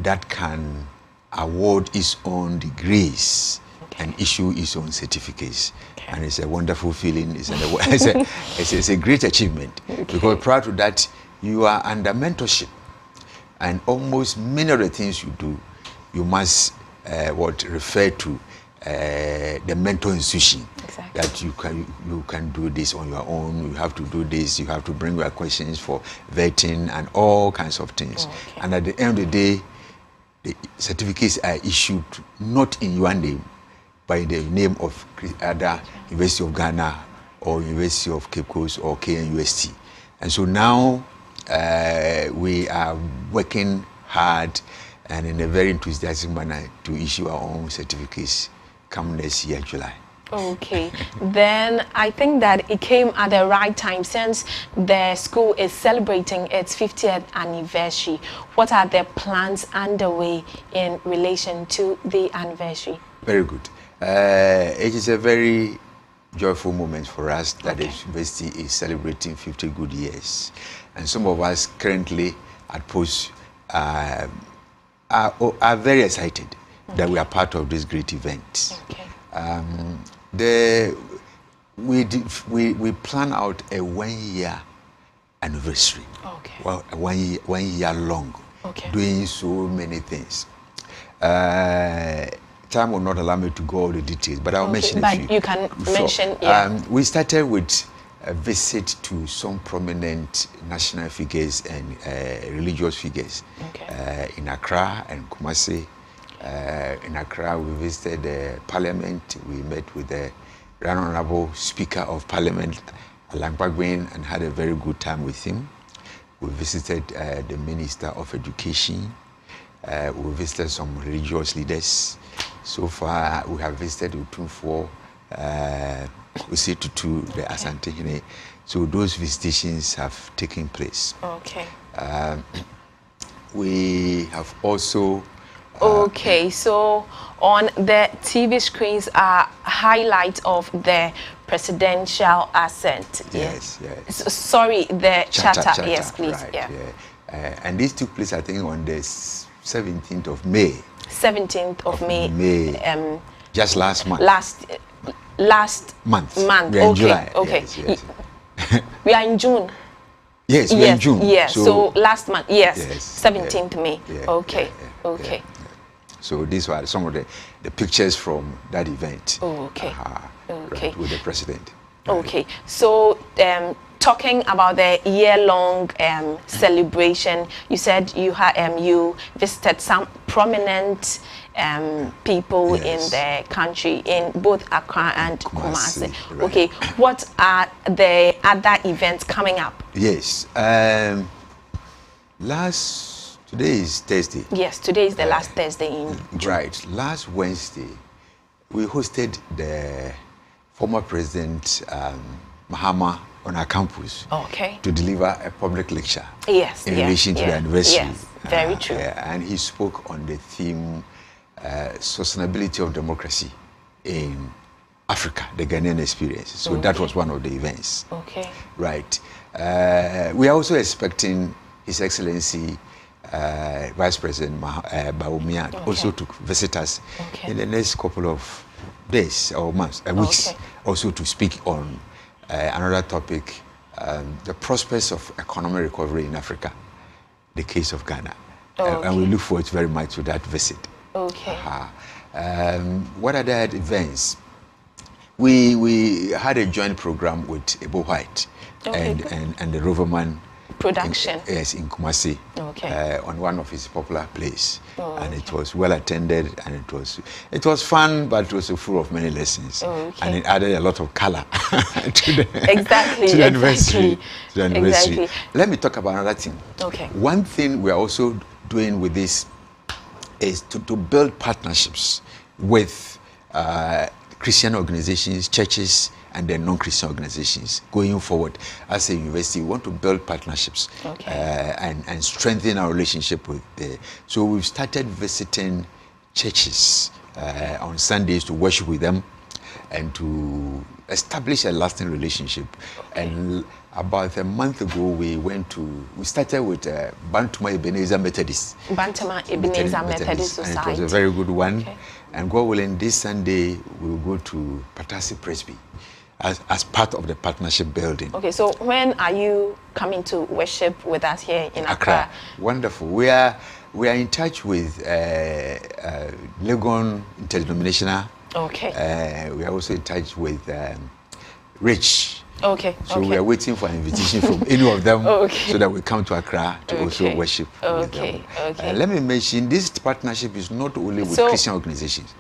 that can award its own degrees and issue its own certificates. And it's a wonderful feeling. It's a great achievement. Because prior to that, you are under mentorship. And almost many of the things you do, you must refer to the mentor institution. That you can do this on your own, you have to do this, you have to bring your questions for vetting and all kinds of things. And at the end of the day, the certificates are issued not in your name, by the name of either University of Ghana or University of Cape Coast or KNUST. And so now we are working hard and in a very enthusiastic manner to issue our own certificates come next year, July. Okay, then I think that it came at the right time, since the school is celebrating its 50th anniversary. What are the plans underway in relation to the anniversary? Very good. It is a very joyful moment for us that the university is celebrating 50 good years. And some of us currently at post are very excited that we are part of this great event. We plan out a 1-year anniversary. Well, 1 year long, doing so many things. Time will not allow me to go all the details, but I'll mention a few. You can mention, yeah. We started with a visit to some prominent national figures and religious figures in Accra and Kumasi. In Accra, we visited the Parliament. We met with the Right Honorable Speaker of Parliament, Alang Bagwin, and had a very good time with him. We visited the Minister of Education. We visited some religious leaders. So far, we have visited Utumfo, Usetutu, the Asante Hine. So those visitations have taken place. We have also... so on the TV screens are highlights of the presidential assent. Yes. Sorry, the charter. Yes, please. Right, and this took place, I think, on the 17th of May. 17th of May. Just last month. Last month. We are in July. Yes. We are in June. Yes, we are in June. Yes. So last month. Yes. 17th May. Okay. So these were some of the pictures from that event. Right, with the president. Okay. So talking about the year-long celebration, you said you visited some prominent people in the country, in both Accra and Kumasi. Right. Okay, what are the other events coming up? Yes, Today is Thursday. Yes, today is the last Thursday in June. Right. Last Wednesday, we hosted the former President Mahama on our campus to deliver a public lecture in relation to the anniversary. Yes, very true. And he spoke on the theme sustainability of democracy in Africa, the Ghanaian experience. So that was one of the events. Okay. Right. We are also expecting His Excellency Vice President Bawumia also to visit us in the next couple of days or months, weeks, also to speak on another topic, the prospects of economic recovery in Africa, the case of Ghana. And we look forward very much to that visit. Okay. What other events? We had a joint program with 𝗟𝗡𝗍𝗘 and the Roverman production. In Kumasi, on one of his popular plays, and it was well attended, and it was fun, but it was full of many lessons, and it added a lot of color to the anniversary. Exactly. Let me talk about another thing. Okay. One thing we are also doing with this is to build partnerships with Christian organizations, churches, and then non-Christian organizations going forward. As a university, we want to build partnerships and strengthen our relationship with so we've started visiting churches on Sundays to worship with them and to establish a lasting relationship. And about a month ago, we started with Bantama Ebenezer Methodist. Bantama Ebenezer Methodist Society. And it was a very good one. And God willing, this Sunday, we'll go to Patasi Presby as part of the partnership building. Okay, so when are you coming to worship with us here in Accra? Wonderful. We are in touch with Legon Interdenominational. Okay. We are also in touch with Rich. Okay. So we are waiting for an invitation from any of them so that we come to Accra to also worship with them. Let me mention, this partnership is not only with Christian organizations.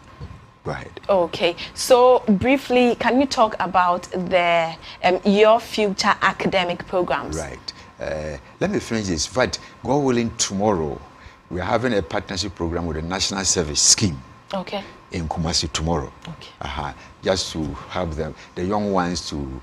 Go ahead. Okay. So briefly, can you talk about the your future academic programs? Right. Let me finish this. In fact, God willing, tomorrow we are having a partnership program with the National Service Scheme. Okay. In Kumasi tomorrow. Okay. Just to have the young ones to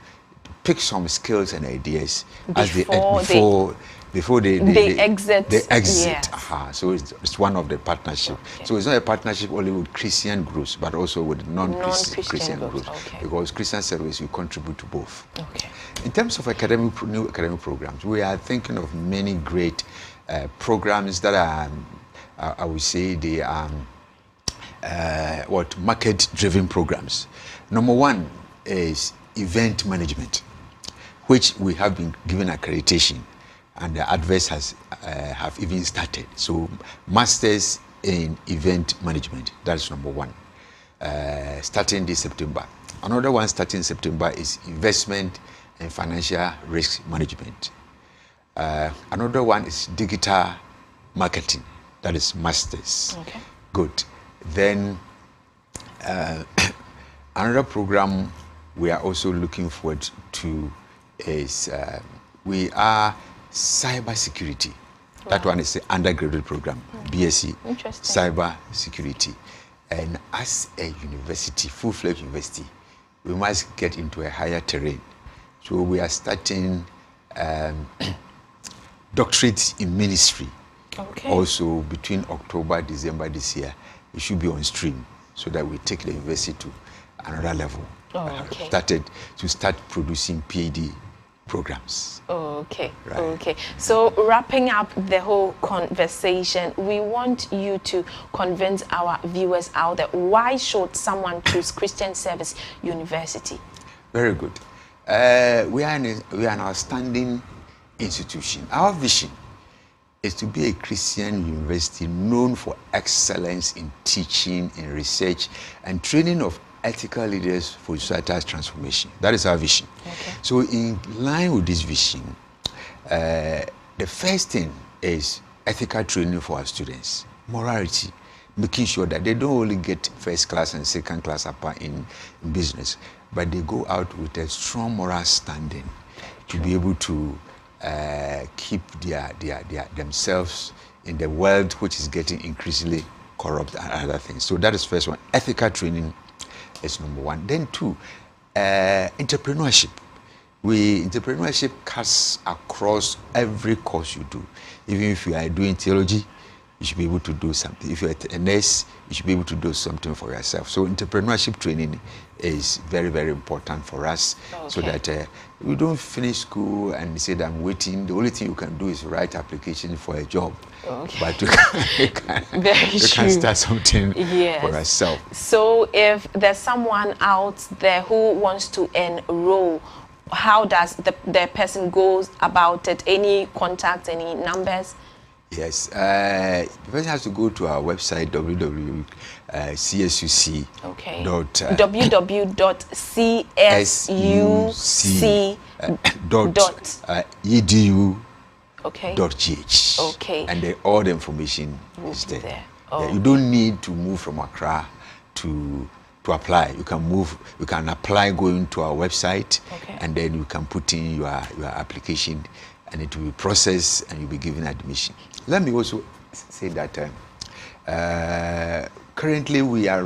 pick some skills and ideas before they exit. Yes. So it's one of the partnership. Okay. So it's not a partnership only with Christian groups, but also with non-Christian groups. Because Christian service, we contribute to both. Okay. In terms of new academic programs, we are thinking of many great programs that are, I would say, they are market-driven programs. Number one is event management, which we have been given accreditation, and the adverts have even started. So, masters in event management, that's number one, starting this September. Another one starting September is investment and financial risk management. Another one is digital marketing, that is masters. Okay. Good. Then another program we are also looking forward to is we are cyber security. That one is the undergraduate program, BSc, cyber security. And as a university, full-fledged university, we must get into a higher terrain. So we are starting doctorate in ministry. Okay. Also between October, December this year, it should be on stream so that we take the university to another level. Start producing PhD programs. Okay. Right. Okay. So wrapping up the whole conversation, we want you to convince our viewers out there, why should someone choose Christian Service University? Very good. We are an outstanding institution. Our vision is to be a Christian university known for excellence in teaching, in research, and training of ethical leaders for societal transformation. That is our vision. Okay. So in line with this vision, the first thing is ethical training for our students, morality, making sure that they don't only get first class and second class upper in business, but they go out with a strong moral standing to be able to keep themselves in the world which is getting increasingly corrupt and other things. So that is first one. Ethical training is number one. Then two, entrepreneurship. Entrepreneurship cuts across every course you do. Even if you are doing theology, you should be able to do something. If you're a nurse, you should be able to do something for yourself. So entrepreneurship training is very, very important for us, so that you don't finish school and say that I'm waiting. The only thing you can do is write application for a job. But you can start something for yourself. So if there's someone out there who wants to enroll, how does the person go about it? Any contact, any numbers? Yes, the person has to go to our website, www.csuc. Okay. www.csuc.edu.gh. Okay. And all the information is there. Oh, you don't need to move from Accra to apply. You can apply going to our website, and then you can put in your application, and it will be processed and you'll be given admission. Let me also say that currently we are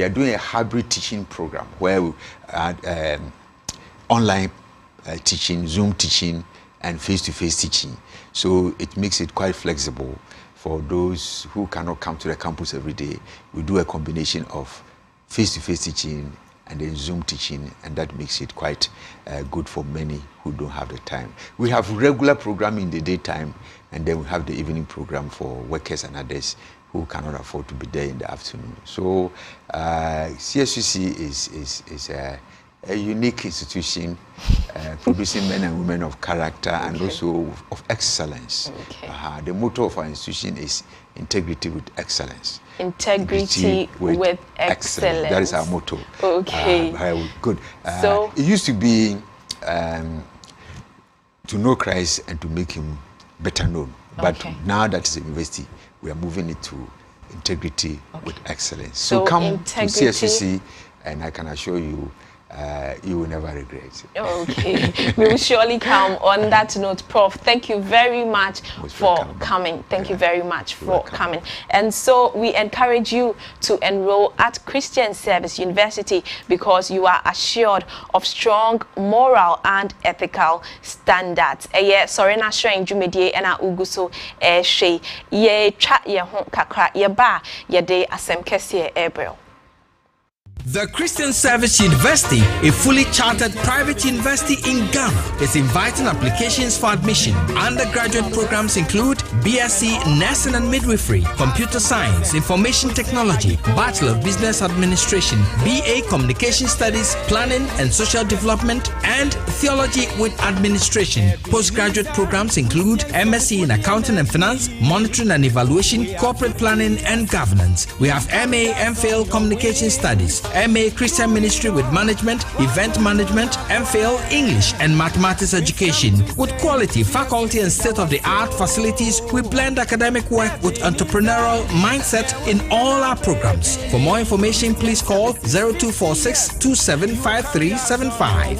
doing a hybrid teaching program where we add online teaching, Zoom teaching, and face-to-face teaching. So it makes it quite flexible for those who cannot come to the campus every day. We do a combination of face-to-face teaching and then Zoom teaching, and that makes it quite good for many who don't have the time. We have regular programming in the daytime, and then we have the evening program for workers and others who cannot afford to be there in the afternoon. So CSUC is a unique institution producing men and women of character and also of excellence. The motto of our institution is integrity with excellence. Integrity with excellence. That is our motto. Okay. Good. So it used to be to know Christ and to make him better known. But now that it's a university, we are moving it to integrity with excellence. So come to CSUC, and I can assure you, you will never regret it. Okay, we will surely come. On that note, Prof, thank you very much for coming. Thank you very much for coming. And so we encourage you to enroll at Christian Service University because you are assured of strong moral and ethical standards. Sorry, na shrine jumedie ena uguso she ye tra ye hon kakra ye ba ye de asem kese April. The Christian Service University, a fully chartered private university in Ghana, is inviting applications for admission. Undergraduate programs include BSc Nursing and Midwifery, Computer Science, Information Technology, Bachelor of Business Administration, BA Communication Studies, Planning and Social Development, and Theology with Administration. Postgraduate programs include MSc in Accounting and Finance, Monitoring and Evaluation, Corporate Planning and Governance. We have MA MPhil Communication Studies, MA Christian Ministry with Management, Event Management, MPhil English and Mathematics Education. With quality, faculty and state-of-the-art facilities, we blend academic work with entrepreneurial mindset in all our programs. For more information, please call 0246-275375,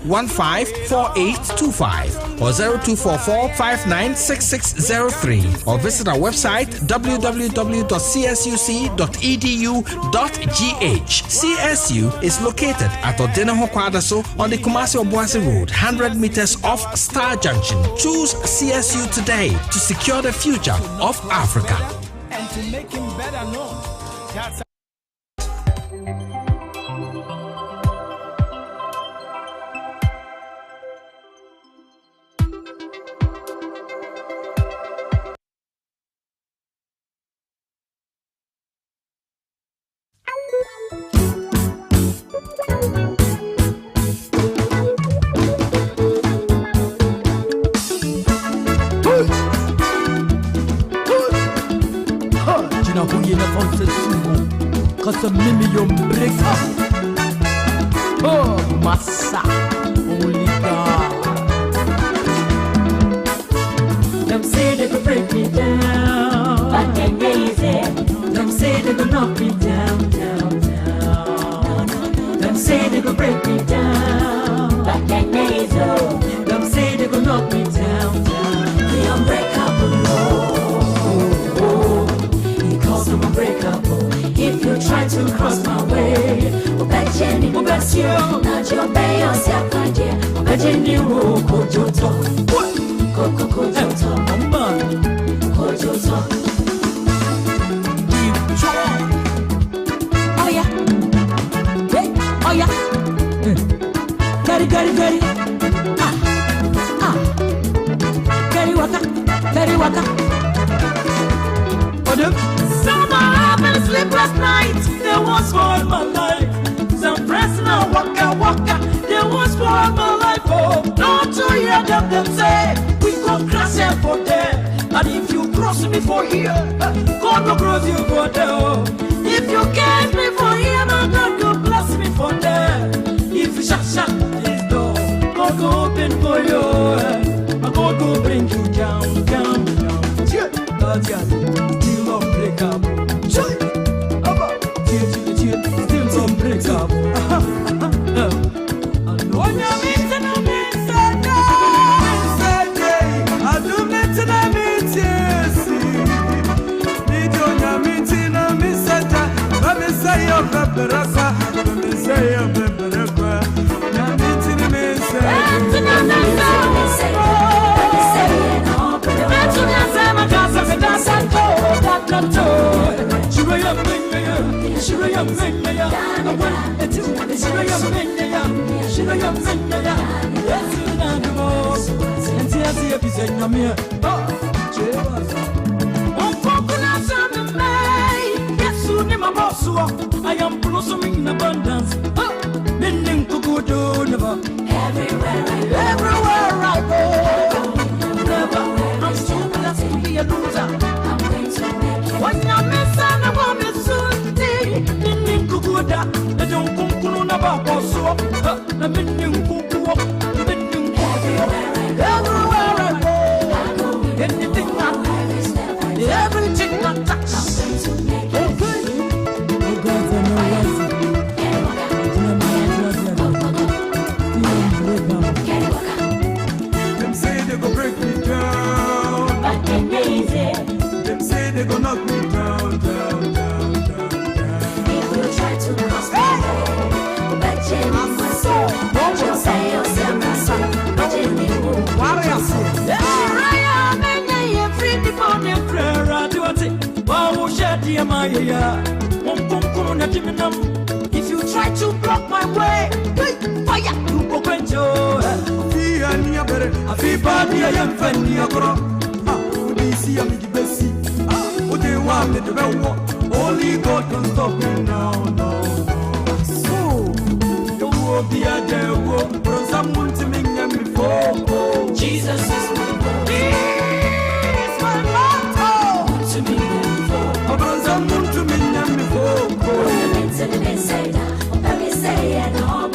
0240-154825, or 0244-596603, or visit our website www.csuc.edu.gh. CSU is located at Odenaho Kwadaso on the Kumasi-Obuasi Road, 100 meters off Star Junction. Choose CSU today to secure the future of Africa. And to make him better known. Cause a million breaker. Oh, massa, only God. Them say they could break me down, but then easy. Them say they could knock me down, down, down. Them say they could break me down, but then easy. Them say to cross my way. Obejeni, obesio, na jobe osiakanje. Obejeni wo kojoto, kojoto, kojoto. Oh yeah, hey, oh yeah. Gary, Gary waka. Summer happened sleepless nights. There was for my life. Some friends now waka. There was for my life. Oh, don't you hear them say we go crash here for there. And if you cross me for here, God will cross you for there. Oh. If you catch me for here, my God will bless me for there. If you shut this door, God will open for you. My God will bring you down. God, yeah, still don't break up. Still don't break up. When you're meeting, I do meeting, yes. Need your meeting, I'm missing. Let me say your pepper, let me say your pepper. You're meeting, I am blossoming in abundance. Everywhere I go. Never. I'm so blessed to be a loser. I'm going to make it. When you're missing, I want me soon. Meaning Kukuda. I don't come on about also. The meaning Kuku. Everywhere I go. Anything I do. Everything I touch. I'm going to make it. Oh, God, I know them say they go break me down, but them say they go knock me down. If you try to cross me, but Jenny was so. Don't you say yourself, but Jenny won't. What are you saying? I am free people in prayer. I do it. Wow, shed the Amaya. If you try to block my way, fire, you go quench your. I feel bad, I am funny. See, I'm the best. What they want me to be. Only God can stop me now. So, you will be a devil for someone to make them before. Jesus is my Lord. He is my motto. To me before. For someone to make them before. They say that. Let me say it all.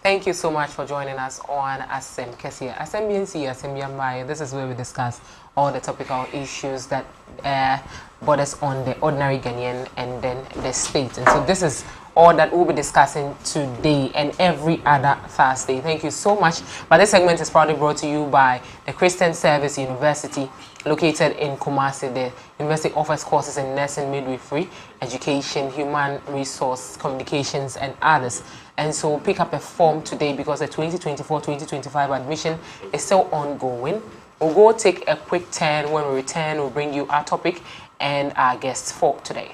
Thank you so much for joining us on 𝗟𝗜𝗙𝗘. 𝗟𝗜𝗙𝗘, this is where we discuss all the topical issues that borders on the ordinary Ghanaian and then the state. And so this is all that we'll be discussing today and every other Thursday. Thank you so much. But this segment is proudly brought to you by the Christian Service University, located in Kumasi. The university offers courses in nursing, midwifery, education, human resource, communications, and others. And so pick up a form today because the 2024-2025 admission is still ongoing. We'll go take a quick turn. When we return, we'll bring you our topic and our guests for today.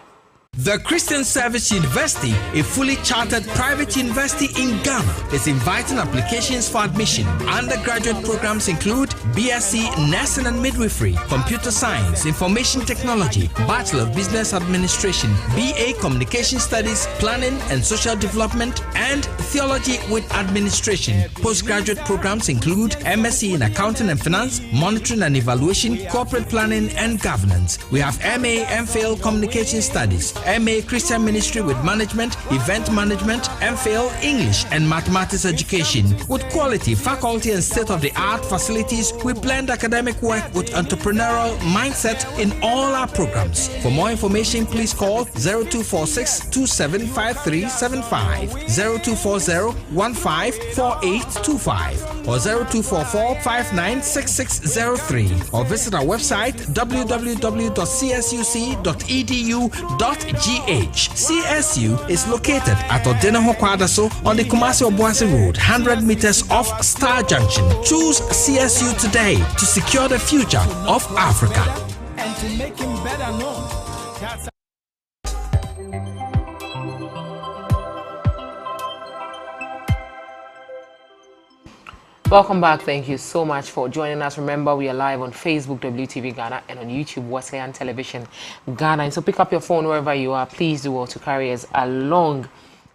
The Christian Service University, a fully chartered private university in Ghana, is inviting applications for admission. Undergraduate programs include BSc Nursing and Midwifery, Computer Science, Information Technology, Bachelor of Business Administration, BA Communication Studies, Planning and Social Development, and Theology with Administration. Postgraduate programs include MSc in Accounting and Finance, Monitoring and Evaluation, Corporate Planning and Governance. We have MA MPhil Communication Studies, MA Christian Ministry with Management, Event Management, MPhil English and Mathematics Education. With quality, faculty and state-of-the-art facilities, we blend academic work with entrepreneurial mindset in all our programs. For more information, please call 0246 275375, 0240-154825 or 0244-596603 or visit our website www.csuc.edu.gh. CSU is located at Odenaho Kwadaso on the Kumasi-Obuasi Road, 100 meters off Star Junction. Choose CSU today to secure the future of Africa. And to make him better known. Welcome back. Thank you so much for joining us. Remember, we are live on Facebook, WTV Ghana, and on YouTube, 𝗟𝗜𝗙𝗘 Television Ghana. And so pick up your phone wherever you are. Please do well to carry us along.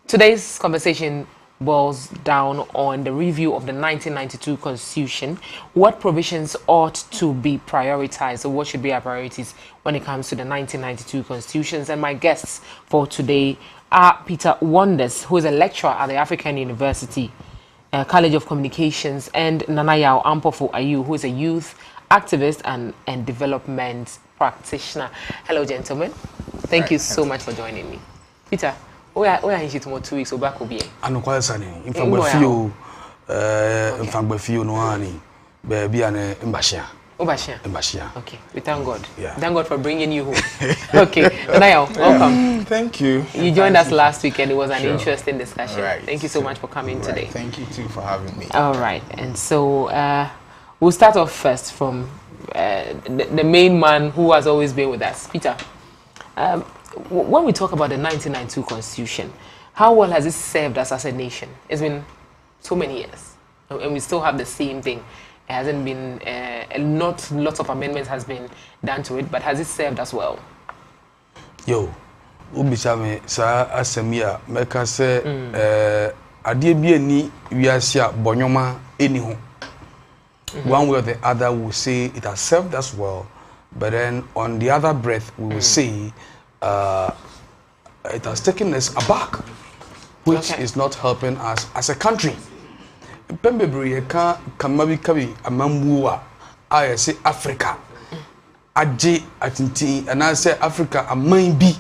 Today's conversation boils down on the review of the 1992 Constitution. What provisions ought to be prioritized, or what should be our priorities when it comes to the 1992 Constitutions? And my guests for today are Peter Wonders, who is a lecturer at the African University College of Communications, and Nanayao Ampofo-Ayu, who is a youth activist and development practitioner. Hello, gentlemen. Thank you so much for joining me. Peter, where are you tomorrow 2 weeks? Back will be. I'm quite sunny. In fact, we feel no honey, baby, and Mbashia. Mbashia. Okay, we thank God. Yeah. Thank God for bringing you home. Okay, Nanayao, welcome. Thank you. You joined us last week and it was an interesting discussion. Right. Thank you so much for coming today. Thank you too for having me. All right, and so we'll start off first from the main man who has always been with us, Peter. When we talk about the 1992 Constitution, how well has it served us as a nation? It's been so many years, and we still have the same thing. It hasn't been lots of amendments has been done to it, but has it served us well? Yo, ubisame sa asemia meka se adie bi ani wiasia bonyoma eni ho. One way or the other will say it has served us well, but then on the other breath we will say it has taken us aback, which is not helping us as a country. Pembebri ka kamabi kabi amambuwa I say Africa aje atinti and I say Africa aman bi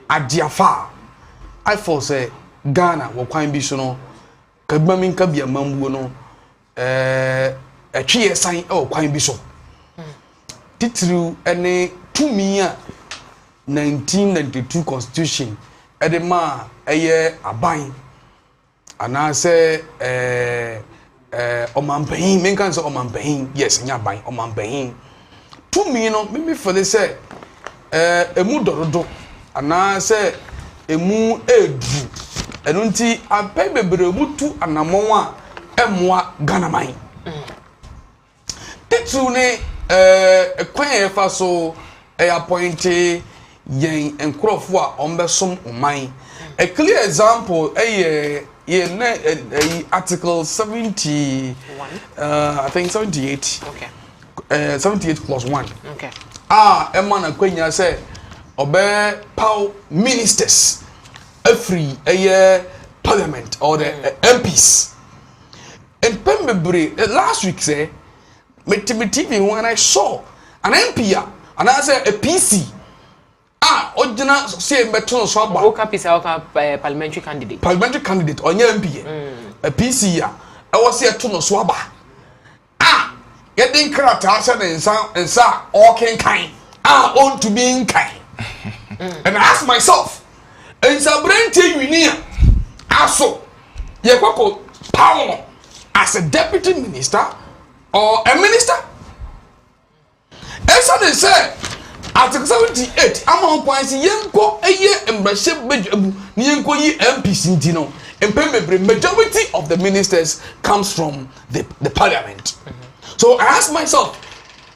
ajiafa I for say Ghana wo kwan bi so no kabami kabi amambuwo no atwe san o kwan bi so titru ene tumi a 1992 Constitution edema eye aban ana say omanpahin men kan say omanpahin yes nya ban omanpahin tumi no me for dey say emu dorodo ana say emu edu enu nti apai bebre mutu anamon a emoa Ghanaman titu ne kwan e fa so appointe yen enkrofo a ombesom oman a clear example article 70 I think 78 okay 78 plus 1 okay emana kwanya say obe ministers every parliament or the MPs me last week say me TV when I saw an MP and I said a PC original say meto so aba Oka PC parliamentary candidate on your MP a PC I was here to no so aba getting character and sa all can kind own to being kind and I ask myself and Sabrente Unia aso ye kwako power as a deputy minister or a minister. Esa they say Article 78 among points yenko eye embrashe bejabu ni yenko yi MPs ntino empembebre majority of the ministers comes from the parliament. So I ask myself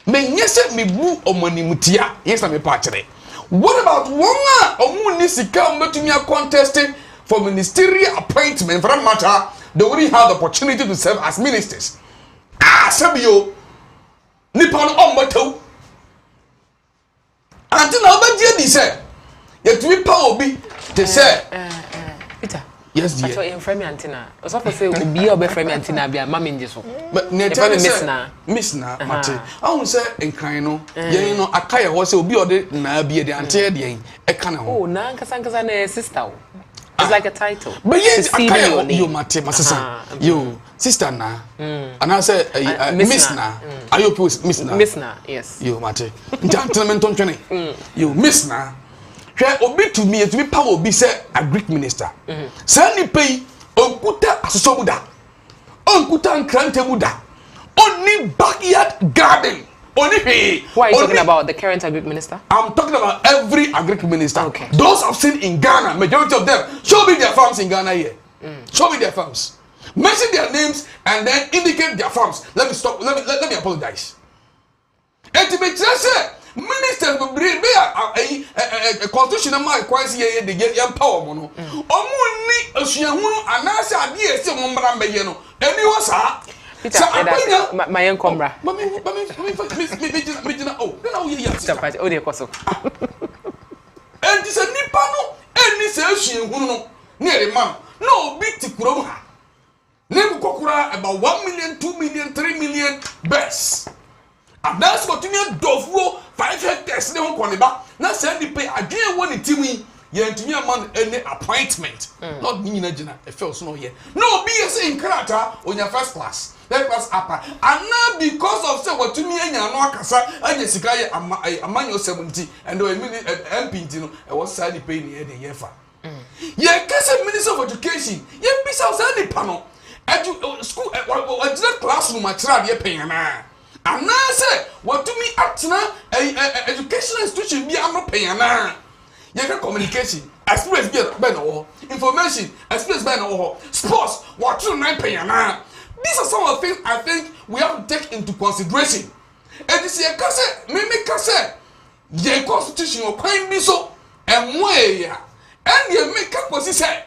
me nyese me bu omani mutia yes na me pa kire. What about one omu ni sika mbetumi contesting for ministerial appointment for that matter they already have the opportunity to serve as ministers. Sabio Nippon Ombato until now, but dear, say, yet we power be they say, Peter. Yes, dear. I told him from Antina. I was supposed to say, be a friend Antina, be a mammy in this one. But Miss Na, Mate. I won't say, in Kaino, you know, a kaya was will be ordered, Nabi, the Antia, a canoe. Oh, Nankasanka's sister. It's like a title. But yes, you, Mate, my sister, you, sister na, and I say, Miss Na, are you Miss Na? Miss Na, yes. You, Mate, gentlemen, don't train. You, Miss Na, share obi to me to be power be say a Greek minister. Sani pay on kuta asomuda, on kuta and krantemuda, only backyard garden. Only pay. Why are you talking about the current Greek minister? I'm talking about every Greek minister. Okay. Those I've seen in Ghana, majority of them, show me their farms in Ghana here. Show me their farms. Mention their names and then indicate their farms. Let me stop. Let me apologize. And to be say, ministers will bring a constitutional quite here the get power mono. Omuni Oshiamu anasa idea say Mombra Mayeno. Anyone sir. My young combra. Oh, and this a nipano, and this ocean who near a man. No big tikuro. Name Kokura about 1 million, 2 million, 3 million best. And that's what you need Dovro 5 hectares. They won't call it back. Now send the pay again when it me. Yeah, to me a man any appointment. Not me in a general. It feels no here. No BS in character on your first class. That was upper. And now because of say what to me and no kasa and Jessica a man 70 and MP you know I was sadly paying the year for. Yeah, Kasa Minister of Education. Yeah, be so sadly panel. School classroom I tried your paying na. And now say what to me at educational institution be I'm not paying na. Yeah, communication, experience be information, experience be sports, what you not paying na. These are some of the things I think we have to take into consideration. And this year, the constitution will claim me so, and way, and you make up what he said.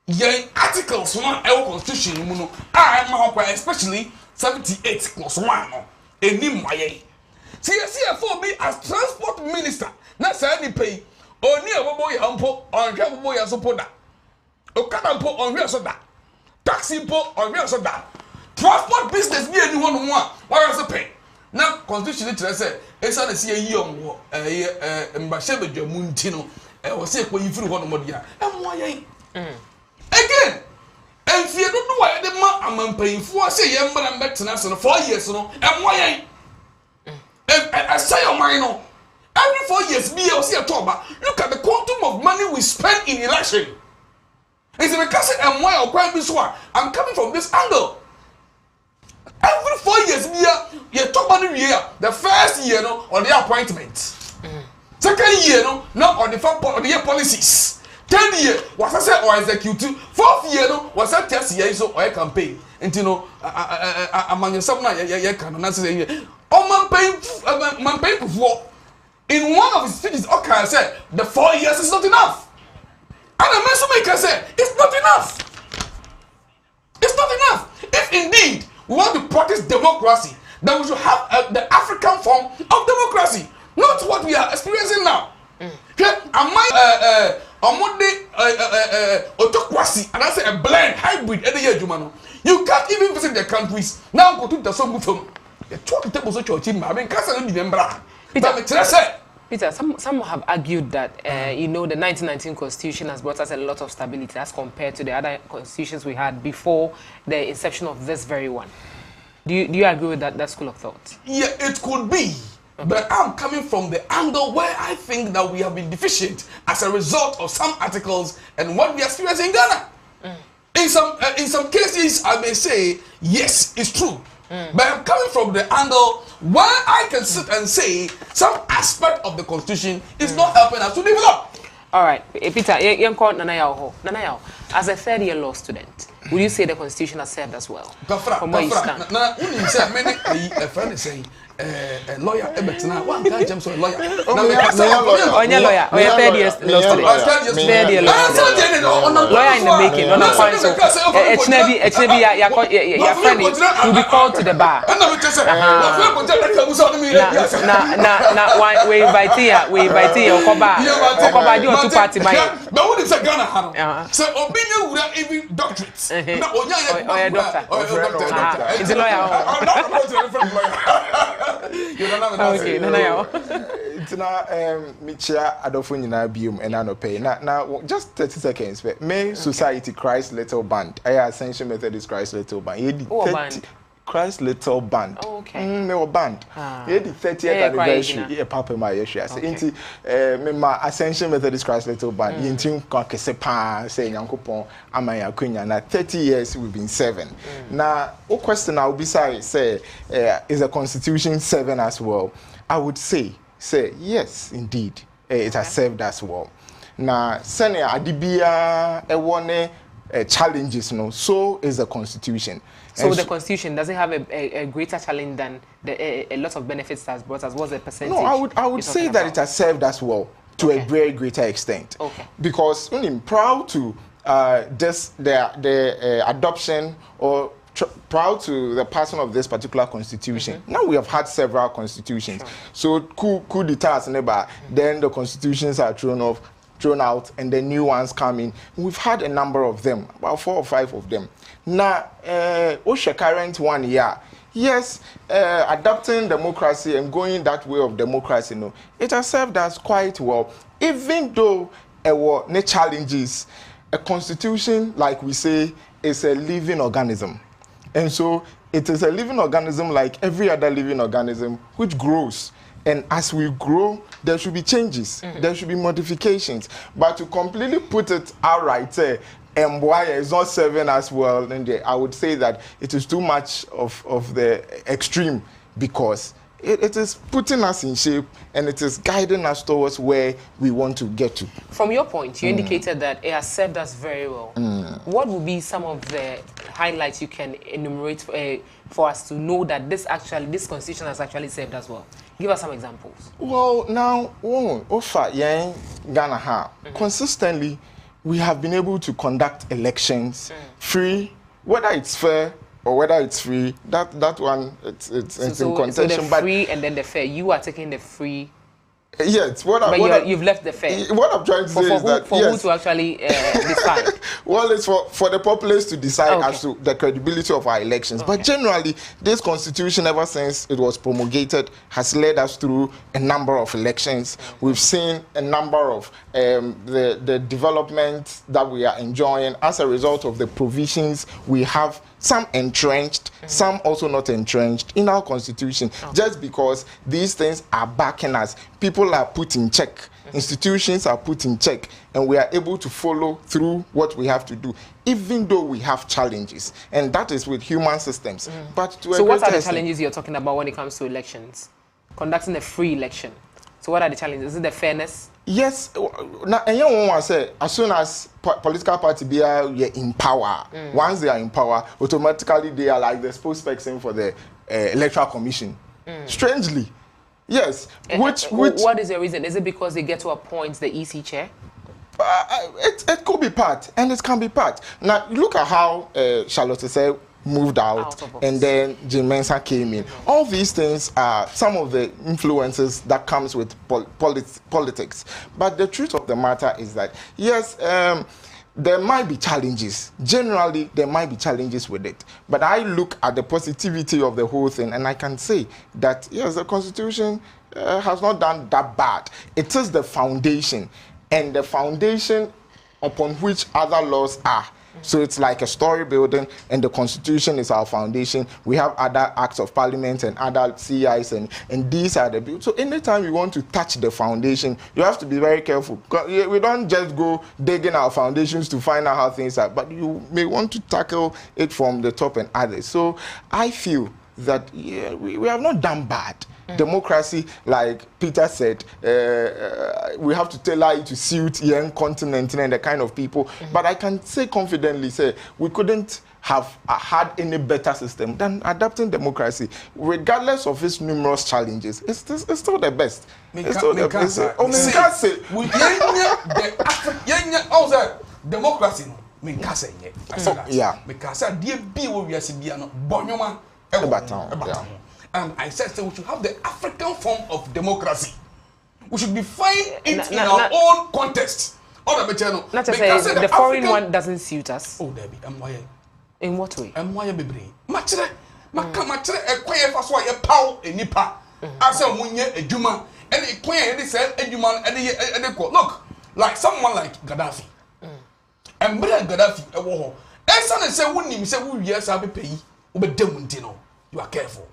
The articles one our constitution, especially 78 plus 1, and name my CFO be as transport minister, not say pay, or near boy ampo, or travel boy as a poda, or canampo on real soda. Taxi po or real soda. Transport business be anyone who want. Why is the pay? Now, constitution literally say, it's on the CA young Mbashebe Jamuntino, and was say when you feel one more year. And why again? And if you don't know why the man I'm paying for, say, young man, I'm back to national 4 years, and why I say, your mind, every 4 years, be able to talk. Look at the quantum of money we spend in election. It's because I'm quite this one. I'm coming from this angle. Every 4 years, you talk about the year. The first year, no, on the appointment. Second year, no, not on the year policies. Third year, was I say or executive. Fourth year, no, was I test year so or campaign. And you know, among yourself now, you can say, oh, man, paying for. In one of his speeches, okay, said the 4 years is not enough. And the Maker said, it's not enough. It's not enough. If indeed we want to practice democracy, then we should have the African form of democracy, not what we are experiencing now. Okay? Omode autocracy, and I say a blend hybrid any year Jumano. You can't even visit their countries. Now go to the song with them. The talk table so church, I mean, can't remember. Peter, some have argued that the 1919 Constitution has brought us a lot of stability as compared to the other constitutions we had before the inception of this very one. Do you agree with that school of thought? Yeah, it could be. But I'm coming from the angle where I think that we have been deficient as a result of some articles and what we experience in Ghana. In some cases, I may say, yes, it's true. But I'm coming from the angle where I can sit and say some aspect of the Constitution is not helping us to develop. All right, Peter, you call Nanayao. As a third-year law student, would you say the Constitution has served us well? From where you stand? A lawyer, one time James a lawyer. Only lawyer. Oh, yeah, third year law student. Third year law student. Lawyer in the making. On the point, so your friend will be called to the bar. Now, we invite you. Okoba, you are two party man. But what is a Ghana? So, Obinya would have even doctorates. Oh, doctor. It's a lawyer. You don't know. Okay, no. It's now Michia Adolfo Bium and Anope. Now, just 30 seconds. But May Society Christ Little Band. I Ascension Methodist Christ Little Band. Band. Christ Little Band. Oh, okay. No band. The 30th anniversary. Yeah, Papa my issue. Say, my Ascension Methodist Christ Little Band. Yintin Kwakesepa say Yankopon Amaya Queen. Now 30 years we've been serving. Now, a question I'll be say is the Constitution serving as well? I would say yes, indeed, it has served us well. Now, Sene Adibia Ewane challenges, so is the Constitution. So the Constitution doesn't have a greater challenge than a lot of benefits has brought us. What's the percentage? No, I would say that it has served us well to a very greater extent. Okay. Because I'm proud to the adoption or proud to the passing of this particular constitution. Now we have had several constitutions. So coup d'etat never. Then the constitutions are thrown out, and the new ones come in. We've had a number of them, about 4 or 5 of them. Now, Osha current one year, yes, adopting democracy and going that way of democracy, it has served us quite well. Even though there were no challenges, a constitution, like we say, is a living organism. And so it is a living organism like every other living organism which grows. And as we grow, there should be changes, there should be modifications. But to completely put it outright, why is not serving as well, and I would say that it is too much of the extreme, because it is putting us in shape and it is guiding us towards where we want to get to. From your point, you indicated that it has served us very well. What would be some of the highlights you can enumerate for us to know that this constitution has actually served us well? Give us some examples. Well, now, Ghana, consistently, we have been able to conduct elections free, whether it's fair or whether it's free. That one, it's in contention. So the free and then the fair. You are taking the free. Yes, you've left the fair. What I'm trying to say is that who to actually decide? Well, it's for the populace to decide as to the credibility of our elections. But generally, this constitution, ever since it was promulgated, has led us through a number of elections. We've seen a number of the developments that we are enjoying as a result of the provisions we have. Some entrenched, some also not entrenched in our constitution. Just because these things are backing us, people are put in check, institutions are put in check, and we are able to follow through what we have to do, even though we have challenges. And that is with human systems. But so what are the challenges you're talking about when it comes to elections? Conducting a free election. So what are the challenges? Is it the fairness? Yes. Now, and you want to say, as soon as political party be in power, once they are in power, automatically they are like the spokesperson for the electoral commission. Strangely, yes. Which what is the reason? Is it because they get to appoint the EC chair? It could be part, and it can be part. Now look at how 𝗟𝗏 moved out and then Jim Mensah came in. All these things are some of the influences that comes with politics. But the truth of the matter is that, yes, there might be challenges. Generally, there might be challenges with it. But I look at the positivity of the whole thing and I can say that, yes, the Constitution has not done that bad. It is the foundation, and the foundation upon which other laws are. So it's like a story building, and the Constitution is our foundation. We have other acts of parliament and other CIs, and these are the build. So anytime you want to touch the foundation, you have to be very careful. We don't just go digging our foundations to find out how things are, but you may want to tackle it from the top and others. So I feel that we have not done bad. Democracy, like Peter said, we have to tailor it to suit young continent and the kind of people. But I can say confidently, say we couldn't have had any better system than adapting democracy, regardless of its numerous challenges. It's still the best. It's still the best. Democracy. And I said, so we should have the African form of democracy. We should define it in our own context. Not to say the foreign one doesn't suit us. Oh, Debbie, in what way? Machre, a pow, a nipa, as a munye, a juma, and a quay, and said, a human, and a look, like someone like Gaddafi. And Brother Gaddafi, a war. And son and say, wouldn't him say, yes, I'll be paying, but Demontino, you are careful.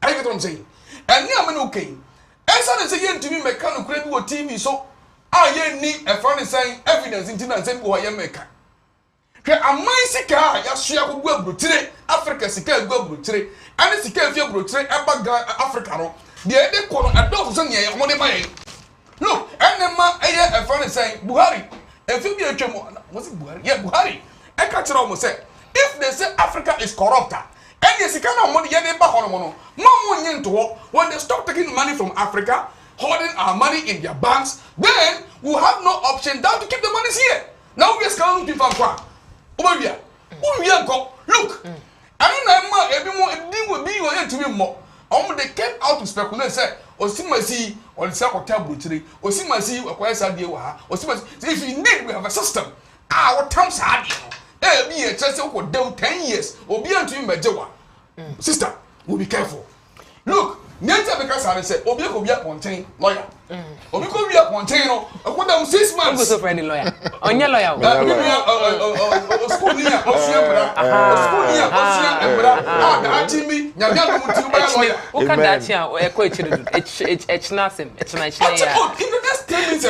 I get what I'm saying. And now I'm okay. And son and say, to me, mechanical credible TV, so I need a foreign saying evidence in Tina and say, who I am maker. A mighty car, Yashia will go brutally, Africa, Sika go brutally, and it's Sika feel brutally, Africa. The other corner, a dog, money my. Look, and then a foreign saying, Buhari, and feel a tremor. Was it Buhari? Yeah, Buhari. I catch it almost say, if they say Africa is corrupt, and yes, you cannot money yet back on mono. When they stop taking money from Africa, holding our money in their banks, then we'll have no option than to keep the money here. Now we are scaling people from Obavia. Look, I don't know every more will be your to me more. They came out to speculate, say, or see my see, or the circle table today, or see my see, or quite idea, or see my if indeed we have a system. Our terms are be a chance for them 10 years or be unto him by Jawa. Sister, we'll be careful. Look, Nenta because I said, Obia be a contain lawyer. Obiko be a contain, I put them 6 months. For any lawyer. On your lawyer. School here, who can that here? A coach, it's nothing. It's nice. In the next 10 minutes,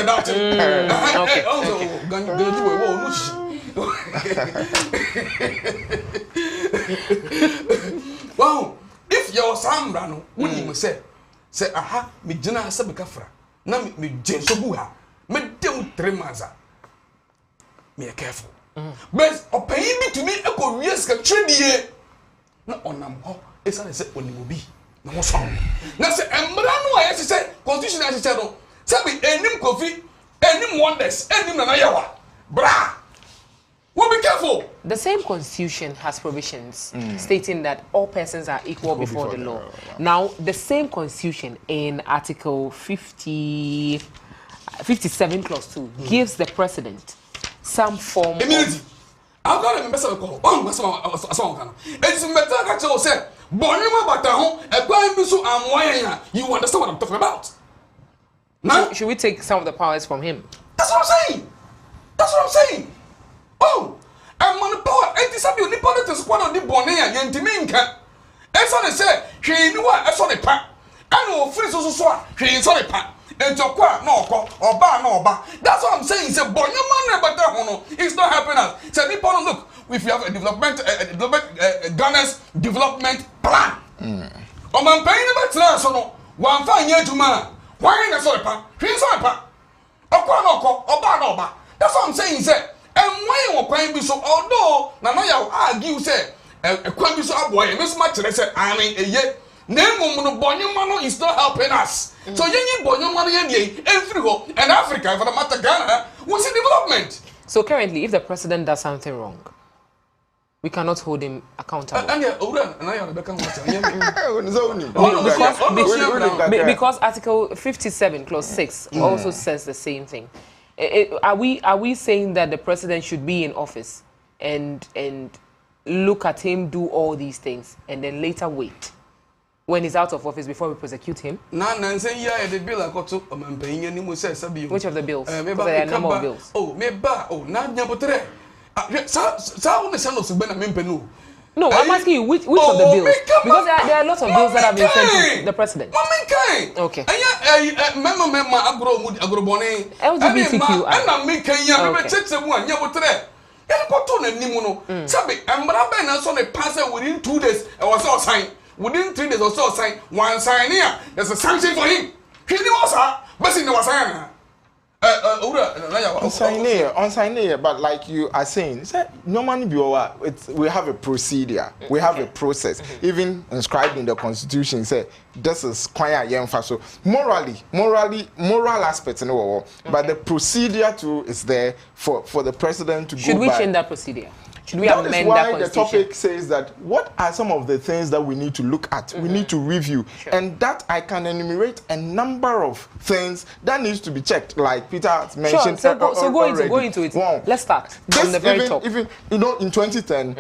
wow, if your son ran, wouldn't you say, aha, me jena sabakafra, na me jensobuha, me dem 3 months. Me careful. But pay me to me a go risk a trade na onam ho, esa say onimobi. Na mo so. Na say embra no I say constitution I say no. Say be enim kofi, enim wonders, enim na yawa. Bra. Well, be careful. The same constitution has provisions stating that all persons are equal before the law. Now, the same constitution in Article 57 clause 2 gives the president some form of immunity. I've got a message call. Oh, that's what it's better that you say, you understand what I'm talking about. Now, should we take some of the powers from him? That's what I'm saying. That's what I'm saying. Oh, and man power, and this abuse, the politics, one of the Bonnet and Timinka. As I said, she knew what I saw the pack. I know, Fritz also saw, she saw the pack. And to quack, no, or bar, no, bar. That's what I'm saying. It's a boy, no man, but it's not helping us. So, people look, if you have a development, Ghana's development plan. Oh, man, paying about so one fine year to man. Why in a sort of pack? She saw a pack. Or bar, no, bar. That's what I'm saying, sir. And why you can be so although now you argue say a can be so boy miss much say I mean a year name Bonyo is not helping us. So you need Bonyo money every go and Africa for the matter Ghana was in development. So currently if the president does something wrong, we cannot hold him accountable. Because Article 57, Clause 6 also says the same thing. Are we saying that the president should be in office and look at him do all these things and then later wait when he's out of office before we prosecute him? Which of the bills? Because there are a number of bills. No, I'm asking you which of the bills? Because there are lots of bills that have been sent to the president. Okay. LGBTQ. Within 2 days, I was all signed. Within 3 days, I was all signed. One sign here, there's a sanction for him. He was but in the sign. On sign here, but like you are saying, normally we have a procedure, we have a process, even inscribed in the constitution. Say this is quite a so moral aspects, but the procedure too is there for the president to go. Should we change that procedure? Should we amend that constitution? That is why the topic says that what are some of the things that we need to look at, we need to review, and that I can enumerate a number of things that needs to be checked, like Peter has mentioned. Sure. So go into it. Wow. Let's start from the very top. Even in 2010,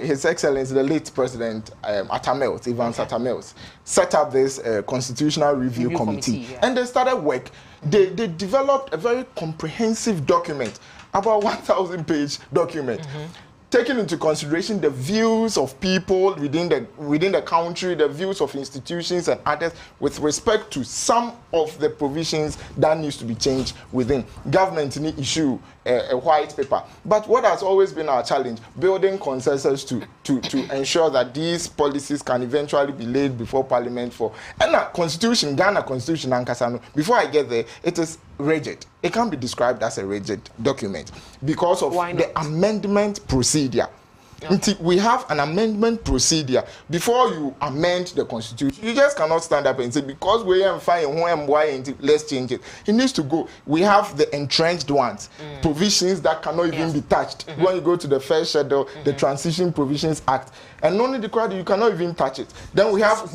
His Excellency the late President Vincent set up this constitutional review committee, and they started work. They developed a very comprehensive document, about 1,000-page document, taking into consideration the views of people within the country, the views of institutions and others with respect to some of the provisions that needs to be changed within. Government need issue a white paper. But what has always been our challenge, building consensus to ensure that these policies can eventually be laid before Parliament for. And Ghana Constitution, before I get there, it is rigid. It can be described as a rigid document because of the amendment procedure. Okay. We have an amendment procedure. Before you amend the constitution, you just cannot stand up and say, because we are fine, let's change it. It needs to go. We have the entrenched ones, provisions that cannot even be touched. When you go to the first schedule, the Transition Provisions Act, and only the crowd, you cannot even touch it. Then we have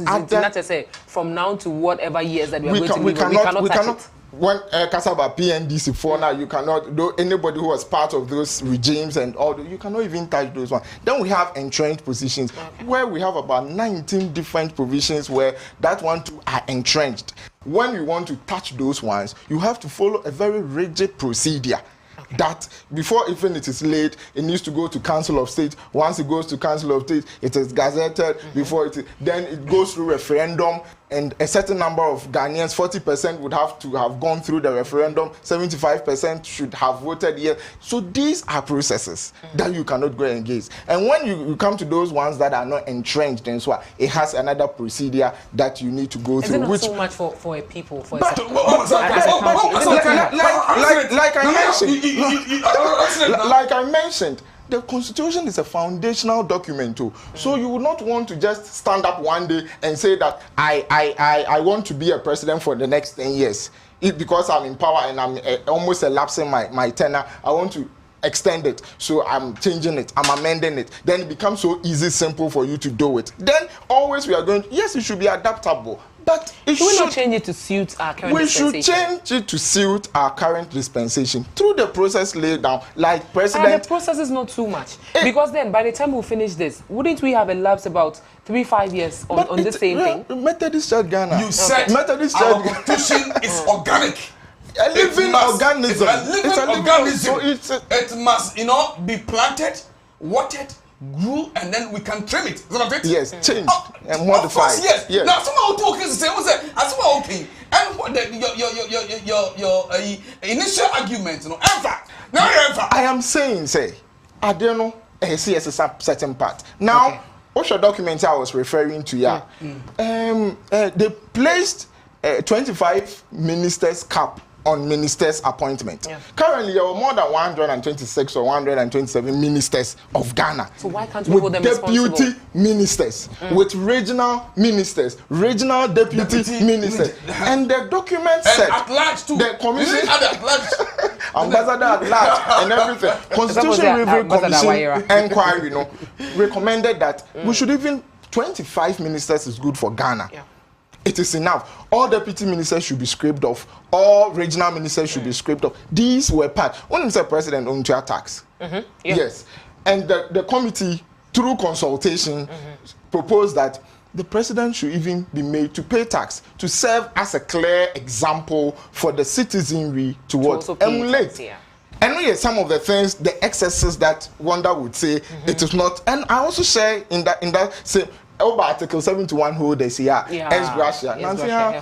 from now to whatever years that we are going to cannot touch it. When Kasaba PNDC for now, you cannot do anybody who was part of those regimes and all, you cannot even touch those ones. Then we have entrenched positions where we have about 19 different provisions where that one too are entrenched. When you want to touch those ones, you have to follow a very rigid procedure. That before even it is laid, it needs to go to Council of State. Once it goes to Council of State, it is gazetted. Then it goes through referendum, and a certain number of Ghanaians, 40% would have to have gone through the referendum, 75% should have voted yes. So these are processes that you cannot go and engage. And when you come to those ones that are not entrenched, and so it has another procedure that you need to go through. Is it not so much for a people? For like I mentioned, the Constitution is a foundational document too. So you would not want to just stand up one day and say that I want to be a president for the next 10 years. Because I'm in power and I'm almost elapsing my tenure, I want to extend it. So I'm changing it, I'm amending it. Then it becomes so easy, simple for you to do it. Then always we are going, yes, it should be adaptable. But should we not change it to suit our current dispensation? We should change it to suit our current dispensation through the process laid down. Like President... the process is not too much. Because then, by the time we finish this, wouldn't we have elapsed about 3-5 years on the same thing? Methodist Church Ghana. You said Methodist our constitution is organic. A living organism. It's a living organism. So it must, be planted, watered, grew, and then we can trim it. Is that it? Yes, change and modify. Of course, yes. Now, someone talking the same. As well, okay. And what your initial argument, I am saying, I don't know. See, a certain part. Now, what's your document I was referring to? They placed 25 ministers cap on ministers' appointment. Currently, there are more than 126 or 127 ministers of Ghana. So why can't we hold them responsible? Deputy ministers, with regional ministers, regional deputy ministers. And the document said, at large too. The commission, ambassador at large, and everything. Constitution Review Commission inquiry, recommended that we should even 25 ministers is good for Ghana. Yeah. It is enough. All deputy ministers should be scraped off. All regional ministers should be scraped off. These were part. When Mr. President on to tax. Yes. And the committee, through consultation, proposed that the president should even be made to pay tax to serve as a clear example for the citizenry to emulate. And we some of the things, the excesses that Wanda would say it is not. And I also share in that say over Article 71 who they say 𝗟𝗏𝗘.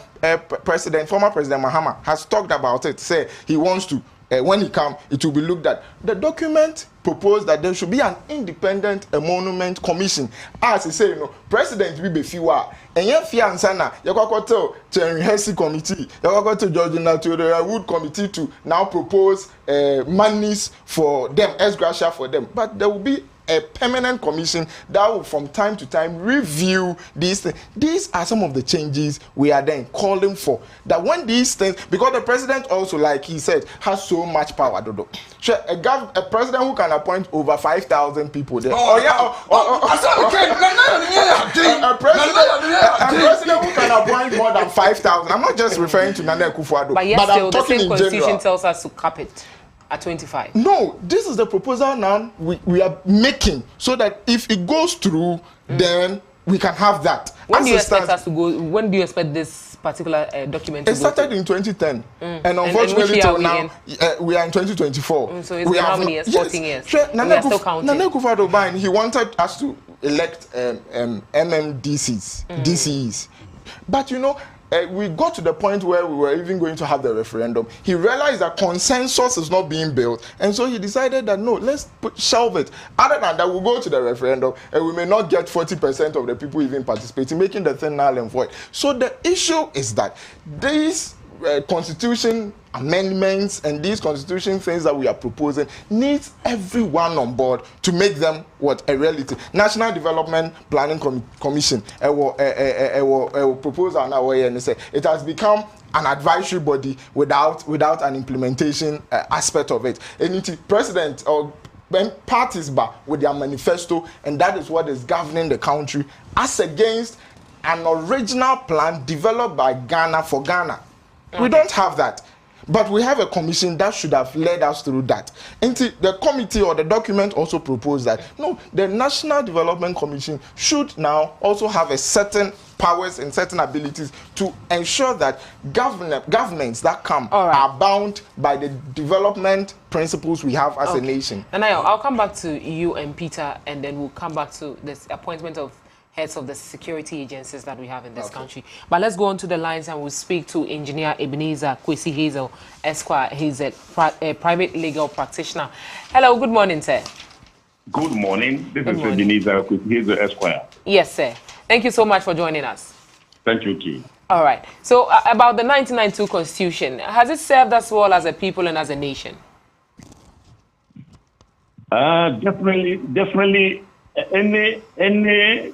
Former President Mahama has talked about it. Say he wants to when he comes, it will be looked at. The document proposed that there should be an independent monument commission. As he said, President will be fewer. And yet, Fiansana, Yakoto, 𝗟𝗏𝗘 committee, Yakoto Georgina to the Wood committee to now propose monies for them, 𝗟𝗏𝗘 for them. But there will be a permanent commission that will from time to time review these things. These are some of the changes we are then calling for. That when these things, because the president also, like he said, has so much power, Dodo. Sure, a president who can appoint over 5,000 people there. A president who can appoint more than 5,000. I'm not just referring to Nana Akufo-Addo, but yes, but still, I'm the talking same in constitution general. tells us to cap it at 25. No, this is the proposal now we are making so that if it goes through, then we can have that. When do you expect us to go? When do you expect this particular document to go? It started in 2010, and unfortunately till now we are in 2024. So it's been how many years? 14 years. Sure, we are still counting. Nana Akufo-Addo, he wanted us to elect DCEs, but we got to the point where we were even going to have the referendum. He realized that consensus is not being built, and so he decided that no, let's shelve it. Other than that, we'll go to the referendum, and we may not get 40% of the people even participating, making the thing null and void. So the issue is that these constitution amendments and these constitution things that we are proposing needs everyone on board to make them a reality. National Development Planning Commission will propose on our way and say it has become an advisory body without an implementation aspect of it. And president or parties with their manifesto, and that is what is governing the country as against an original plan developed by Ghana for Ghana. Okay. We don't have that. But we have a commission that should have led us through that. And the committee or the document also proposed that, no, the National Development Commission should now also have a certain powers and certain abilities to ensure that governments that come are bound by the development principles we have as a nation. And I'll come back to you and Peter, and then we'll come back to this appointment of heads of the security agencies that we have in this country. But let's go on to the lines and we'll speak to Engineer 𝗟𝗏𝗘, Esquire. He's a private legal practitioner. Hello, good morning, sir. Good morning. This is 𝗟𝗏𝗘, Esquire. Yes, sir. Thank you so much for joining us. Thank you, too. All right. So, about the 1992 Constitution, has it served us well as a people and as a nation? Definitely. Any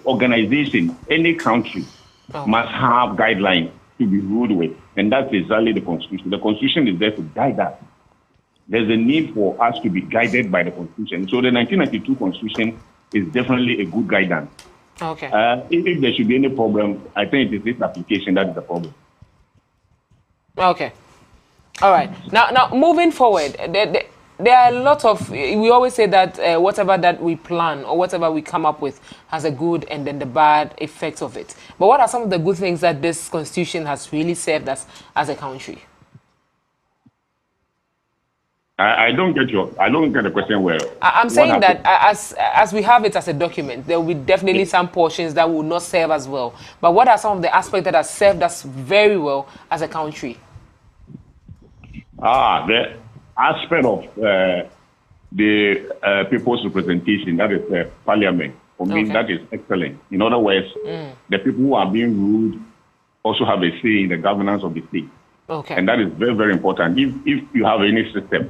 organization, any country must have guidelines to be ruled with, and that's exactly the Constitution. The Constitution is there to guide us. There's a need for us to be guided by the Constitution. So the 1992 Constitution is definitely a good guidance. Okay. If there should be any problem, I think it is this application that is the problem. Okay. All right. Now moving forward, there are a lot of, we always say that whatever that we plan or whatever we come up with has a good and then the bad effects of it. But what are some of the good things that this Constitution has really served us as a country? I don't get the question well. I'm saying that as we have it as a document, there will be definitely some portions that will not serve as well. But what are some of the aspects that have served us very well as a country? The aspect of the people's representation, that is parliament, for me, that is excellent. In other words, the people who are being ruled also have a say in the governance of the state. Okay. And that is very, very important. If you have any system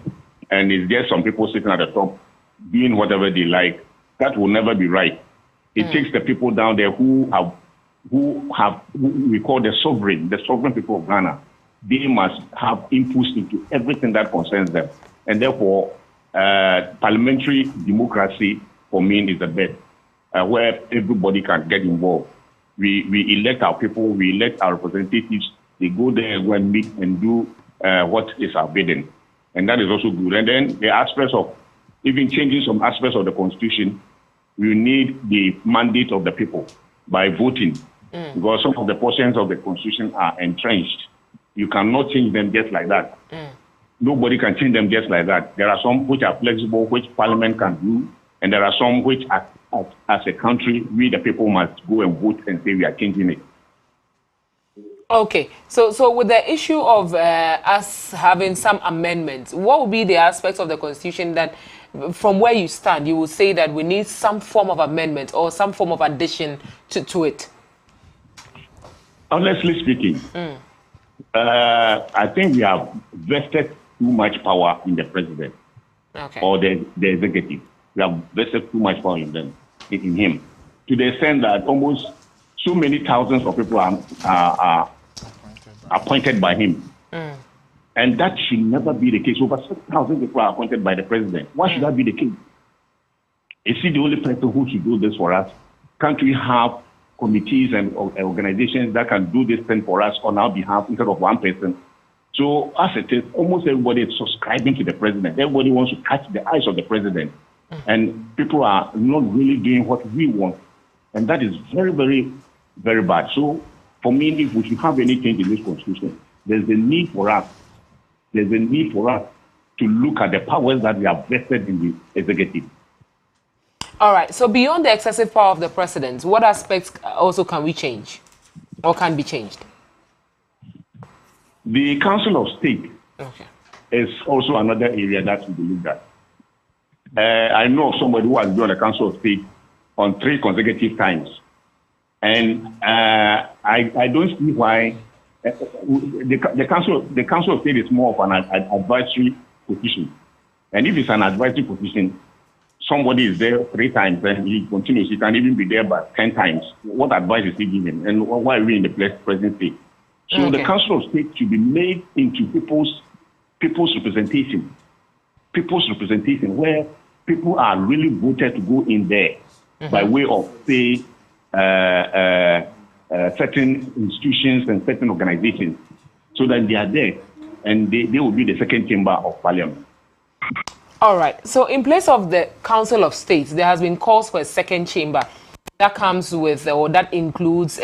and it's just some people sitting at the top doing whatever they like, that will never be right. It takes the people down there who we call the sovereign people of Ghana. They must have inputs into everything that concerns them. And therefore, parliamentary democracy for me is the best, where everybody can get involved. We elect our people, we elect our representatives, they go there and go and meet and do what is our bidding. And that is also good. And then the aspects of even changing some aspects of the constitution, we need the mandate of the people by voting. Because some of the portions of the constitution are entrenched. You cannot change them just like that. Nobody can change them just like that. There are some which are flexible, which Parliament can do, and there are some which, as a country, we the people must go and vote and say we are changing it. Okay, so with the issue of us having some amendments, what would be the aspects of the Constitution that, from where you stand, you will say that we need some form of amendment or some form of addition to it? Honestly speaking, I think we have vested too much power in the president or the executive. We have vested too much power in them, in him, to the extent that almost so many thousands of people are appointed by him. And that should never be the case. Over 6,000 people are appointed by the president. Why should that be the case? Is he the only person who should do this for us? Can't we have committees and organizations that can do this thing for us on our behalf instead of one person? So as it is, almost everybody is subscribing to the president. Everybody wants to catch the eyes of the president. And people are not really doing what we want. And that is very, very, very bad. So for me, if we should have any change in this constitution, there's a need for us. There's a need for us to look at the powers that we have vested in the executive. All right. So beyond the excessive power of the president, what aspects also can we change or can be changed? The Council of State is also another area that should be looked at. I know somebody who has been on the Council of State on 3 consecutive times. And I don't see why the Council of State is more of an advisory position. And if it's an advisory position, somebody is there 3 times and he continues. He can even be there but 10 times. What advice is he giving? And why are we in the present state? So the Council of State should be made into people's representation. People's representation, where people are really voted to go in there by way of, say, certain institutions and certain organizations, so that they are there and they will be the second chamber of parliament. All right. So in place of the Council of States, there has been calls for a second chamber that comes with, or that includes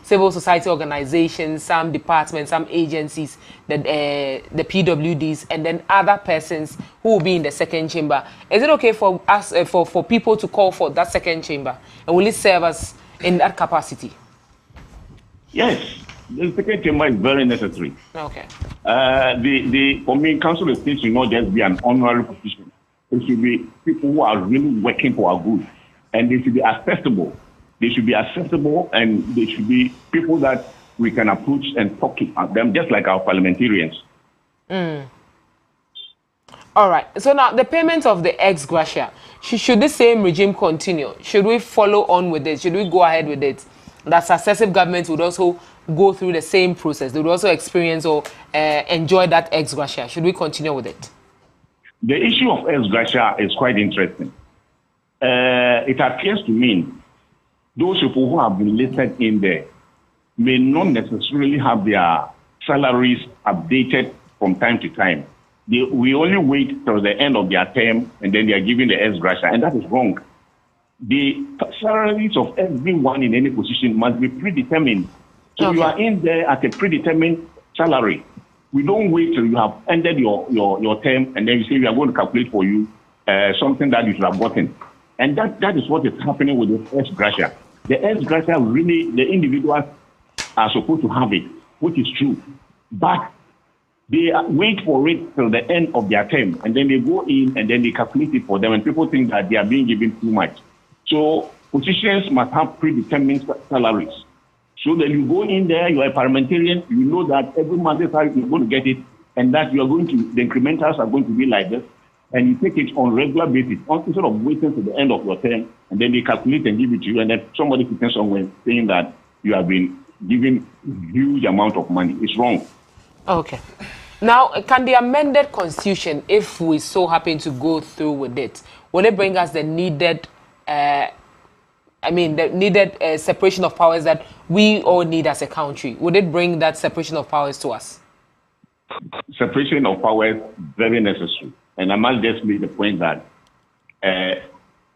civil society organizations, some departments, some agencies, the PWDs, and then other persons who will be in the second chamber. Is it okay for us, for people to call for that second chamber? And will it serve us in that capacity? Yes, the second chamber is very necessary. Okay. For me, Council of State should not just be an honorary position. It should be people who are really working for our good, and they should be accessible. They should be accessible, and they should be people that we can approach and talk to them, just like our parliamentarians. All right. So now the payment of the ex-gratia, should the same regime continue? Should we follow on with it? Should we go ahead with it? That successive governments would also go through the same process. They would also experience or enjoy that ex-gratia. Should we continue with it? The issue of ex-gratia is quite interesting. It appears to me those people who have been listed in there may not necessarily have their salaries updated from time to time. We only wait till the end of their term and then they are given the ex-gratia, and that is wrong. The salaries of everyone in any position must be predetermined. So you are in there at a predetermined salary. We don't wait till you have ended your term and then you say we are going to calculate for you something that you should have gotten. And that is what is happening with the ex-gratia. The ex-gratia, really, the individuals are supposed to have it, which is true. But they wait for it till the end of their term, and then they go in and then they calculate it for them, and people think that they are being given too much. So positions must have predetermined salaries. So then you go in there, you are a parliamentarian, you know that every month you're going to get it, and that you are going to, the incrementals are going to be like this, and you take it on regular basis, instead of waiting to the end of your term, and then they calculate and give it to you, and then somebody sits somewhere saying that you have been given huge amount of money. It's wrong. Okay. Now, can the amended constitution, if we so happen to go through with it, will it bring us the needed, separation of powers that we all need as a country? Would it bring that separation of powers to us? Separation of powers, very necessary. And I must just make the point that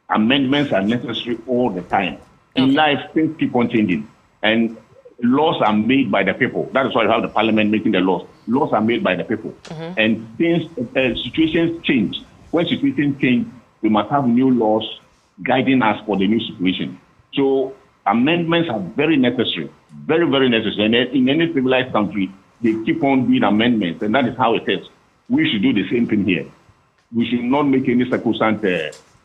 amendments are necessary all the time. In life, things keep on changing. And laws are made by the people. That is why you have the parliament making the laws. Laws are made by the people. And things, situations change. When situations change, we must have new laws guiding us for the new situation. So amendments are very necessary, very, very necessary. And in any civilized country, they keep on doing amendments, and that is how it is. We should do the same thing here. We should not make any circumstance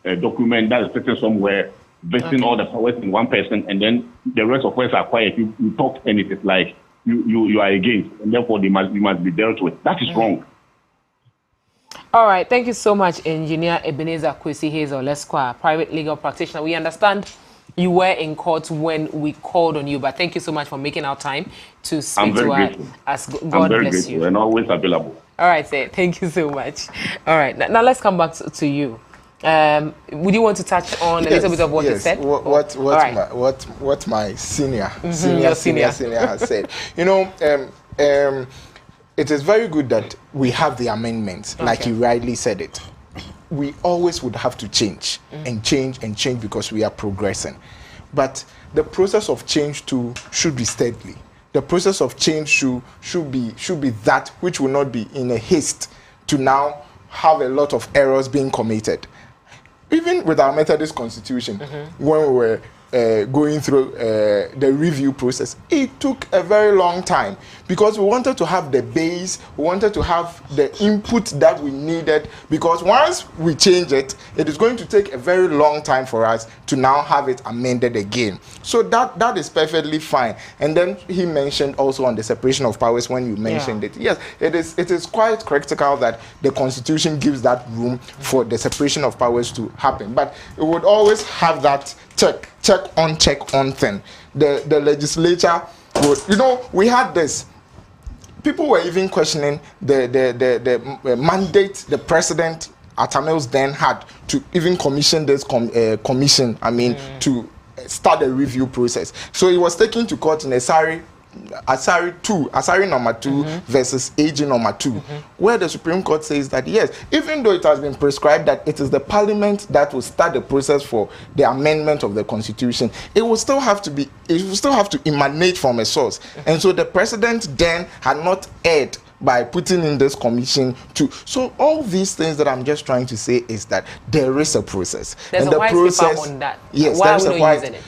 document that is sitting somewhere, vesting all the powers in one person, and then the rest of us are quiet. You talk, and it is like you are against, and therefore they must be dealt with. That is wrong. All right, thank you so much, Engineer Ebenezer 𝗟𝗍𝗲, or 𝗟𝗏𝗏, private legal practitioner. We understand you were in court when we called on you, but thank you so much for making our time to speak to us. God bless you. And always available. All right, sir. Thank you so much. All right, now let's come back to you. Would you want to touch on a little bit of what you said? What my senior has said. You know, it is very good that we have the amendments, like you rightly said it. We always would have to change and change and change because we are progressing. But the process of change too should be steadily. The process of change should be that which will not be in a haste to now have a lot of errors being committed. Even with our Methodist constitution, when we were going through the review process, it took a very long time because we wanted to have the base, we wanted to have the input that we needed, because once we change it, it is going to take a very long time for us to now have it amended again. So that is perfectly fine. And then he mentioned also on the separation of powers when you mentioned it. Yes, it is quite critical that the constitution gives that room for the separation of powers to happen. But it would always have that check on thing. The legislature would, you know, we had this. People were even questioning the mandate the president Atamils then had to even commission this commission. I mean, to start a review process. So he was taken to court in Asari number 2 versus AG number 2, where the Supreme Court says that yes, even though it has been prescribed that it is the Parliament that will start the process for the amendment of the Constitution, it will still have to emanate from a source. And so the President then had not erred by putting in this commission too. So all these things that I'm just trying to say is that there is a process. There's and a white paper on that. Yes, why are we not using it?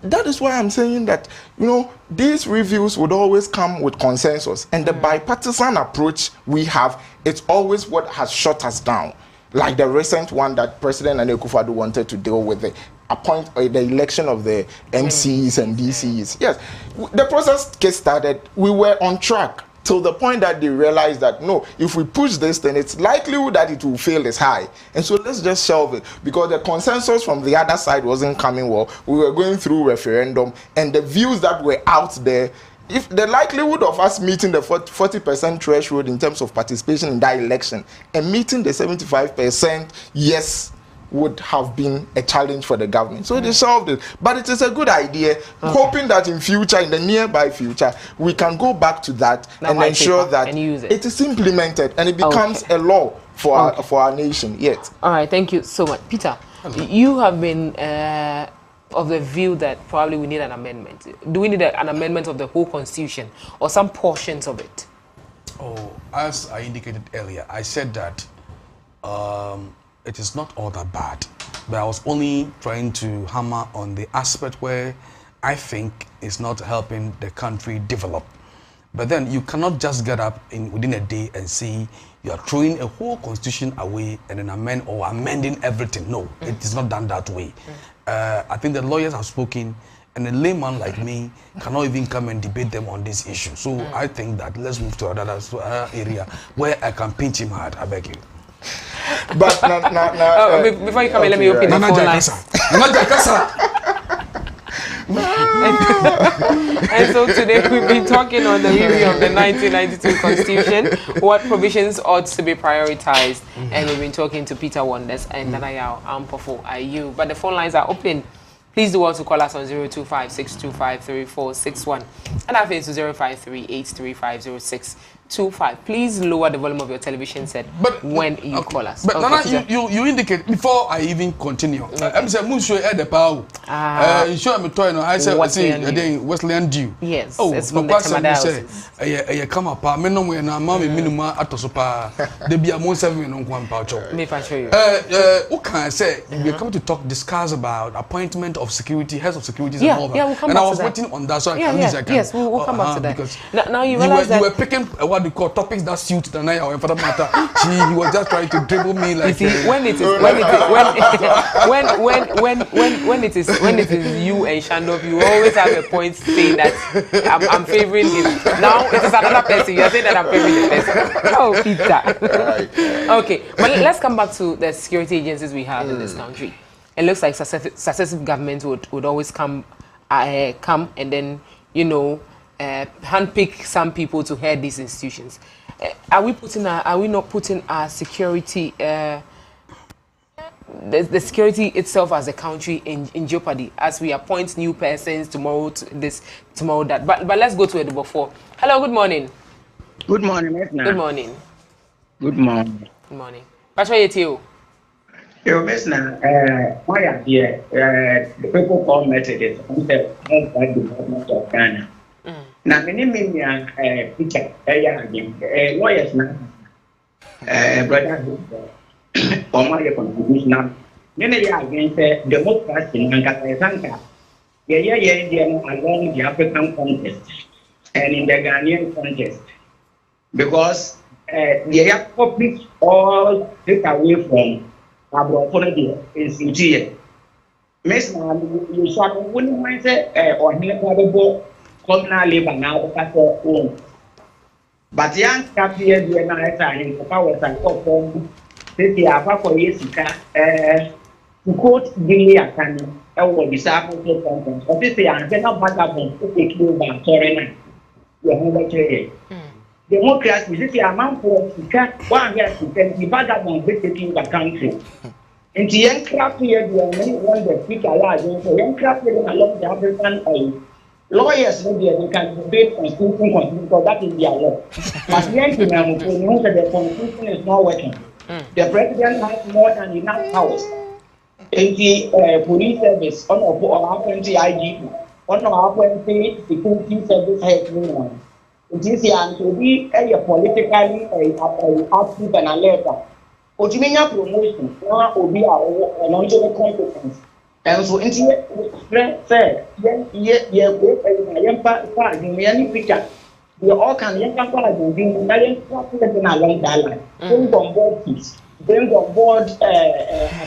That is why I'm saying that, you know, these reviews would always come with consensus, and the bipartisan approach we have, it's always what has shut us down. Like the recent one that President 𝗟𝗏𝗏𝗏 wanted to deal with, the election of the MCs and DCs. Yes, the process gets started. We were on track till the point that they realized that no, if we push this, then it's likelihood that it will fail is high. And so let's just shelve it, because the consensus from the other side wasn't coming well. We were going through referendum, and the views that were out there, if the likelihood of us meeting the 40% threshold in terms of participation in that election and meeting the 75% yes would have been a challenge for the government. So they solved it. But it is a good idea, hoping that in future, in the nearby future, we can go back to that and ensure that it is implemented and it becomes a law for our nation. Yes. All right, thank you so much. Peter, you have been of the view that probably we need an amendment. Do we need an amendment of the whole constitution or some portions of it? Oh, as I indicated earlier, I said that it is not all that bad, but I was only trying to hammer on the aspect where I think it's not helping the country develop. But then you cannot just get up within a day and say you are throwing a whole constitution away and then amending everything. No, it is not done that way. I think the lawyers have spoken, and a layman like me cannot even come and debate them on this issue. So I think that let's move to another area where I can pinch him hard. I beg you. But before you come in, let me open the phone lines. And so today we've been talking on the review of the 1992 Constitution, what provisions ought to be prioritized, and we've been talking to Peter Wonders and Nanayao Ampofo Ayu. But the phone lines are open. Please do want to call us on 025-625-3461 and our face to 053-835-0625. Please lower the volume of your television set when you call us. But Nana, you indicate before I even continue. I'm saying Musho at the power. Show me toy. I said Wesleyan Dew. Yes. Oh, it's from the Tamadaosis. I come up. I know when I'm minimum at the super. There be a more 7 minutes on one pouch. Let me show you. What can I say? We come to discuss about appointment of security, heads of security, and all that. Yeah, we'll come and back I was to that. waiting on that, so Yes, we'll come back to that. Because now you realize that you were picking what they call topics that suit the night, or for that matter, he was just trying to dribble me like. You see, when it is you and Shandov, you always have a point saying that I'm favoring him. Now it is another person. You are saying that I'm favoring the person. Oh, Peter. Okay, but let's come back to the security agencies we have in this country. It looks like successive governments would always come and then handpick some people to head these institutions. Are we not putting our security, the security itself as a country in jeopardy as we appoint new persons tomorrow to this, tomorrow that? But let's go to it before. Hello, good morning. Good morning, Good morning. Good morning. Good morning. What's your name? Yo, Miss my idea, the people call Methodist, the Department of Ghana. Now, many picture, lawyers now, brother, or my contribution now. Many are against democracy and Kataysanka. Along the African contest and in the Ghanaian contest. Because they have public all take away from our politics is interior. Miss, you saw wouldn't mind say or probable communal labor now that's our own. But young Capier, the United States, the powers and perform the Afarley to quote Billy Akani, or the Sapo conference. But this is a general background to take you by foreigner. Democracy, this is a man for 1 year to 20 vagabonds taking the country. And the young craft here, the many one that speak aloud, so young craft here along the African lawyers, maybe they can debate constitution because that is their law. But the young people know that the constitution is not working. The president has more than enough powers. And the police service, on our 20 IGP, on our 20 security service heads. It is to be politically active and alert. Ultimately, promotion will be our non-general competence. And so, in the said, picture. We all can along that line. Bring on board peace. Bring on board.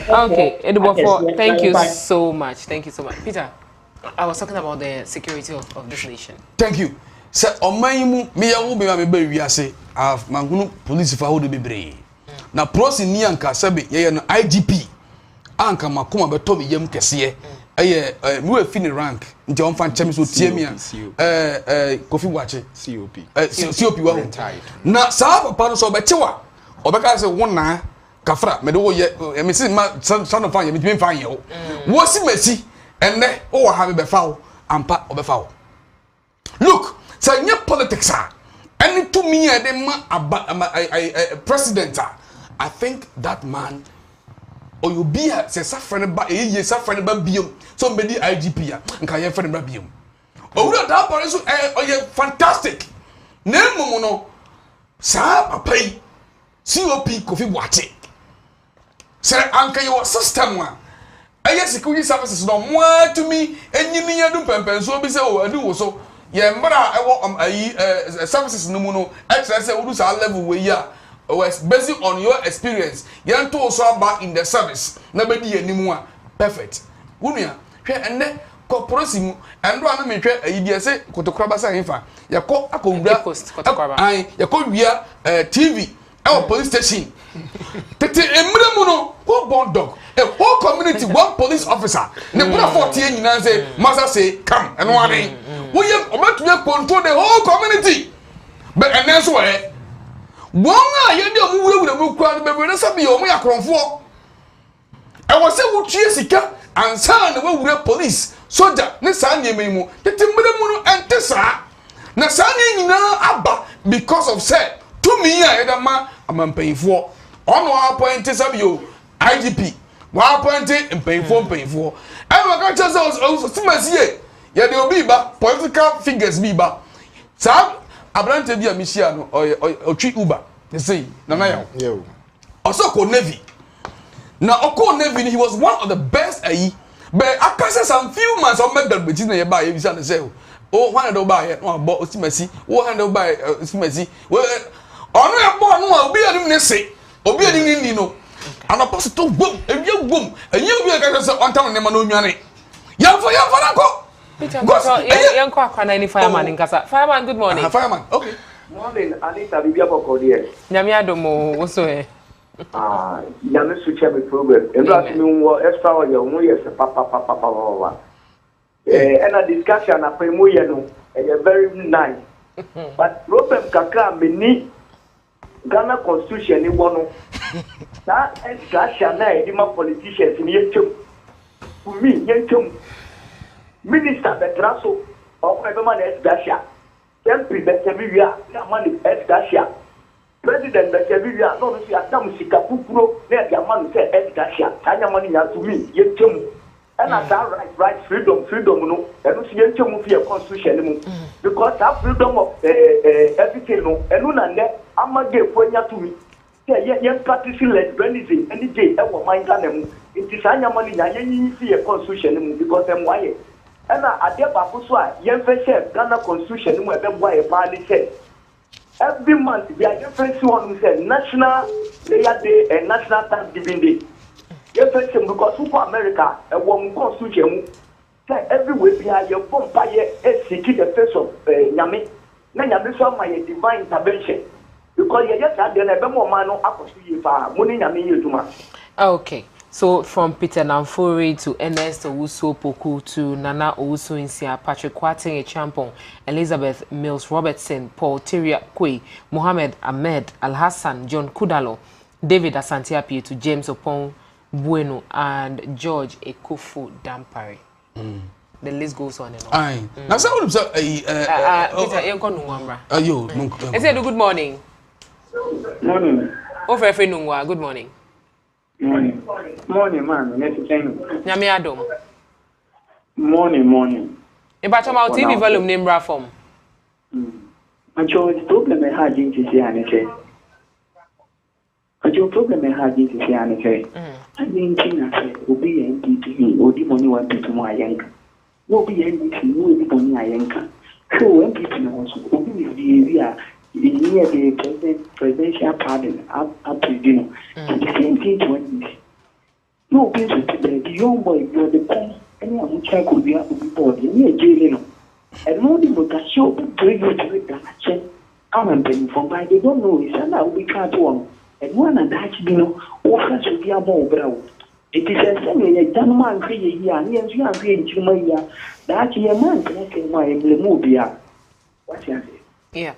Okay, thank you so much. Thank you so much, Peter. I was talking about the security of this nation. Thank you. Sir, on my me ya wo be ma be wi ase of mangunu police fa ho de bebre na prosi ni anka sabe ye no IGP anka makoma beto me yam kese ye me we fini rank nti on fan chemi so tie me Kofi Wache COP wa na sa papa no so be chewa obeka se wona kafra me de wo ye me se ma son of fan ye me fan ye wo si mesi enne wo ha me be fa wo ampa obefa wo. Look, so in politics, any to me, president, I think that man, or you be a suffering by a suffering by biom, somebody IGP, and can you find a biom? Oh, that person, oh, yeah, fantastic. Name mono, sa pay, COP Kofi Wache. Sir, Uncle, your system one. I guess security services no more to me, and you mean I do pempen, so be so, I do so. Yeah, but I want services no more. Actually, I say we do our level where ya was based on your experience. You don't also about in the service. Nobody anymore. Perfect. Unia, and then corporation and run me try a say Kotokraba say infa. Ya ko akowura I ya ko wia TV. our police station. Tete emre mu no who born dog a whole community one police officer ne put 14 nyina say masa say come and one we obetuye control the whole community but and then so one ye dey omuwure mu kwa be be say be omu yakronfo e wo say wo tue sika ansa na wo wure police soldier ne sa nyeme mu tete emre mu no ente sa na sa nyina aba because of say to me ya edama amampanyfo ono appoint sabio IGP wa appoint mpanyfo e ma ka chese o simasie ya de obi ba political figures bi ba sa abrante bi amisia no otwi uber they say na ya also ko navy na oko navy he was one of the best but after some few months of medal between na ye ba ye bisa na say oh one do ba ye no abo osimasi wo handle ba osimasi ono ya bo no obi anim ne se obi anim ni no ana pastor boom ewie boom enye obi ka say on time ne ma no nwane ya fa na ko Peter so yanko akwana ni fireman nkasa fireman good morning fireman okay morning Anita bibia boko there nyame adomo wo so nyame so che me program endo asimi wo extra wo ye wo ye se papa and a discussion na pay mo ye no very nice but problem kaka me ni Ghana constitution ni wono that discussion na e ma politicians ni yetum for me yetum minister betraso o ko be man discussion MP betevia na man discussion president betevia no no si atam sika pupuro na dia man say discussion tanya man nya to me yetum and that right freedom no and si yetum fi constitution mu because that freedom of everything no enu na ne amage fonya to me ye practice lesbianism any day e wo man Ghana mu it anya man nya yin fi constitution mu because them why and ade baako so a ye fese Ghana constitution mu e be boa e ba ni say every month we are different one say national prayer day and national thanksgiving day ye fese because for America e wo mu constitution mu say everywhere we are your pompa ye seek the face of nyame na nyame so ma ye divine intervention because ye just had na be mo man no akoso ye fa mo ni nyame ye duma. Okay, so from Peter Namfuri to Ernest Owusu-Opoku to Nana Owusu-Nsia, Patrick Quarcoo Champon, Elizabeth Mills Robertson, Paul Tiria Kwe, Mohammed Ahmed Al-Hassan, John Kudalo, David Asantiapi to James Opon Bueno and George Ekofu Dampare. The list goes on and on. Aye. Now someone say Peter Yenko Nungwambra. I said good morning. Morning. Over Nungwa, good morning. Morning, man. Nyame adom. Morning. About my TV volume name Rafom. I chose problem I had in Tizianice. I chose problem I had in Tizianice. I mean, Tina will be NPT or the money one to my yank. No be NPT, no the money I yank. So when people will be the area. Near the presidential pardon up to dinner. The same thing to this. No place with the young boy, you're the pen, any of which I could be up to be bored near jail. And no one would show bring you to the action. I'm paying for by they don't know, it's and I will be cut on. And one and that, offers will be a more brow. It is a semi a done man for a year, and yes, you are going to my year. That year man can say my emblemobia. What's your yeah.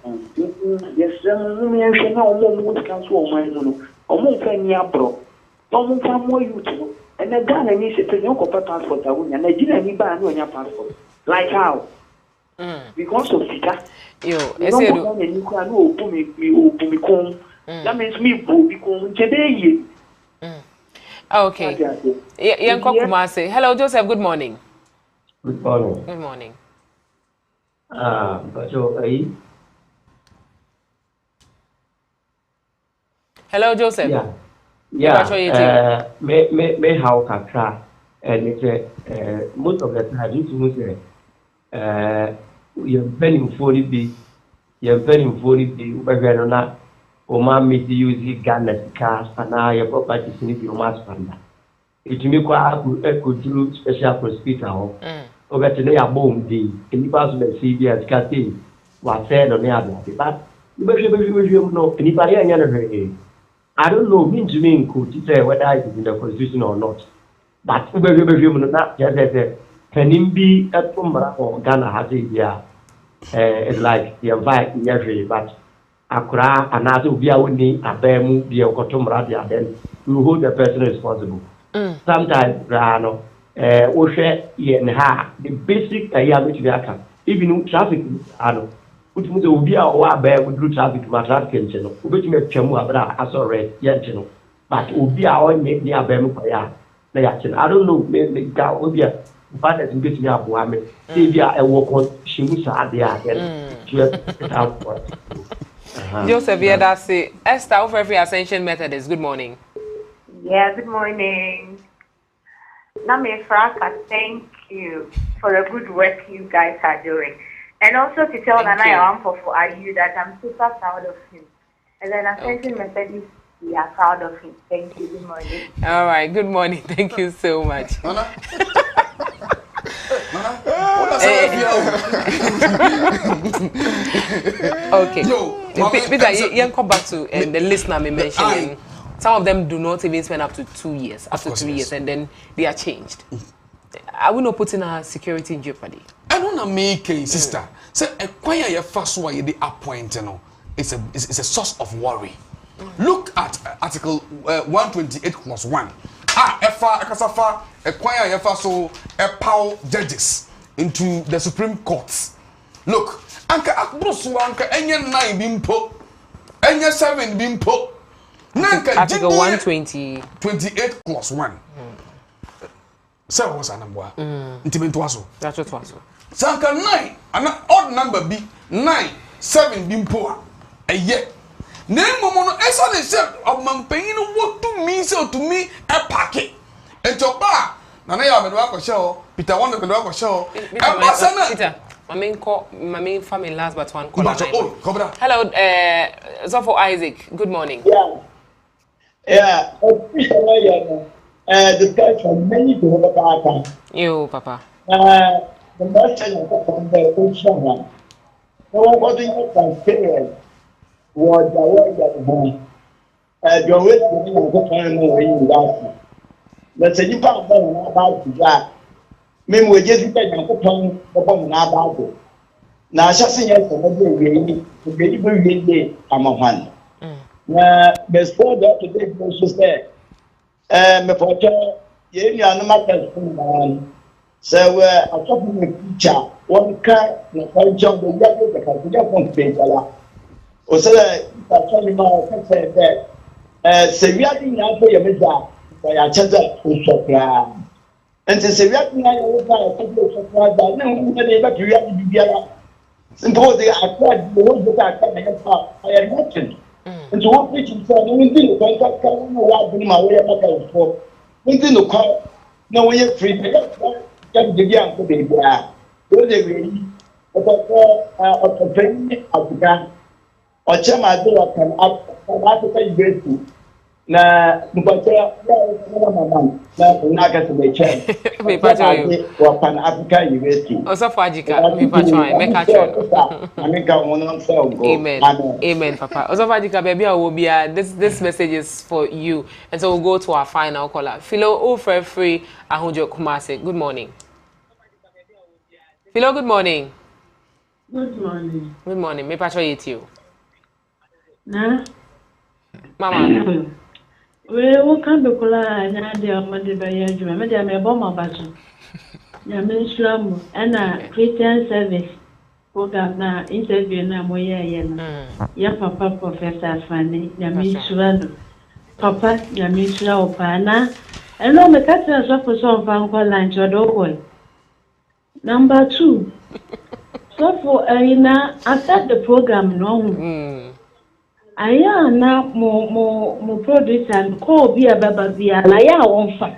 Yes, I know more council my mono. Or more penny abro. No more from more you two. And a gun and is a no passport. And I didn't even buy your passport. Like how? Because of Sika. You can open me. That means me become today. Okay. Yanko Kumase. Hello, Joseph. Good morning. Good morning. Good morning. Hello, Joseph. Yeah. Me how kakra, and it's most of the time you say, you're very important. You're very important. We're not. Oma me use Ghana cars and I your property in your master. It me kwa could do special hospital. Over today a bomb day. In the past, the CBS Cathy was said on the other. But no, I don't know, means me could say whether it is in the constitution or not. But not just as can him be a Pumbra or Ghana has it, yeah. It's like the invite every, but Accra and Azubia would need a bemu, the Okotumra, then you hold the person responsible. Sometimes, Rano, Oshe, and ha, the basic Yamiaka, even traffic, Ano. Which means will be our bear with blue traffic to my traffic channel, which may Chamu Abra as already, Yanchino. But will be our make near Bemupaya. I don't know, maybe that will be a father in getting up woman. Maybe I walk on Shimusa at the end. Joseph, yeah, that's it. Esther, of every Ascension Methodist. Good morning. Yeah, good morning. Name Franca, thank you for the good work you guys are doing. And also to tell Nana Yampo for you that I'm super proud of him. And then Ascension Methodist, we are proud of him. Thank you. Good morning. All right. Good morning. Thank you so much. Okay. Peter, you come back to the listener me mentioning. Some of them do not even spend up to 2 years, after 2 years, and then they are changed. Are we not putting our security in jeopardy? I don't make a sister. Say a choir your first way the appointing. It's a source of worry. Look at Article 128+1. Efa a choir your first so a power judges into the Supreme Courts. Look, Anka Akbusu Anka Enya 9 bimpo, Enya 7 bimpo. Nanka Article 128+1. So what's a number? Intimate waso. That's what was. Sanka 9, an odd number be 9, 7 bimpo. A year. Name Momono, as I said, of Mampain, what to me so to me a packet. And to bar, Nana Yabaka show, Peter one of the Rock show. Peter, my main family last but one call. Hello, Zofo Isaac. Good morning. Yeah, the guys from many people about you, Papa. The merchant of the ocean one. No one was transparent. Was the word that home. The way to be able to find more in that. But the Nipa about that. Maybe we just get a tongue upon about it. Now, just yes, to be really I'm a one. Before that, today was there. Me photo, you are no matter. So, a couple of picture, one car, the function, the yellow, the computer page. O say that tell me say that se wiadi na for your meza for your chance to sopra and se wiadi na you for to sopra that na we dey back wiadi bibiara simple they acquired the whole book acquired na I am nothing and so what preach say no we dey go talk no wa bi ma we back for we dey no call na we free get the dia ko dey bia we dey we o to train Adzika Ochema do can Africa University na mbacha ya mama na unaga to the chair me pacho you wa Pan Africa University Osofo Adzika me pacho me catch you ameka wono so go amen Papa Osofo Adzika baby I will be this message is for you and so we'll go to our final caller Philo Ofrefree Ahunjo Kumase. Good morning Philo. Good morning. Good morning Me pacho you na Mama we can be kola na dia amade ba ya juma me dia me bo ma ba so ya me Islam and Christian service program na interview na mo ye no ya papa Professor Afarley ya me Islam papa ya me Islam pana eno me ka tell so for so fan ko lunch odo boy. Number 2 so for na after the program no aya na mo producer ko bi ababa bia la ya wonfa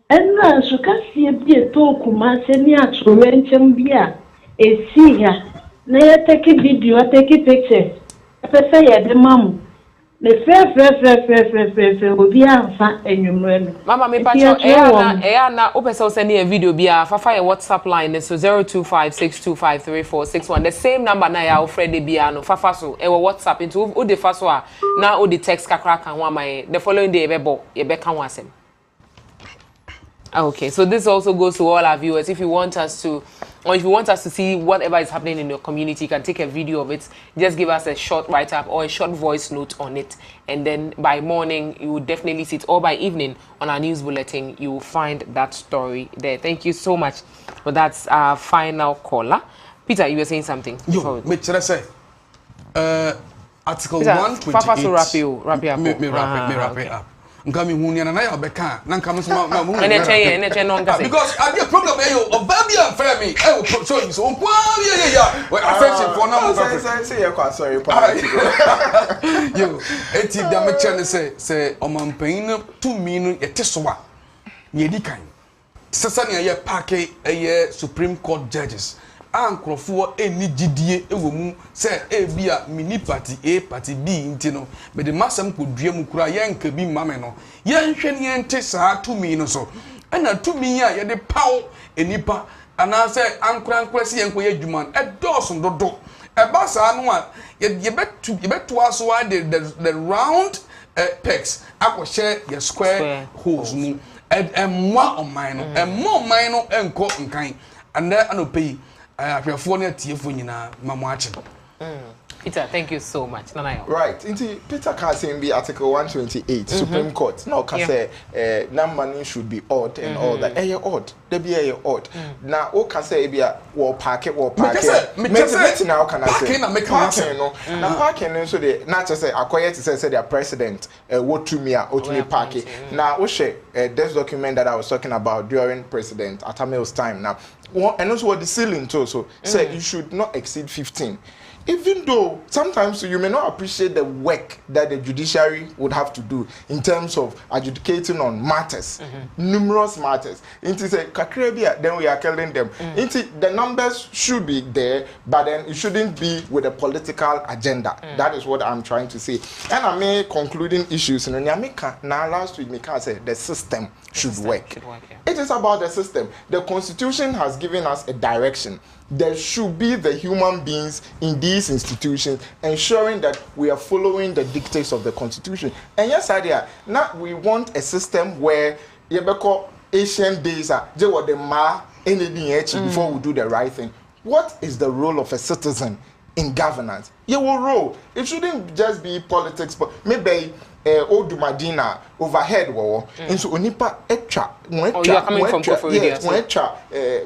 enna so kasie bi to kuma se ni atoro enchem bia esi ya na ya take video take pictures pese ya de mamu The fair, will be a and you know. Mama, me pacho, na opesa send a video bia fafa your WhatsApp line so 0256253461. The same number na ya Freddy bia no fafa so e WhatsApp into o de faso a na o de text kakra kan ho my the following day ye be kan wasem. Okay, so this also goes to all our viewers. If you want us to see whatever is happening in your community, you can take a video of it. Just give us a short write-up or a short voice note on it. And then by morning, you will definitely see it. Or by evening on our news bulletin, you will find that story there. Thank you so much. But that's our final caller. Peter, you were saying something. Yo, me say, Article Peter, 128. Fafa so wrap it up. Me wrap it up. Nkami hunya na ya obeka na nkami so ma mu ene che no nkase because I be a problem e yo oba bi am me e wo show you so nkwa yeah we affection for na mo say you kwa sorry yo eti da me chen say omampan no to me no ye tesoa ye di kan sesa ne ye parke ye Supreme Court judges ankrofo eni gidie ewo mu se bia mini party A party B nti no be de masam kodua mu kura ye nka bi mame no ye nhwe ne ente saa to mi no so na to mi a ye de paw enipa ana se ankra se ye nko ye adwuma e dɔɔso dodo e ba saa no a ye betu aso a the round pegs akɔhye ye square holes mu mwa ɔman no enko nkan and anope Peter, thank you so much. Right. Into Peter Carson be Article 128, Supreme Court. No, can say money should be odd and all that. Odd. There be odd. Now, o can say be a war packet. Now can I say parking no. Now parking so they not just say acquire to say their president what to me parking. Now we share this document that I was talking about during President Atamil's time. Now and also what the ceiling too so say you should not exceed 15. Even though sometimes you may not appreciate the work that the judiciary would have to do in terms of adjudicating on matters, numerous matters. Into say kakrebia, then we are telling them. Into the numbers should be there, but then it shouldn't be with a political agenda. That is what I'm trying to say. And I may concluding issues. Now last week, Mika said the system should work. It is about the system. The Constitution has given us a direction. There should be the human beings in these institutions ensuring that we are following the dictates of the Constitution. And yes, idea. Now we want a system where Yebeko Asian days are what the ma anything before we do the right thing. What is the role of a citizen in governance? Your role. It shouldn't just be politics, but maybe Odumadina overhead war into Onipa etcha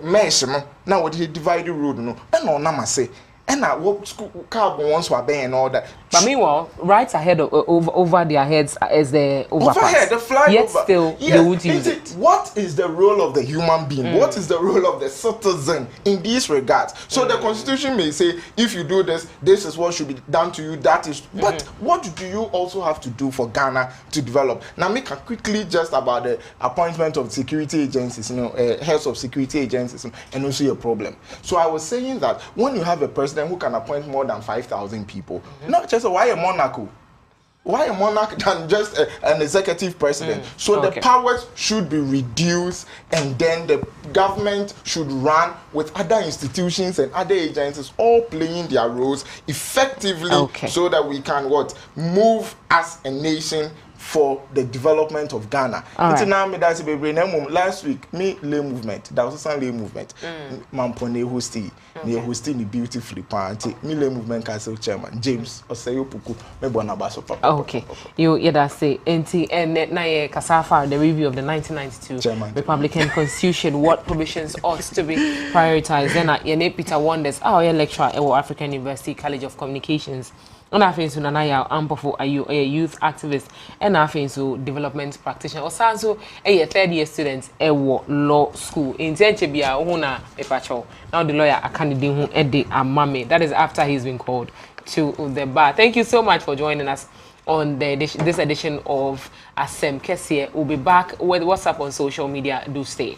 mesh now what he divide the road no and no namase and I walk school carbon once were and all that. But meanwhile, right ahead of over their heads as the overhead, the fly yet over. Still they would use it. What is the role of the human being? What is the role of the citizen in these regards? So the Constitution may say, if you do this, this is what should be done to you. That is, but what do you also have to do for Ghana to develop? Now, make a quickly just about the appointment of security agencies, heads of security agencies, and also your problem. So I was saying that when you have a president who can appoint more than 5,000 people, not just why a monarch? Why a monarch than just an executive president? So the powers should be reduced, and then the government should run with other institutions and other agencies all playing their roles effectively, so that we can move as a nation for the development of Ghana. Last week, me lay movement. That was a lay movement. Mampone hosti, near hosting beautifully party. Me lay movement council chairman James Oseyo Puku. Me bona baso papa. Okay, you say and na Kasafa the review of the 1992 Republican Constitution. What provisions ought to be prioritized? Then Yene Peter wonders. Lecturer at African University College of Communications. And I think so Nanaya Ampofo are you a youth activist and I think so development practitioner or so a third year student law school in Tenchebia Huna Epacho. Now the lawyer a candidate who Eddie Amame. That is after he's been called to the bar. Thank you so much for joining us on this edition of Asem Kesie. We'll be back with what's up on social media. Do stay.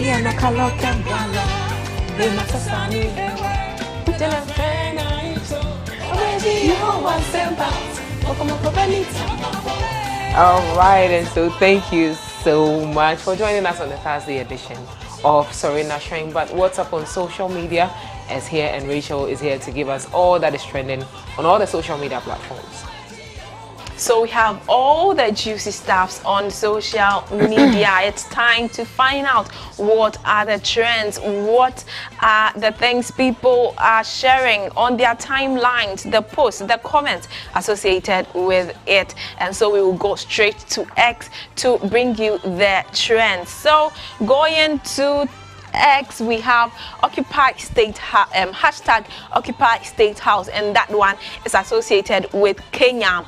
Ayana Kaloka Bala, they must have all right, and so thank you so much for joining us on the Thursday edition of Serena Shrine. But what's up on social media is here, and Rachel is here to give us all that is trending on all the social media platforms. So we have all the juicy stuffs on social media. It's time to find out what are the trends, what are the things people are sharing on their timelines, the posts, the comments associated with it. And so we will go straight to X to bring you the trends. So going to X, we have Occupy State hashtag Occupy State House, and that one is associated with Kenya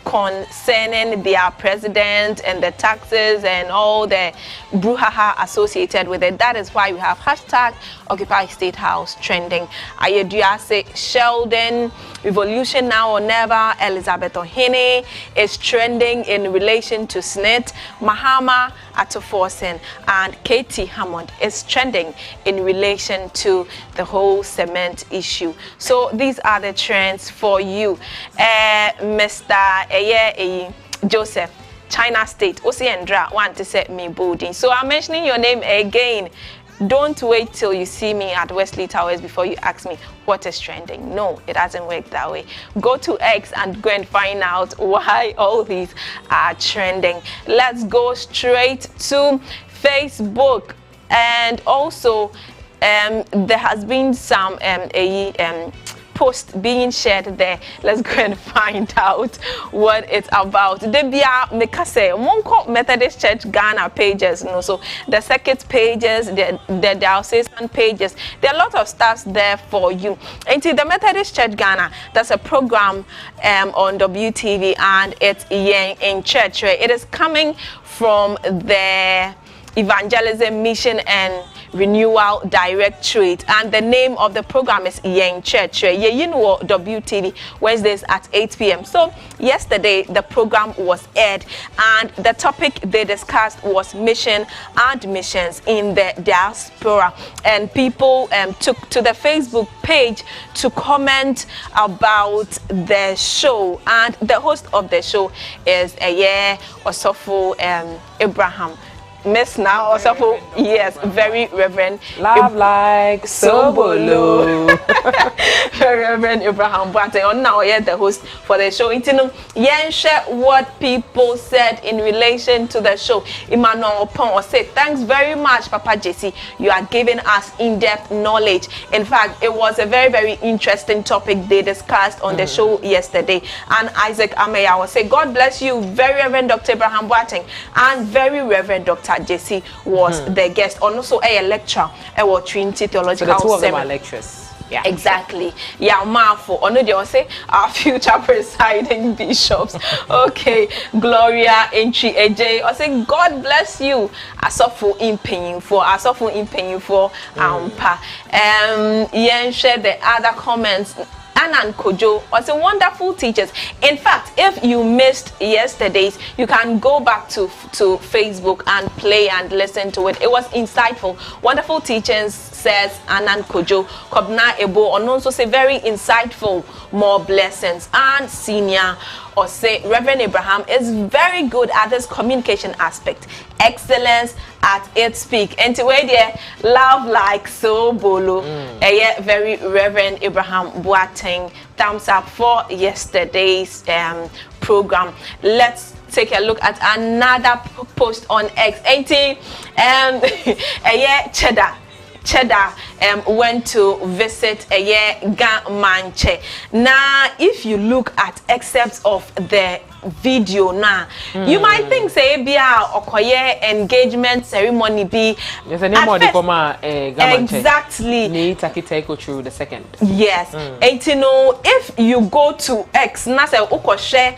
concerning their president and the taxes and all the brouhaha associated with it. That is why we have hashtag Occupy State House trending. Ayedua Sheldon, Revolution Now or Never, Elizabeth Ohene is trending in relation to SNIT. Mahama Atoforsen and Katie Hammond is trending in relation to the whole cement issue. So these are the trends for you. Mr. Joseph, China State, Osiendra, want to set me boarding. So I'm mentioning your name again. Don't wait till you see me at Wesley Towers before you ask me what is trending. No, it doesn't work that way. Go to X and go and find out why all these are trending. Let's go straight to Facebook. And also, there has been some post being shared there. Let's go and find out what it's about. Debia Mekase, Monko Methodist Church Ghana pages, no, so the circuit pages, the diocesan pages, there are a lot of stuff there for you. And the Methodist Church Ghana, that's a program on WTV, and it's in church. Right? It is coming from the Evangelism Mission and Renewal Directorate, and the name of the program is Yang Church. You know WTV Wednesdays at 8 p.m. So yesterday the program was aired, and the topic they discussed was mission and missions in the diaspora, and people took to the Facebook page to comment about the show, and the host of the show is Osofo Abraham. Miss now also, yes, very Reverend Love like Sobolo. Very Reverend Abraham Boateng on now the host for the show. Share what people said in relation to the show. Emmanuel Pong said, thanks very much, Papa JC. You are giving us in-depth knowledge. In fact, it was a very, very interesting topic they discussed on the show yesterday. And Isaac Ameya will say, God bless you, very Reverend Dr. Abraham Boateng, and very Reverend Dr. JC was the guest, and also a lecturer at Trinity Theological Seminary. So the two of them are lecturers. Yeah, exactly. Yeah, Marfo. Ono they say our future presiding bishops. Okay, Gloria Entry AJ. I say God bless you. Asofo in paying for. Ampa. Yen share the other comments. Anan Kojo was a wonderful teachers. In fact, if you missed yesterday's, you can go back to Facebook and play and listen to it. It was insightful. Wonderful teachings, says Anan Kojo. Kobna Ebo, and also say very insightful, more blessings. And senior or say Reverend Abraham is very good at this communication aspect. Excellence at its peak. And to where there, love like so bolo. Very Reverend Abraham Boateng. Thumbs up for yesterday's program. Let's take a look at another post on X. 18 Cheddar went to visit Manche. Now, if you look at excerpts of the video now, you might think say bia okoye engagement ceremony be exactly through the second. Yes. And you know, if you go to X na say share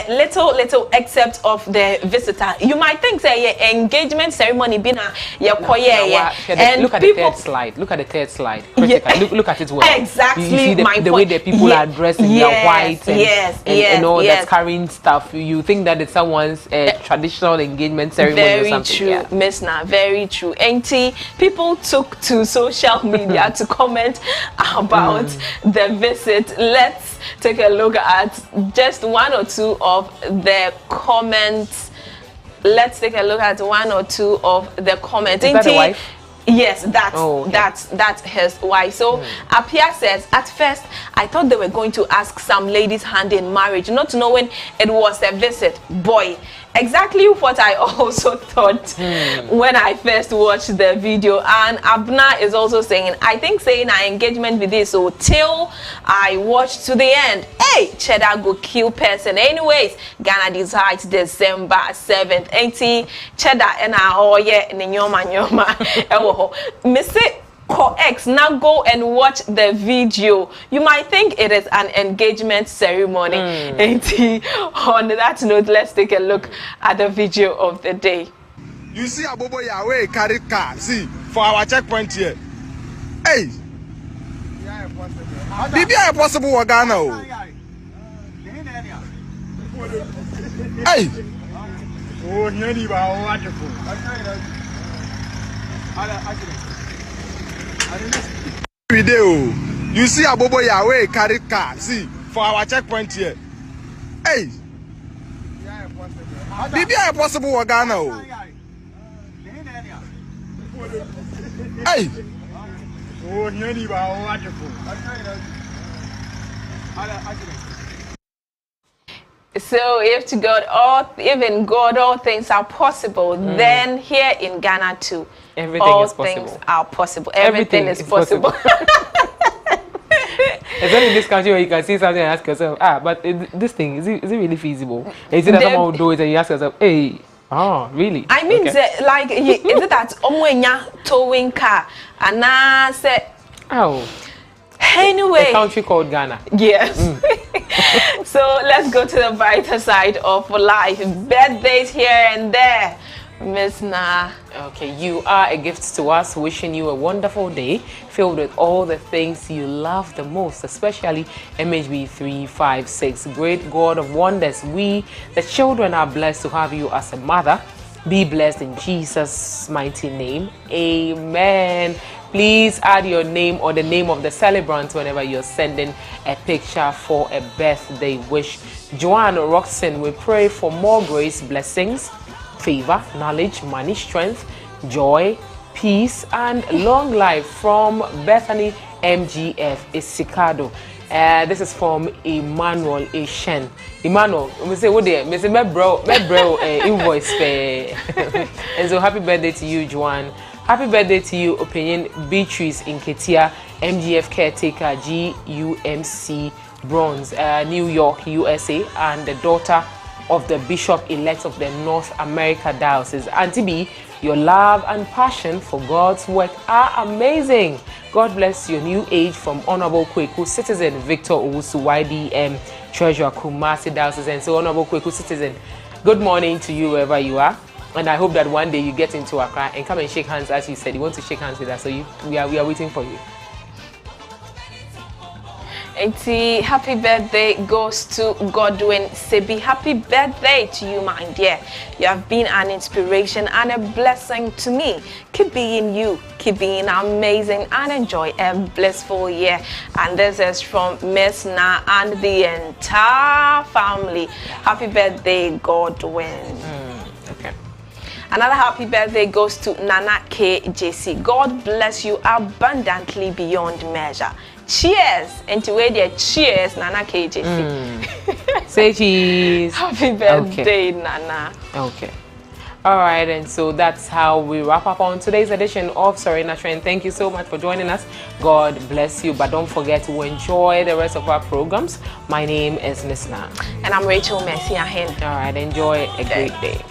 little excerpt of the visitor, you might think say engagement ceremony be na and look at the third slide. slide. Look at the third slide. Critically. Look at it well. Exactly. You see the way the people are dressed in their white and all that's carrying stuff. You think that it's someone's traditional engagement ceremony or something. Very true, Miss Na. Very true. Auntie, people took to social media to comment about the visit. Let's take a look at just one or two of the comments. Let's take a look at one or two of the comments. Is that the wife? Yes, that's his wife. So Apia says, at first I thought they were going to ask some lady's hand in marriage, not knowing it was a visit. Boy, exactly what I also thought when I first watched the video. And Abna is also saying, I think saying our engagement with this, so till I watched to the end. Hey, Cheddar go kill person. Anyways, Ghana decides December 7th. 80 Cheddar and nyoma. Missy X, now go and watch the video. You might think it is an engagement ceremony. On that note, let's take a look at the video of the day. You see Abobo Yahweh carry car, see, for our checkpoint here. Hey! Bibi are possible for Ghana. Hey! Oh, video. You see Abobo Yahweh carry car, see, for our checkpoint here. Hey! Bibi are possible for Ghana. Hey! Oh, so if to God even God all things are possible, then here in Ghana too, all things are possible. Everything is possible. It's only in this country where you can see something and ask yourself, but this thing, is it really feasible? Is it that someone will do it and you ask yourself, hey, really? I mean, like, is it that omwenya towing car and I say, anyway, a country called Ghana. Yes. So let's go to the brighter side of life. Birthdays here and there. Miss Na. Okay, you are a gift to us. Wishing you a wonderful day filled with all the things you love the most, especially MHB 356. Great God of wonders, we, the children, are blessed to have you as a mother. Be blessed in Jesus' mighty name. Amen. Please add your name or the name of the celebrant whenever you're sending a picture for a birthday wish. Joanne Roxon, we pray for more grace, blessings, favor, knowledge, money, strength, joy, peace, and long life from Bethany MGF 𝗟𝗏𝗘. This is from Emmanuel Ashen. Emmanuel, we say what there? Me say me bro invoice pay. And so happy birthday to you, Joanne. Happy birthday to you, Opinion Beatrice Inketia, MGF caretaker, GUMC Bronze, New York, USA, and the daughter of the Bishop-elect of the North America Diocese. Auntie B, your love and passion for God's work are amazing. God bless your new age from Honorable Quarcoo citizen Victor Owusu, YDM Treasurer, Kumasi Diocese. And so Honorable Quarcoo citizen, good morning to you wherever you are. And I hope that one day you get into Accra and come and shake hands, as you said. You want to shake hands with us, so we are waiting for you. Auntie, happy birthday goes to Godwin Sebi. Happy birthday to you, my dear. You have been an inspiration and a blessing to me. Keep being you, keep being amazing, and enjoy a blissful year. And this is from Miss Na and the entire family. Happy birthday, Godwin. Okay. Another happy birthday goes to Nana KJC. God bless you abundantly beyond measure. Cheers! And to where there, cheers, Nana KJC. Say cheese. Happy birthday, Nana. Okay. All right, and so that's how we wrap up on today's edition of Serena Trend. Thank you so much for joining us. God bless you, but don't forget to enjoy the rest of our programs. My name is Miss Na. And I'm Rachel 𝗟𝗏𝗘. All right, enjoy a great day.